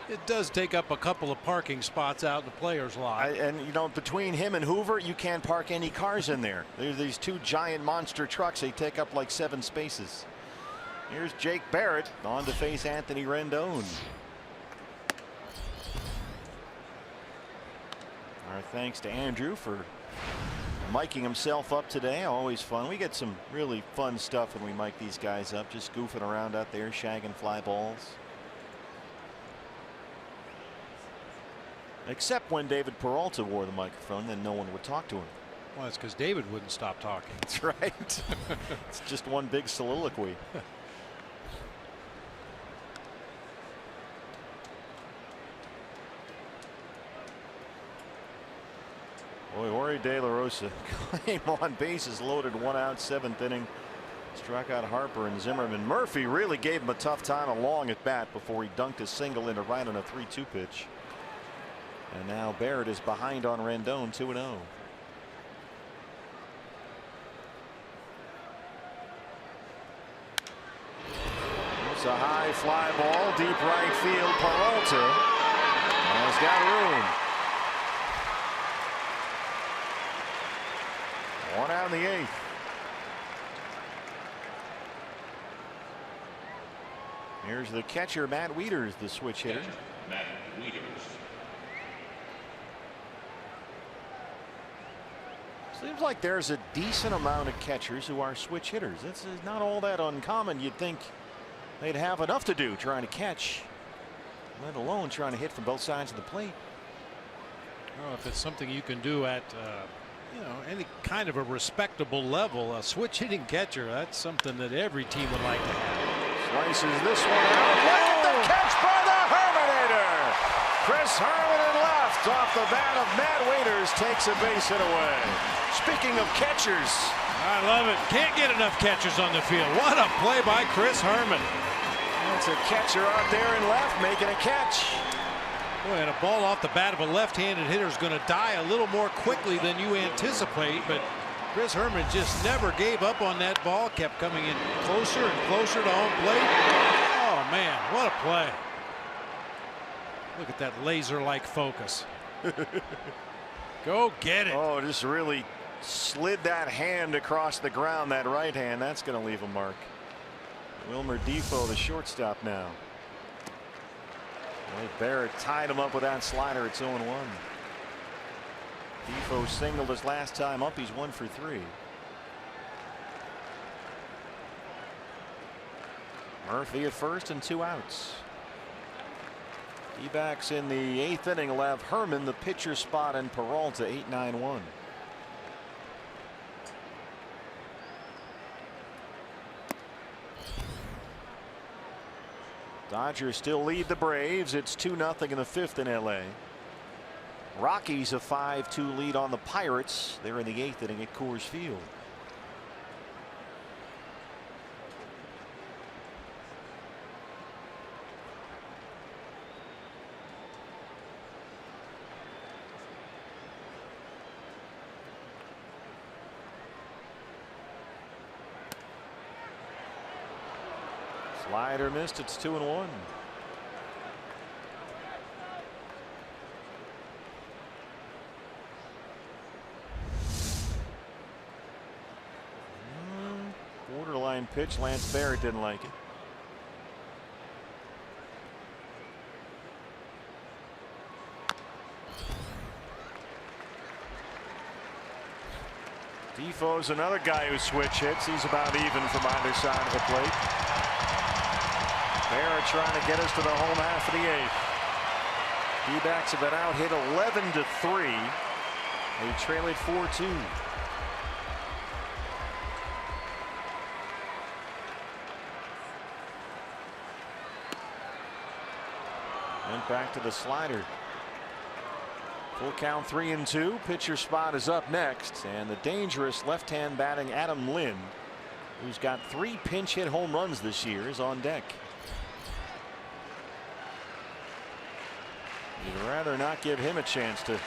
It does take up a couple of parking spots out in the players' lot. And you know, between him and Hoover, you can't park any cars in there. There's these two giant monster trucks. They take up like 7 spaces. Here's Jake Barrett on to face Anthony Rendon. Our thanks to Andrew for miking himself up today. Always fun. We get some really fun stuff when we mic these guys up, just goofing around out there, shagging fly balls. Except when David Peralta wore the microphone, then no one would talk to him. Well, it's because David wouldn't stop talking. That's right. It's just one big soliloquy. Boy, Ori De La Rosa came on bases loaded, 1 out, 7th inning. Struck out Harper and Zimmerman. Murphy really gave him a tough time along at bat before he dunked a single into right on a 3-2 pitch. And now Barrett is behind on Rendon, 2-0. It's a high fly ball, deep right field. Peralta has got room. 1 out in the 8th. Here's the catcher, Matt Wieters, the switch hitter. Matt Wieters. Seems like there's a decent amount of catchers who are switch hitters. It's not all that uncommon. You'd think they'd have enough to do trying to catch, let alone trying to hit from both sides of the plate. Well, if it's something you can do at you know, any kind of a respectable level, a switch hitting catcher, that's something that every team would like to have. Slices this one out. Look at the catch by the Herminator. Chris Herman in left off the bat of Matt Wieters, takes a base hit away. Speaking of catchers, I love it. Can't get enough catchers on the field. What a play by Chris Herman. That's a catcher out there in left making a catch. Boy, and a ball off the bat of a left-handed hitter is going to die a little more quickly than you anticipate, but Chris Herman just never gave up on that ball, kept coming in closer and closer to home plate. Oh man, what a play. Look at that laser-like focus. Go get it. Oh, just really slid that hand across the ground, that right hand. That's going to leave a mark. Wilmer Defoe, the shortstop now. Barrett tied him up with that slider. It's 0-1. Defoe singled his last time up. He's 1 for 3. Murphy at first and 2 outs. D-backs in the 8th inning will have Herman the pitcher spot and Peralta 8-9-1. Dodgers still lead the Braves. It's 2-0 in the 5th in LA. Rockies a 5-2 lead on the Pirates. They're in the 8th inning at Coors Field. Slider missed. It's 2-1. Borderline pitch. Lance Barrett didn't like it. Defoe's another guy who switch hits. He's about even from either side of the plate. Barrett trying to get us to the home half of the 8th. D-backs have been out hit 11-3. They trail it 4-2. Went back to the slider. Full count 3-2. Pitcher spot is up next, and the dangerous left-hand batting Adam Lind, who's got 3 pinch hit home runs this year, is on deck. You'd rather not give him a chance to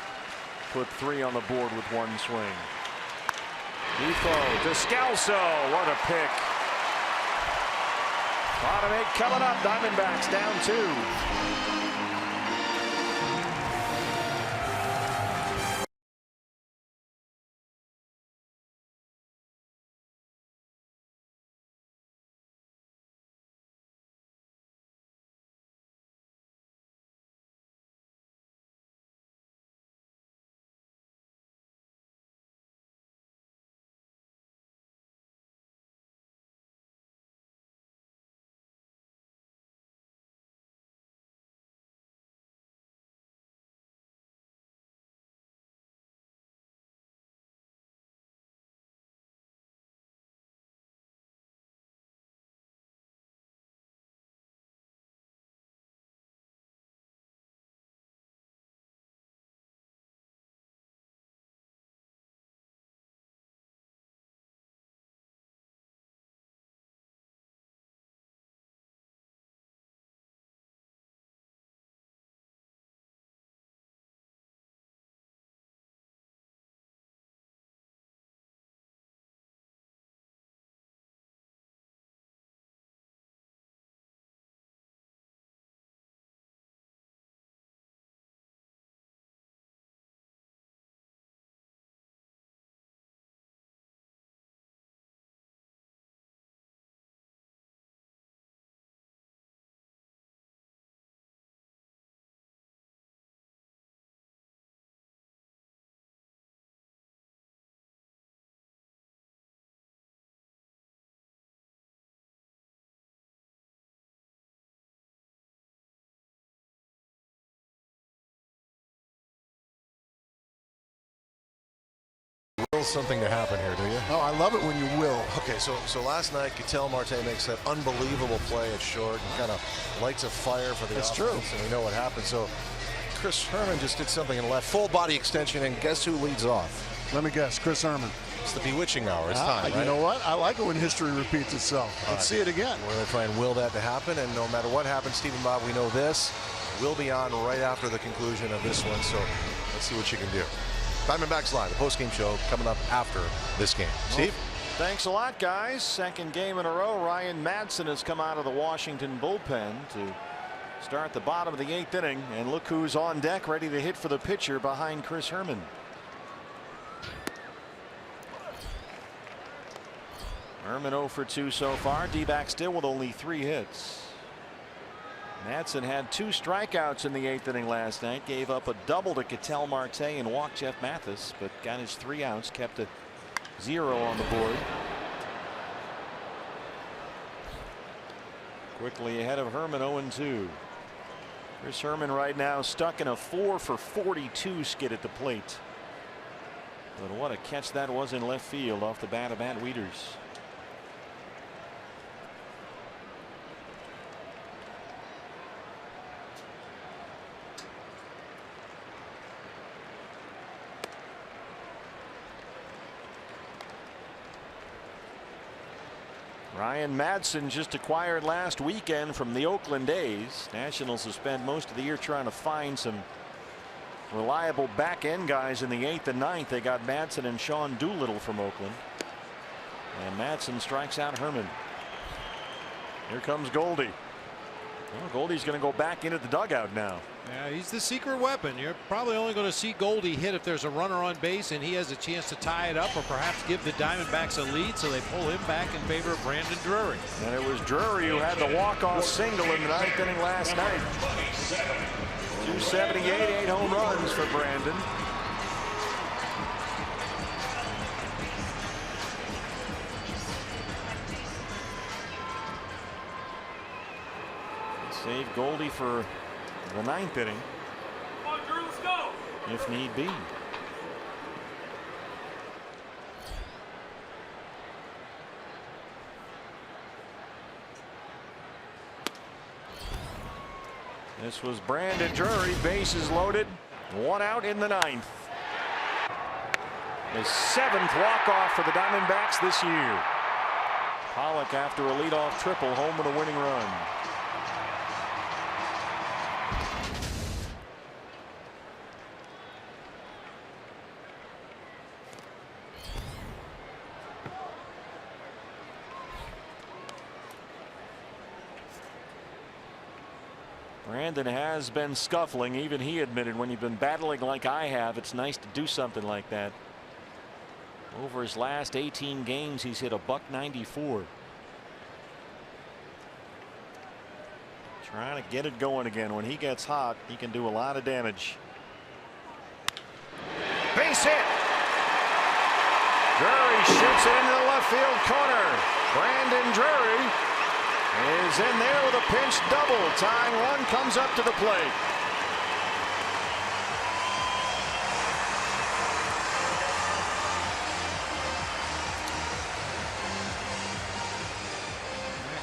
put 3 on the board with 1 swing. Defoe, Descalso, what a pick. Bottom 8 coming up. Diamondbacks down 2. Something to happen here, do you? Oh, I love it when you will. Okay, so last night, Ketel Marte makes that unbelievable play at short and kind of lights a fire for the offense. True. And we know what happened. So Chris Herman just did something in left, full body extension, and guess who leads off? Let me guess, Chris Herman. It's the bewitching hour. It's time, right? You know what? I like it when history repeats itself. Let's see it again. We're going to try and will that to happen, and no matter what happens, Steve and Bob, we know this. We'll be on right after the conclusion of this one, so let's see what you can do. Diamondbacks Live, the postgame show coming up after this game. Steve? Thanks a lot, guys. Second game in a row. Ryan Madson has come out of the Washington bullpen to start the bottom of the 8th inning. And look who's on deck, ready to hit for the pitcher behind Chris Herman. Herman 0 for 2 so far. D-back still with only 3 hits. Madson had 2 strikeouts in the 8th inning last night, gave up a double to Ketel Marte and walked Jeff Mathis, but got his 3 outs, kept a 0 on the board. Quickly ahead of Herman, 0-2. Chris Herman right now stuck in a 4 for 42 skid at the plate. But what a catch that was in left field off the bat of Matt Wieters. Ryan Madson just acquired last weekend from the Oakland A's. Nationals have spent most of the year trying to find some reliable back end guys in the 8th and 9th. They got Madson and Sean Doolittle from Oakland. And Madson strikes out Herman. Here comes Goldie. Well, Goldie's going to go back into the dugout now. Yeah, he's the secret weapon. You're probably only going to see Goldie hit if there's a runner on base and he has a chance to tie it up or perhaps give the Diamondbacks a lead, so they pull him back in favor of Brandon Drury. And it was Drury who had the walk-off single in the 9th inning last night. 278, 8 home runs for Brandon. Save Goldie for the 9th inning. Come on, Drew, let's go. If need be. This was Brandon Drury, bases loaded, 1 out in the 9th. The 7th walk-off for the Diamondbacks this year. Pollock, after a leadoff triple, home with a winning run. Brandon has been scuffling. Even he admitted, when you've been battling like I have, it's nice to do something like that. Over his last 18 games, he's hit a .194. Trying to get it going again. When he gets hot, he can do a lot of damage. Base hit. Drury shoots it into the left field corner. Brandon Drury is in there with a pinch double. Tying run comes up to the plate.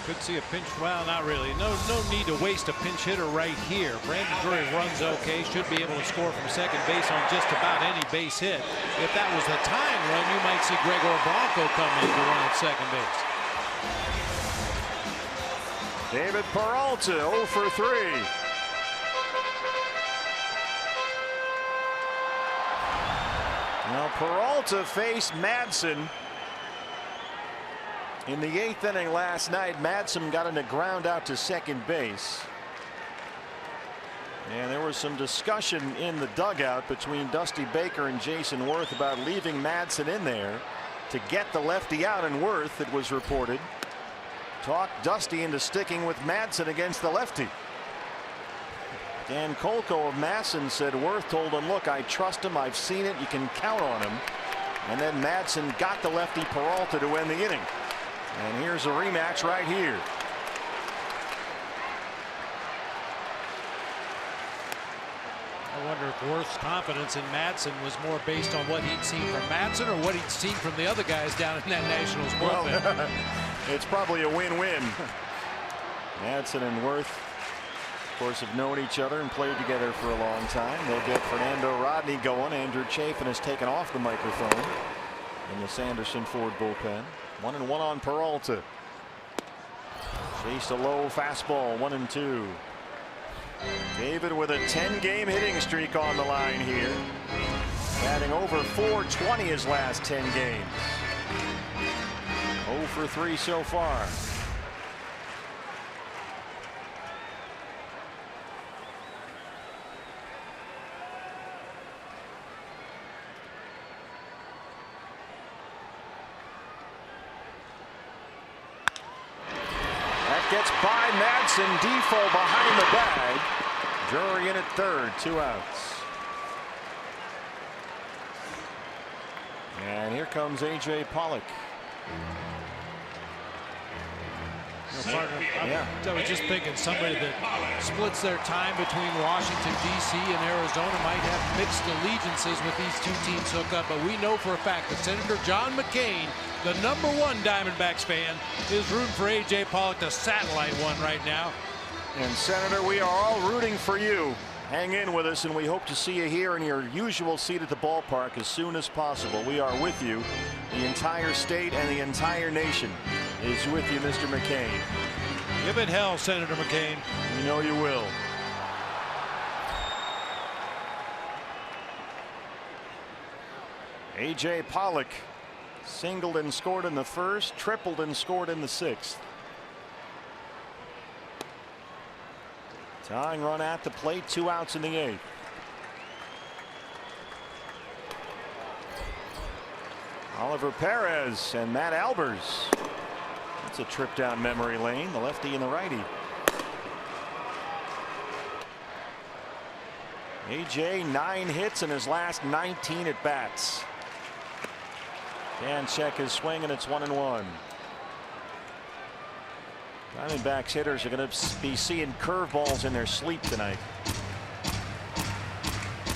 Could see a pinch. Well, not really. No need to waste a pinch hitter right here. Brandon Drury runs okay. Should be able to score from second base on just about any base hit. If that was the tying run, you might see Gregor Blanco come in to run at second base. David Peralta 0 for 3. Now Peralta faced Madsen in the 8th inning last night. Madsen got in a ground out to second base. And there was some discussion in the dugout between Dusty Baker and Jason Worth about leaving Madsen in there to get the lefty out, and Worth, it was reported, talked Dusty into sticking with Madsen against the lefty. Dan Kolko of Madsen said Worth told him, look, I trust him, I've seen it, you can count on him. And then Madsen got the lefty Peralta to end the inning. And here's a rematch right here. I wonder if Worth's confidence in Madsen was more based on what he'd seen from Madsen or what he'd seen from the other guys down in that Nationals bullpen. Well, it's probably a win-win. Madsen and Worth, of course, have known each other and played together for a long time. They'll get Fernando Rodney going. Andrew Chafin has taken off the microphone in the Sanderson Ford bullpen. 1-1 on Peralta. Chased a low fastball. 1-2. David with a 10-game hitting streak on the line here. Batting over .420 his last 10 games. 0 for 3 so far. Gets by Madsen. Defoe behind the bag. Drury in at third. 2 outs. And here comes A.J. Pollock. I was just thinking somebody that splits their time between Washington, D.C. and Arizona might have mixed allegiances with these two teams hook up. But we know for a fact that Senator John McCain, the #1 Diamondbacks fan, is rooting for A.J. Pollock, the satellite one right now. And Senator, we are all rooting for you. Hang in with us, and we hope to see you here in your usual seat at the ballpark as soon as possible. We are with you. The entire state and the entire nation is with you, Mr. McCain. Give it hell, Senator McCain. We know you will. A.J. Pollock singled and scored in the first, tripled and scored in the 6th. Tying run at the plate, 2 outs in the 8th. Oliver Perez and Matt Albers. That's a trip down memory lane, the lefty and the righty. A.J. 9 hits in his last 19 at bats. And check his swing, and it's 1-1. Diamondbacks hitters are going to be seeing curveballs in their sleep tonight.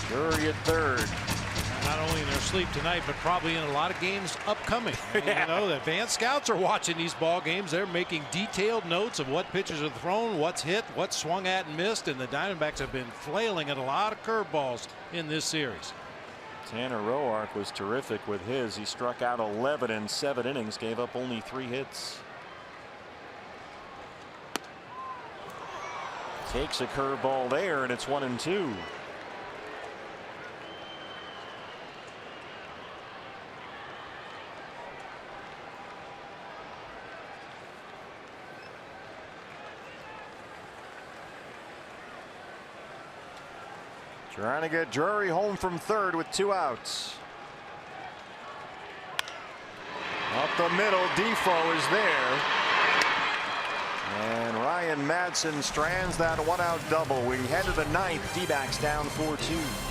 Drury at third. Not only in their sleep tonight, but probably in a lot of games upcoming. You know, the advanced scouts are watching these ball games. They're making detailed notes of what pitches are thrown, what's hit, what's swung at and missed. And the Diamondbacks have been flailing at a lot of curveballs in this series. Tanner Roark was terrific with his. He struck out 11 in 7 innings, gave up only 3 hits. Takes a curveball there, and it's 1-2. Trying to get Drury home from third with 2 outs. Up the middle, Defoe is there. And Ryan Madson strands that 1-out double. We head to the 9th. D-backs down 4-2.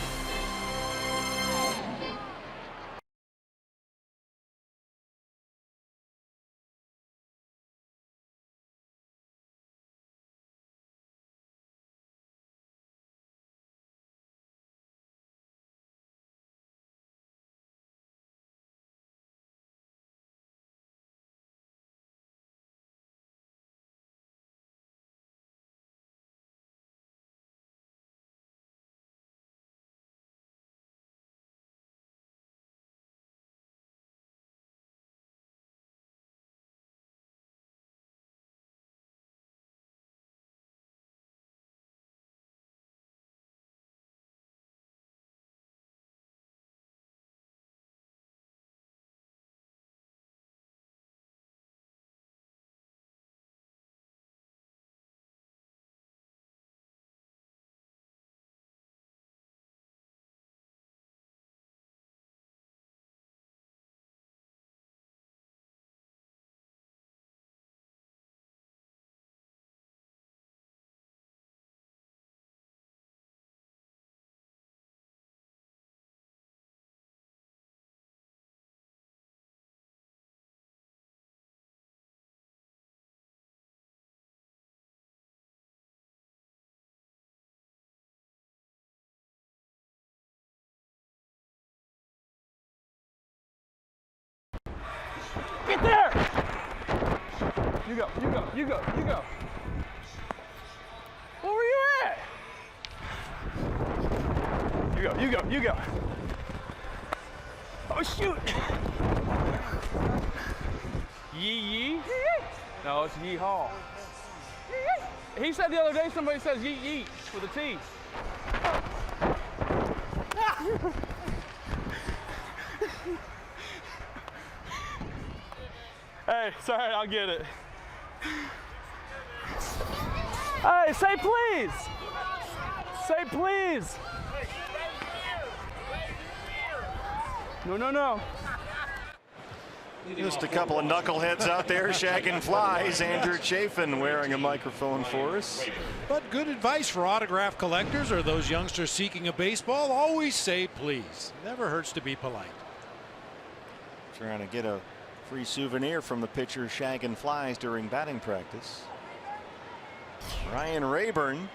Get there! You go, you go, you go, you go. Where were you at? You go, you go, you go. Oh, shoot! Yee yee? No, it's yee haw. He said the other day somebody says yeet yeet with a T. Hey, sorry, I'll get it. Hey, say please. Say please. No, no, no. Just a couple of knuckleheads out there shagging flies. Andrew Chafin wearing a microphone for us. But good advice for autograph collectors or those youngsters seeking a baseball. Always say please. Never hurts to be polite. Trying to get a free souvenir from the pitcher shagging flies during batting practice. Ryan Rayburn,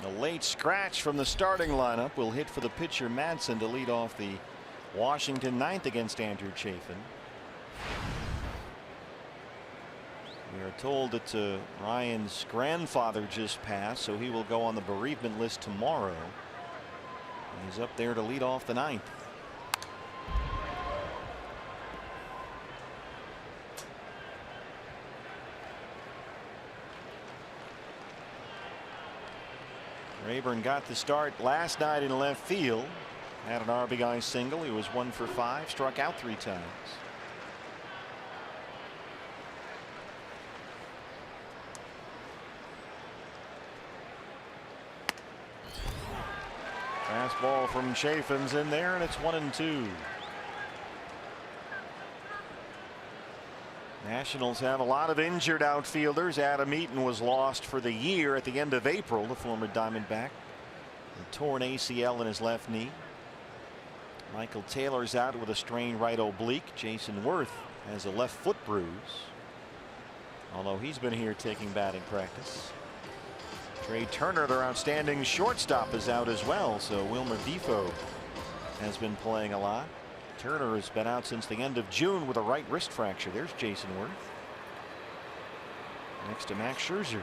a late scratch from the starting lineup, will hit for the pitcher Madsen to lead off the Washington 9th against Andrew Chafin. We are told that Ryan's grandfather just passed, so he will go on the bereavement list tomorrow. And he's up there to lead off the 9th. Rayburn got the start last night in left field. Had an RBI single. He was 1 for 5, struck out 3 times. Fastball from Chafin's in there, and it's 1-2. Nationals have a lot of injured outfielders. Adam Eaton was lost for the year at the end of April, the former Diamondback. A torn ACL in his left knee. Michael Taylor's out with a strained right oblique. Jason Worth has a left foot bruise, although he's been here taking batting practice. Trey Turner, their outstanding shortstop, is out as well, so Wilmer Defoe has been playing a lot. Turner has been out since the end of June with a right wrist fracture. There's Jason Worth next to Max Scherzer.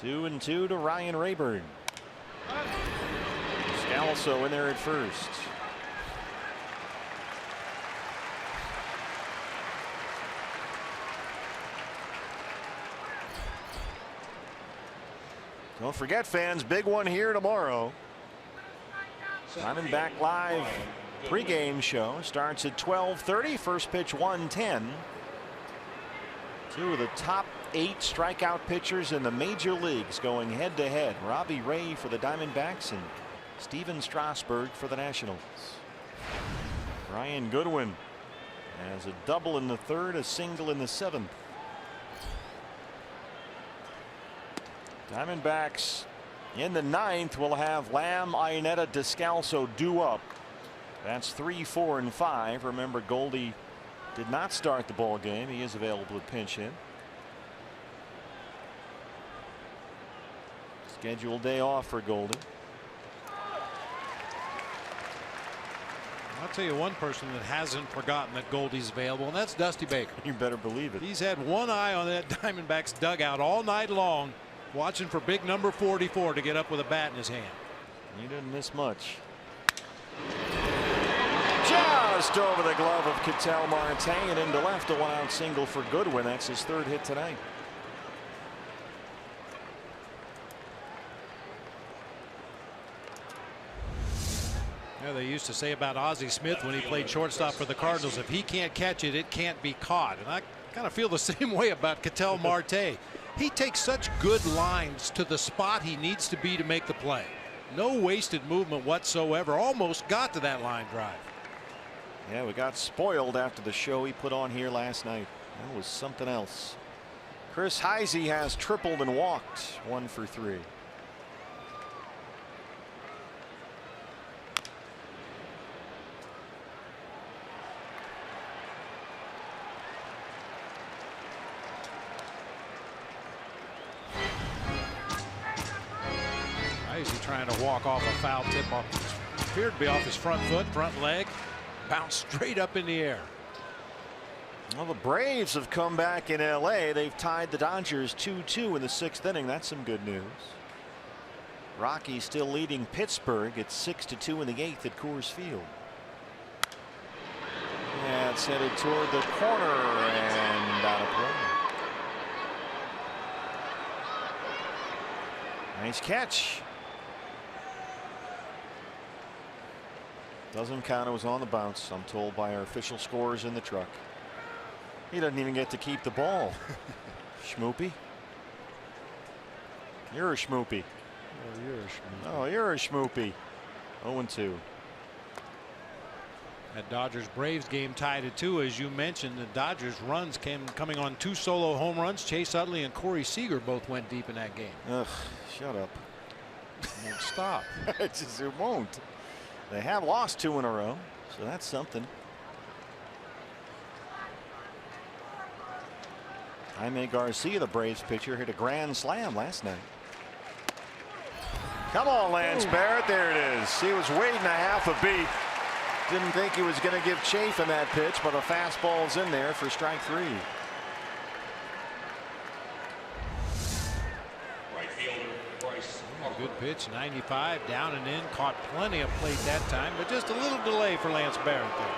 2-2 to Ryan Rayburn. Scalzo in there at first. Don't forget, fans, big one here tomorrow. Diamondback Live pregame show starts at 12:30. First pitch 1:10. Two of the top 8 strikeout pitchers in the major leagues going head to head. Robbie Ray for the Diamondbacks and Steven Strasburg for the Nationals. Brian Goodwin has a double in the 3rd, a single in the 7th. Diamondbacks in the 9th will have Lamb, Iannetta, Descalso due up. That's 3, 4, and 5. Remember, Goldie did not start the ball game. He is available to pinch hit. Scheduled day off for Goldie. I'll tell you one person that hasn't forgotten that Goldie's available, and that's Dusty Baker. You better believe it. He's had one eye on that Diamondbacks dugout all night long, watching for big number 44 to get up with a bat in his hand. He didn't miss much. Just over the glove of Ketel Marte and into left. A 1-out single for Goodwin. That's his 3rd hit tonight. Yeah, they used to say about Ozzie Smith when he played shortstop for the Cardinals, if he can't catch it, it can't be caught. And I kind of feel the same way about Ketel Marte. He takes such good lines to the spot he needs to be to make the play. No wasted movement whatsoever. Almost got to that line drive. Yeah, we got spoiled after the show he put on here last night. That was something else. Chris Heisey has tripled and walked. 1 for 3. Trying to walk off a foul tip off, appeared to be off his front foot, front leg, bounced straight up in the air. Well, the Braves have come back in LA. They've tied the Dodgers 2-2 in the 6th inning. That's some good news. Rockies still leading Pittsburgh. It's 6-2 in the 8th at Coors Field. Yeah, it's headed toward the corner and out of play. Nice catch. Doesn't count. It was on the bounce, I'm told by our official scorers in the truck. He doesn't even get to keep the ball. Schmoopy. You're a schmoopy. Oh, you're a schmoopy. Oh, you're a schmoopy. 0-2. That Dodgers Braves game tied at 2. As you mentioned, the Dodgers runs coming on 2 solo home runs. Chase Utley and Corey Seager both went deep in that game. Ugh, shut up. Stop. It won't. They have lost 2 in a row, so that's something. Jaime Garcia, the Braves pitcher, hit a grand slam last night. Come on, Lance Barrett. There it is. He was waiting a half a beat. Didn't think he was going to give Chafin that pitch, but a fastball's in there for strike 3. Good pitch, 95, down and in, caught plenty of plate that time, but just a little delay for Lance Barrett there.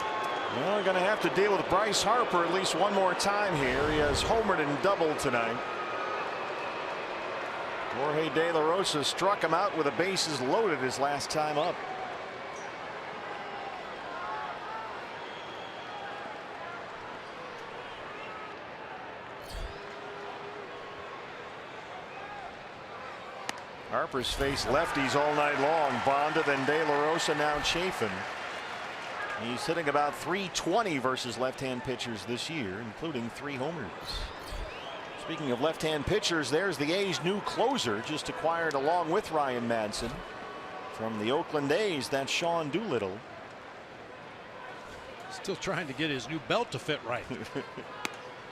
Well, we're going to have to deal with Bryce Harper at least one more time here. He has homered and doubled tonight. Jorge De La Rosa struck him out with the bases loaded his last time up. Harper's faced lefties all night long. Bonda, then De La Rosa, now Chafin. He's hitting about .320 versus left-hand pitchers this year, including 3 homers. Speaking of left-hand pitchers, there's the A's new closer, just acquired along with Ryan Madsen from the Oakland A's. That's Sean Doolittle. Still trying to get his new belt to fit right.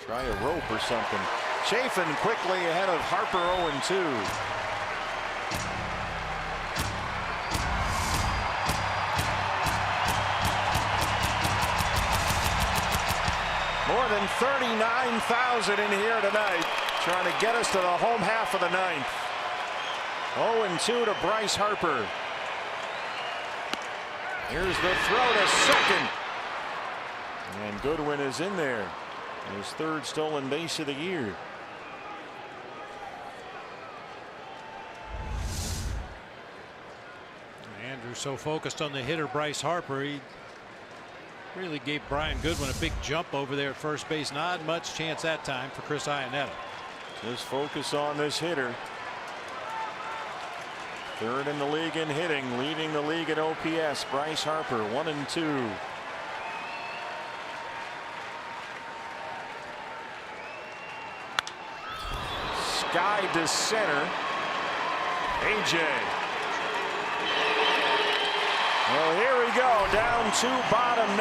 Try a rope or something. Chafin quickly ahead of Harper 0-2. than 39,000 in here tonight, trying to get us to the home half of the ninth. 0-2 to Bryce Harper. Here's the throw to second. And Goodwin is in there. His third stolen base of the year. Andrew so focused on the hitter Bryce Harper, he really gave Brian Goodwin a big jump over there at first base. Not much chance that time for Chris Iannetta. Just focus on this hitter. Third in the league in hitting, leading the league in OPS. Bryce Harper, 1-2. Sky to center. AJ. Well, here we go, down to bottom 9.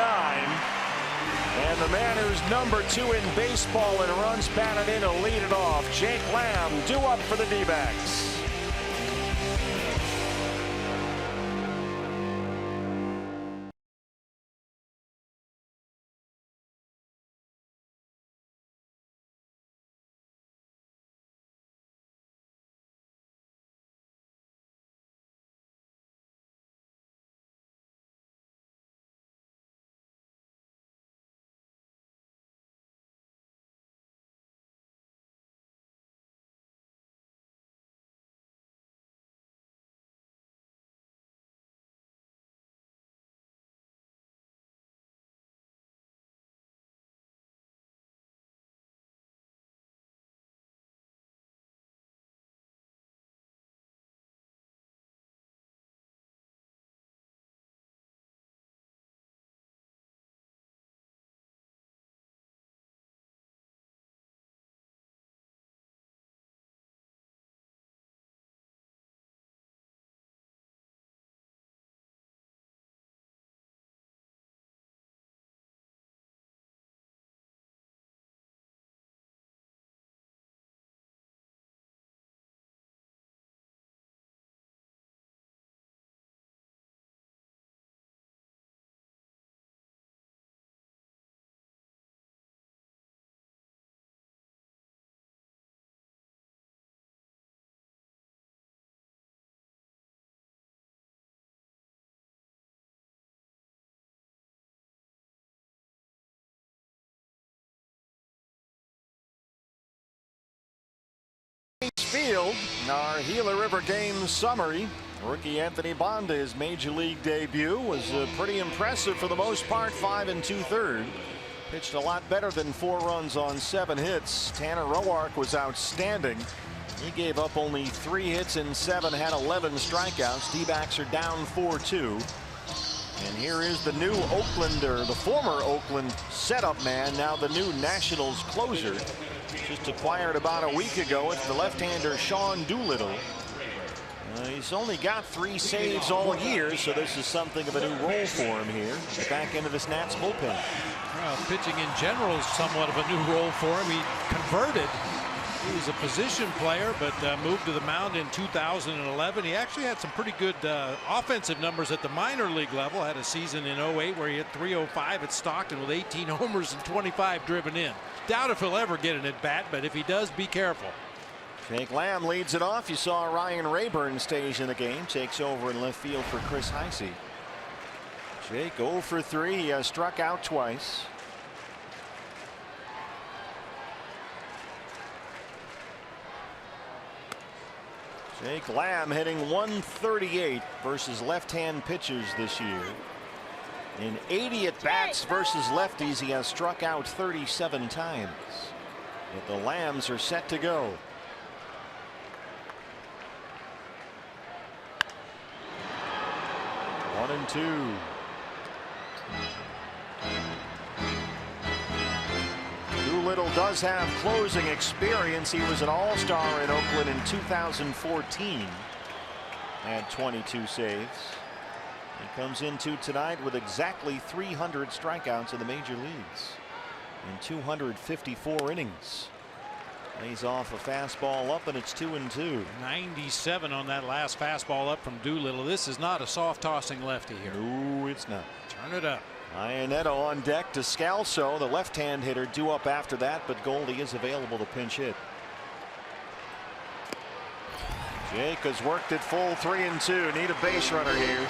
And the man who's number 2 in baseball and runs batted in to lead it off, Jake Lamb, due up for the D-backs. Field, our Gila River game summary. Rookie Anthony Bonda's major league debut was pretty impressive for the most part. 5 2/3. Pitched a lot better than 4 runs on 7 hits. Tanner Roark was outstanding. He gave up only 3 hits in 7, had 11 strikeouts. D-backs are down 4-2. And here is the new Oaklander, the former Oakland setup man, now the new Nationals closer. Just acquired about a week ago. It's the left-hander Sean Doolittle. He's only got 3 saves all year, so this is something of a new role for him here. The back end of this Nats bullpen. Well, pitching in general is somewhat of a new role for him. He converted. He was a position player, but moved to the mound in 2011. He actually had some pretty good offensive numbers at the minor league level. Had a season in 08 where he hit .305 at Stockton with 18 homers and 25 driven in. Doubt if he'll ever get an at-bat, but if he does, be careful. Jake Lamb leads it off. You saw Ryan Rayburn stays in the game, takes over in left field for Chris Heisey. Jake 0 for 3. He has struck out twice. Jake Lamb hitting .138 versus left-hand pitchers this year. In 80 at-bats versus lefties, he has struck out 37 times. But the Lambs are set to go. One and two. Doolittle does have closing experience. He was an all-star in Oakland in 2014. Had 22 saves. He comes into tonight with exactly 300 strikeouts in the major leagues in 254 innings. Lays off a fastball up, and it's 2-2. 97 on that last fastball up from Doolittle. This is not a soft tossing lefty here. No, it's not. Turn it up. Iannetta on deck. Descalso, the left-hand hitter, due up after that, but Goldie is available to pinch hit. Jake has worked it full 3-2. Need a base runner here.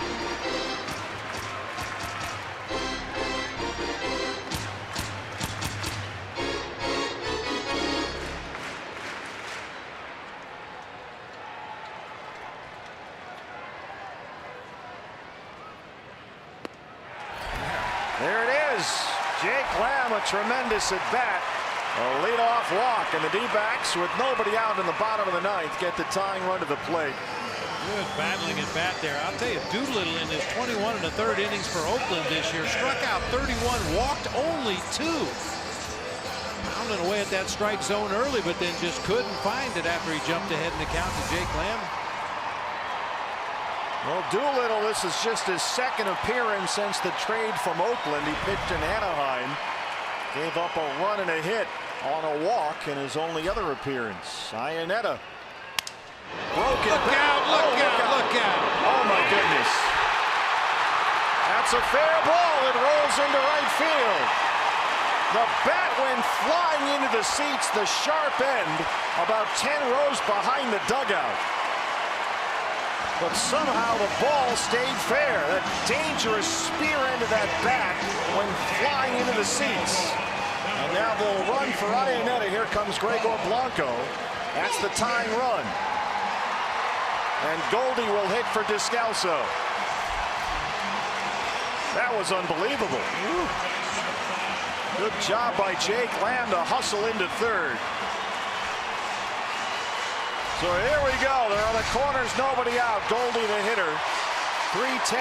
There it is. Jake Lamb, a tremendous at bat. A leadoff walk, and the D-backs, with nobody out in the bottom of the ninth, get the tying run to the plate. Good battling at bat there. I'll tell you, Doolittle in his 21 1/3 innings for Oakland this year struck out 31, walked only 2. Pounding away at that strike zone early, but then just couldn't find it after he jumped ahead in the count to Jake Lamb. Well, Doolittle, this is just his second appearance since the trade from Oakland. He pitched in Anaheim, gave up a run and a hit on a walk in his only other appearance. Iannetta broke it. Look out, look out. Oh, my goodness. That's a fair ball. It rolls into right field. The bat went flying into the seats, the sharp end, about 10 rows behind the dugout. But somehow the ball stayed fair. That dangerous spear end of that bat went flying into the seats. And now they'll run for Iannetta. Here comes Gregor Blanco. That's the tying run. And Goldie will hit for Descalso. That was unbelievable. Good job by Jake Lamb to hustle into third. So here we go. There are the corners, nobody out. Goldie the hitter. 310.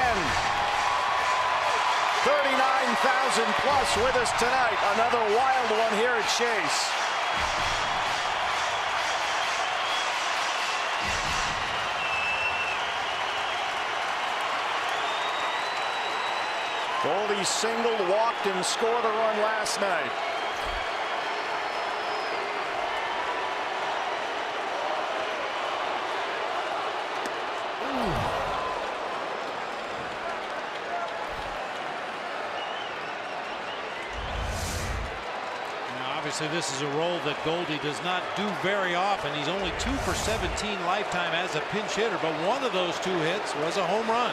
39,000 plus with us tonight. Another wild one here at Chase. Goldie singled, walked, and scored a run last night. Obviously, this is a role that Goldie does not do very often. He's only 2 for 17 lifetime as a pinch hitter, but one of those 2 hits was a home run.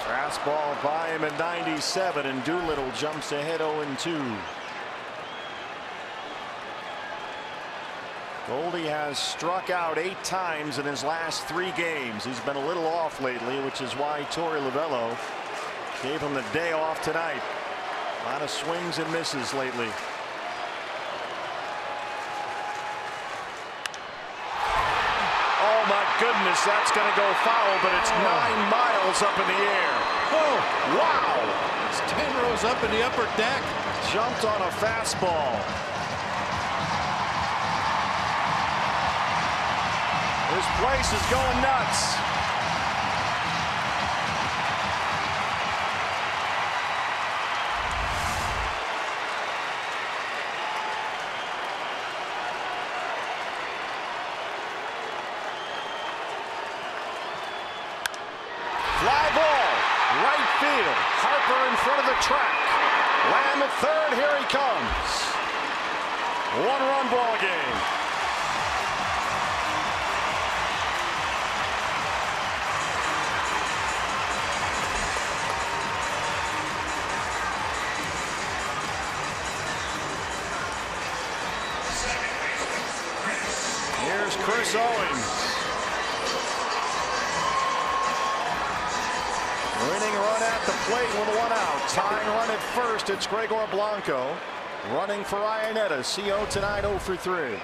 Fastball by him at 97, and Doolittle jumps ahead 0-2. Goldie has struck out 8 times in his last 3 games. He's been a little off lately, which is why Torey Lovullo gave him the day off tonight. A lot of swings and misses lately. Oh my goodness, that's going to go foul, but it's 9 miles up in the air. Oh, wow! It's 10 rows up in the upper deck. Jumped on a fastball. This place is going nuts. Fly ball, right field. Harper in front of the track. Lamb at third. Here he comes. 1-run ball game. Here's Chris Owings. Winning run at the plate with 1 out. Tying run at first. It's Gregor Blanco. Running for Iannetta. CO tonight 0 for 3.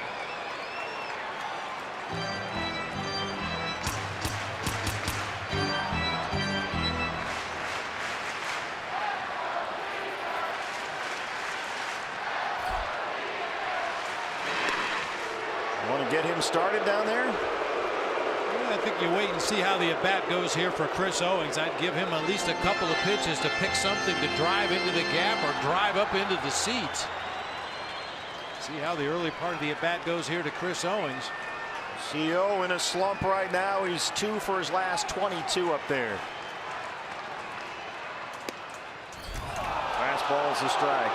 Want to get him started down there? Well, I think you wait and see how the at-bat goes here for Chris Owings. I'd give him at least a couple of pitches to pick something to drive into the gap or drive up into the seats. See how the early part of the at-bat goes here to Chris Owings. CO in a slump right now. He's 2 for his last 22 up there. Fastball is a strike.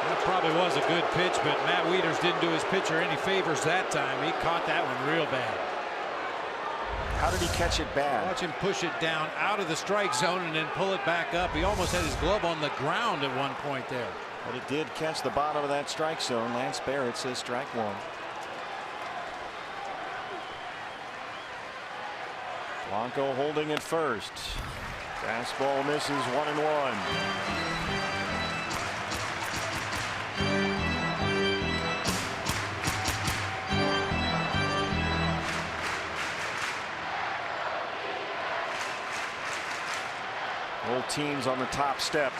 That probably was a good pitch, but Matt Wieters didn't do his pitcher any favors that time. He caught that one real bad. How did he catch it bad? Watch him push it down out of the strike zone and then pull it back up. He almost had his glove on the ground at one point there. But it did catch the bottom of that strike zone. Lance Barrett says strike one. Blanco holding at first. Fastball misses 1-1. Both teams on the top step.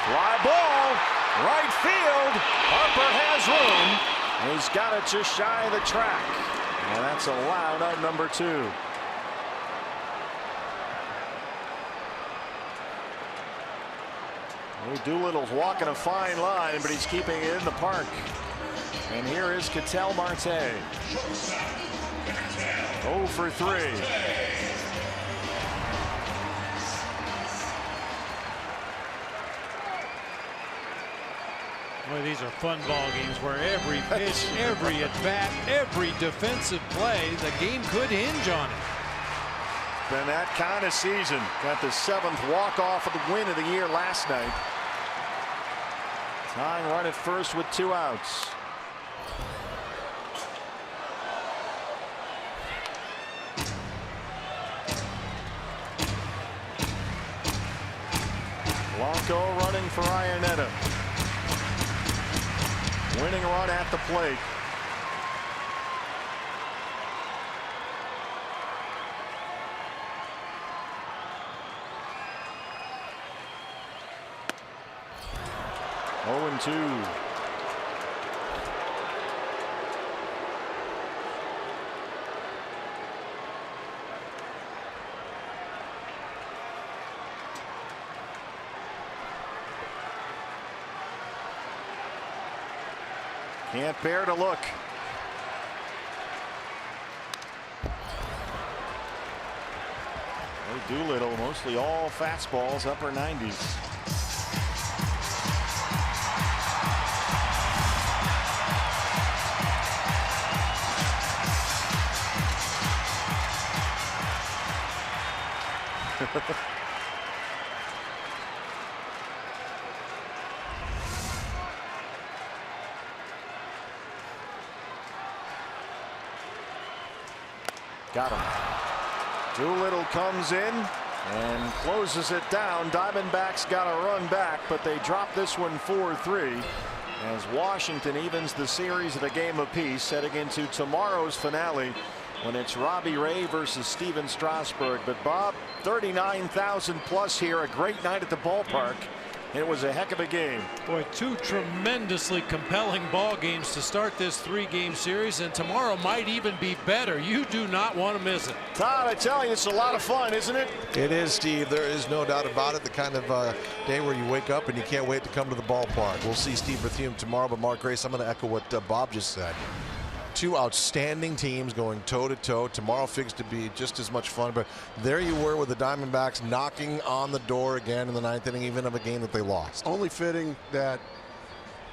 Fly ball, right field. Harper has room. He's got it just shy of the track. And that's allowed out number 2. Doolittle's walking a fine line, but he's keeping it in the park. And here is Ketel Marte. 0 for 3. Boy, these are fun ball games where every pitch, every at bat, every defensive play, the game could hinge on it. Been that kind of season. Got the 7th walk-off of the win of the year last night. Tying run at first with 2 outs. Blanco running for Iannetta. Winning run at the plate. Oh, and 2. Can't bear to look. Doolittle, mostly all fastballs, upper 90s. Got him. Doolittle comes in and closes it down. Diamondbacks got a run back, but they drop this one 4-3 as Washington evens the series at a game apiece, heading into tomorrow's finale when it's Robbie Ray versus Steven Strasburg. But Bob, 39,000 plus here, a great night at the ballpark. It was a heck of a game. Boy, 2 tremendously compelling ball games to start this 3-game series, and tomorrow might even be better. You do not want to miss it. Todd, I tell you, it's a lot of fun, isn't it? It is, Steve. There is no doubt about it. The kind of day where you wake up and you can't wait to come to the ballpark. We'll see Steve Berthiaume tomorrow, but Mark Grace, I'm going to echo what Bob just said. 2 outstanding teams going toe-to-toe. Tomorrow figures to be just as much fun, but there you were with the Diamondbacks knocking on the door again in the 9th inning, even of a game that they lost. Only fitting that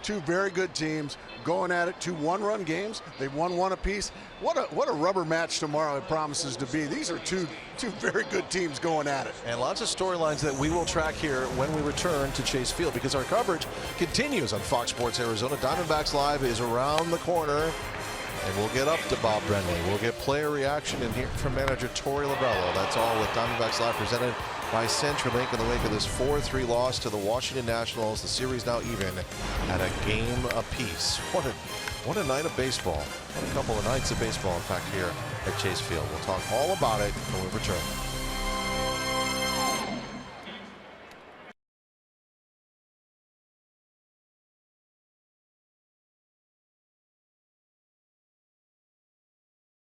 2 very good teams going at it, 2 one-run games. They won 1 apiece. What a rubber match tomorrow it promises to be. These are two very good teams going at it. And lots of storylines that we will track here when we return to Chase Field, because our coverage continues on Fox Sports Arizona. Diamondbacks Live is around the corner. And we'll get up to Bob Brenly. We'll get player reaction and hear from manager Torey Lovullo. That's all with Diamondbacks Live, presented by CenturyLink in the wake of this 4-3 loss to the Washington Nationals. The series now even at a game apiece. What a night of baseball. What a couple of nights of baseball, in fact, here at Chase Field. We'll talk all about it when we return.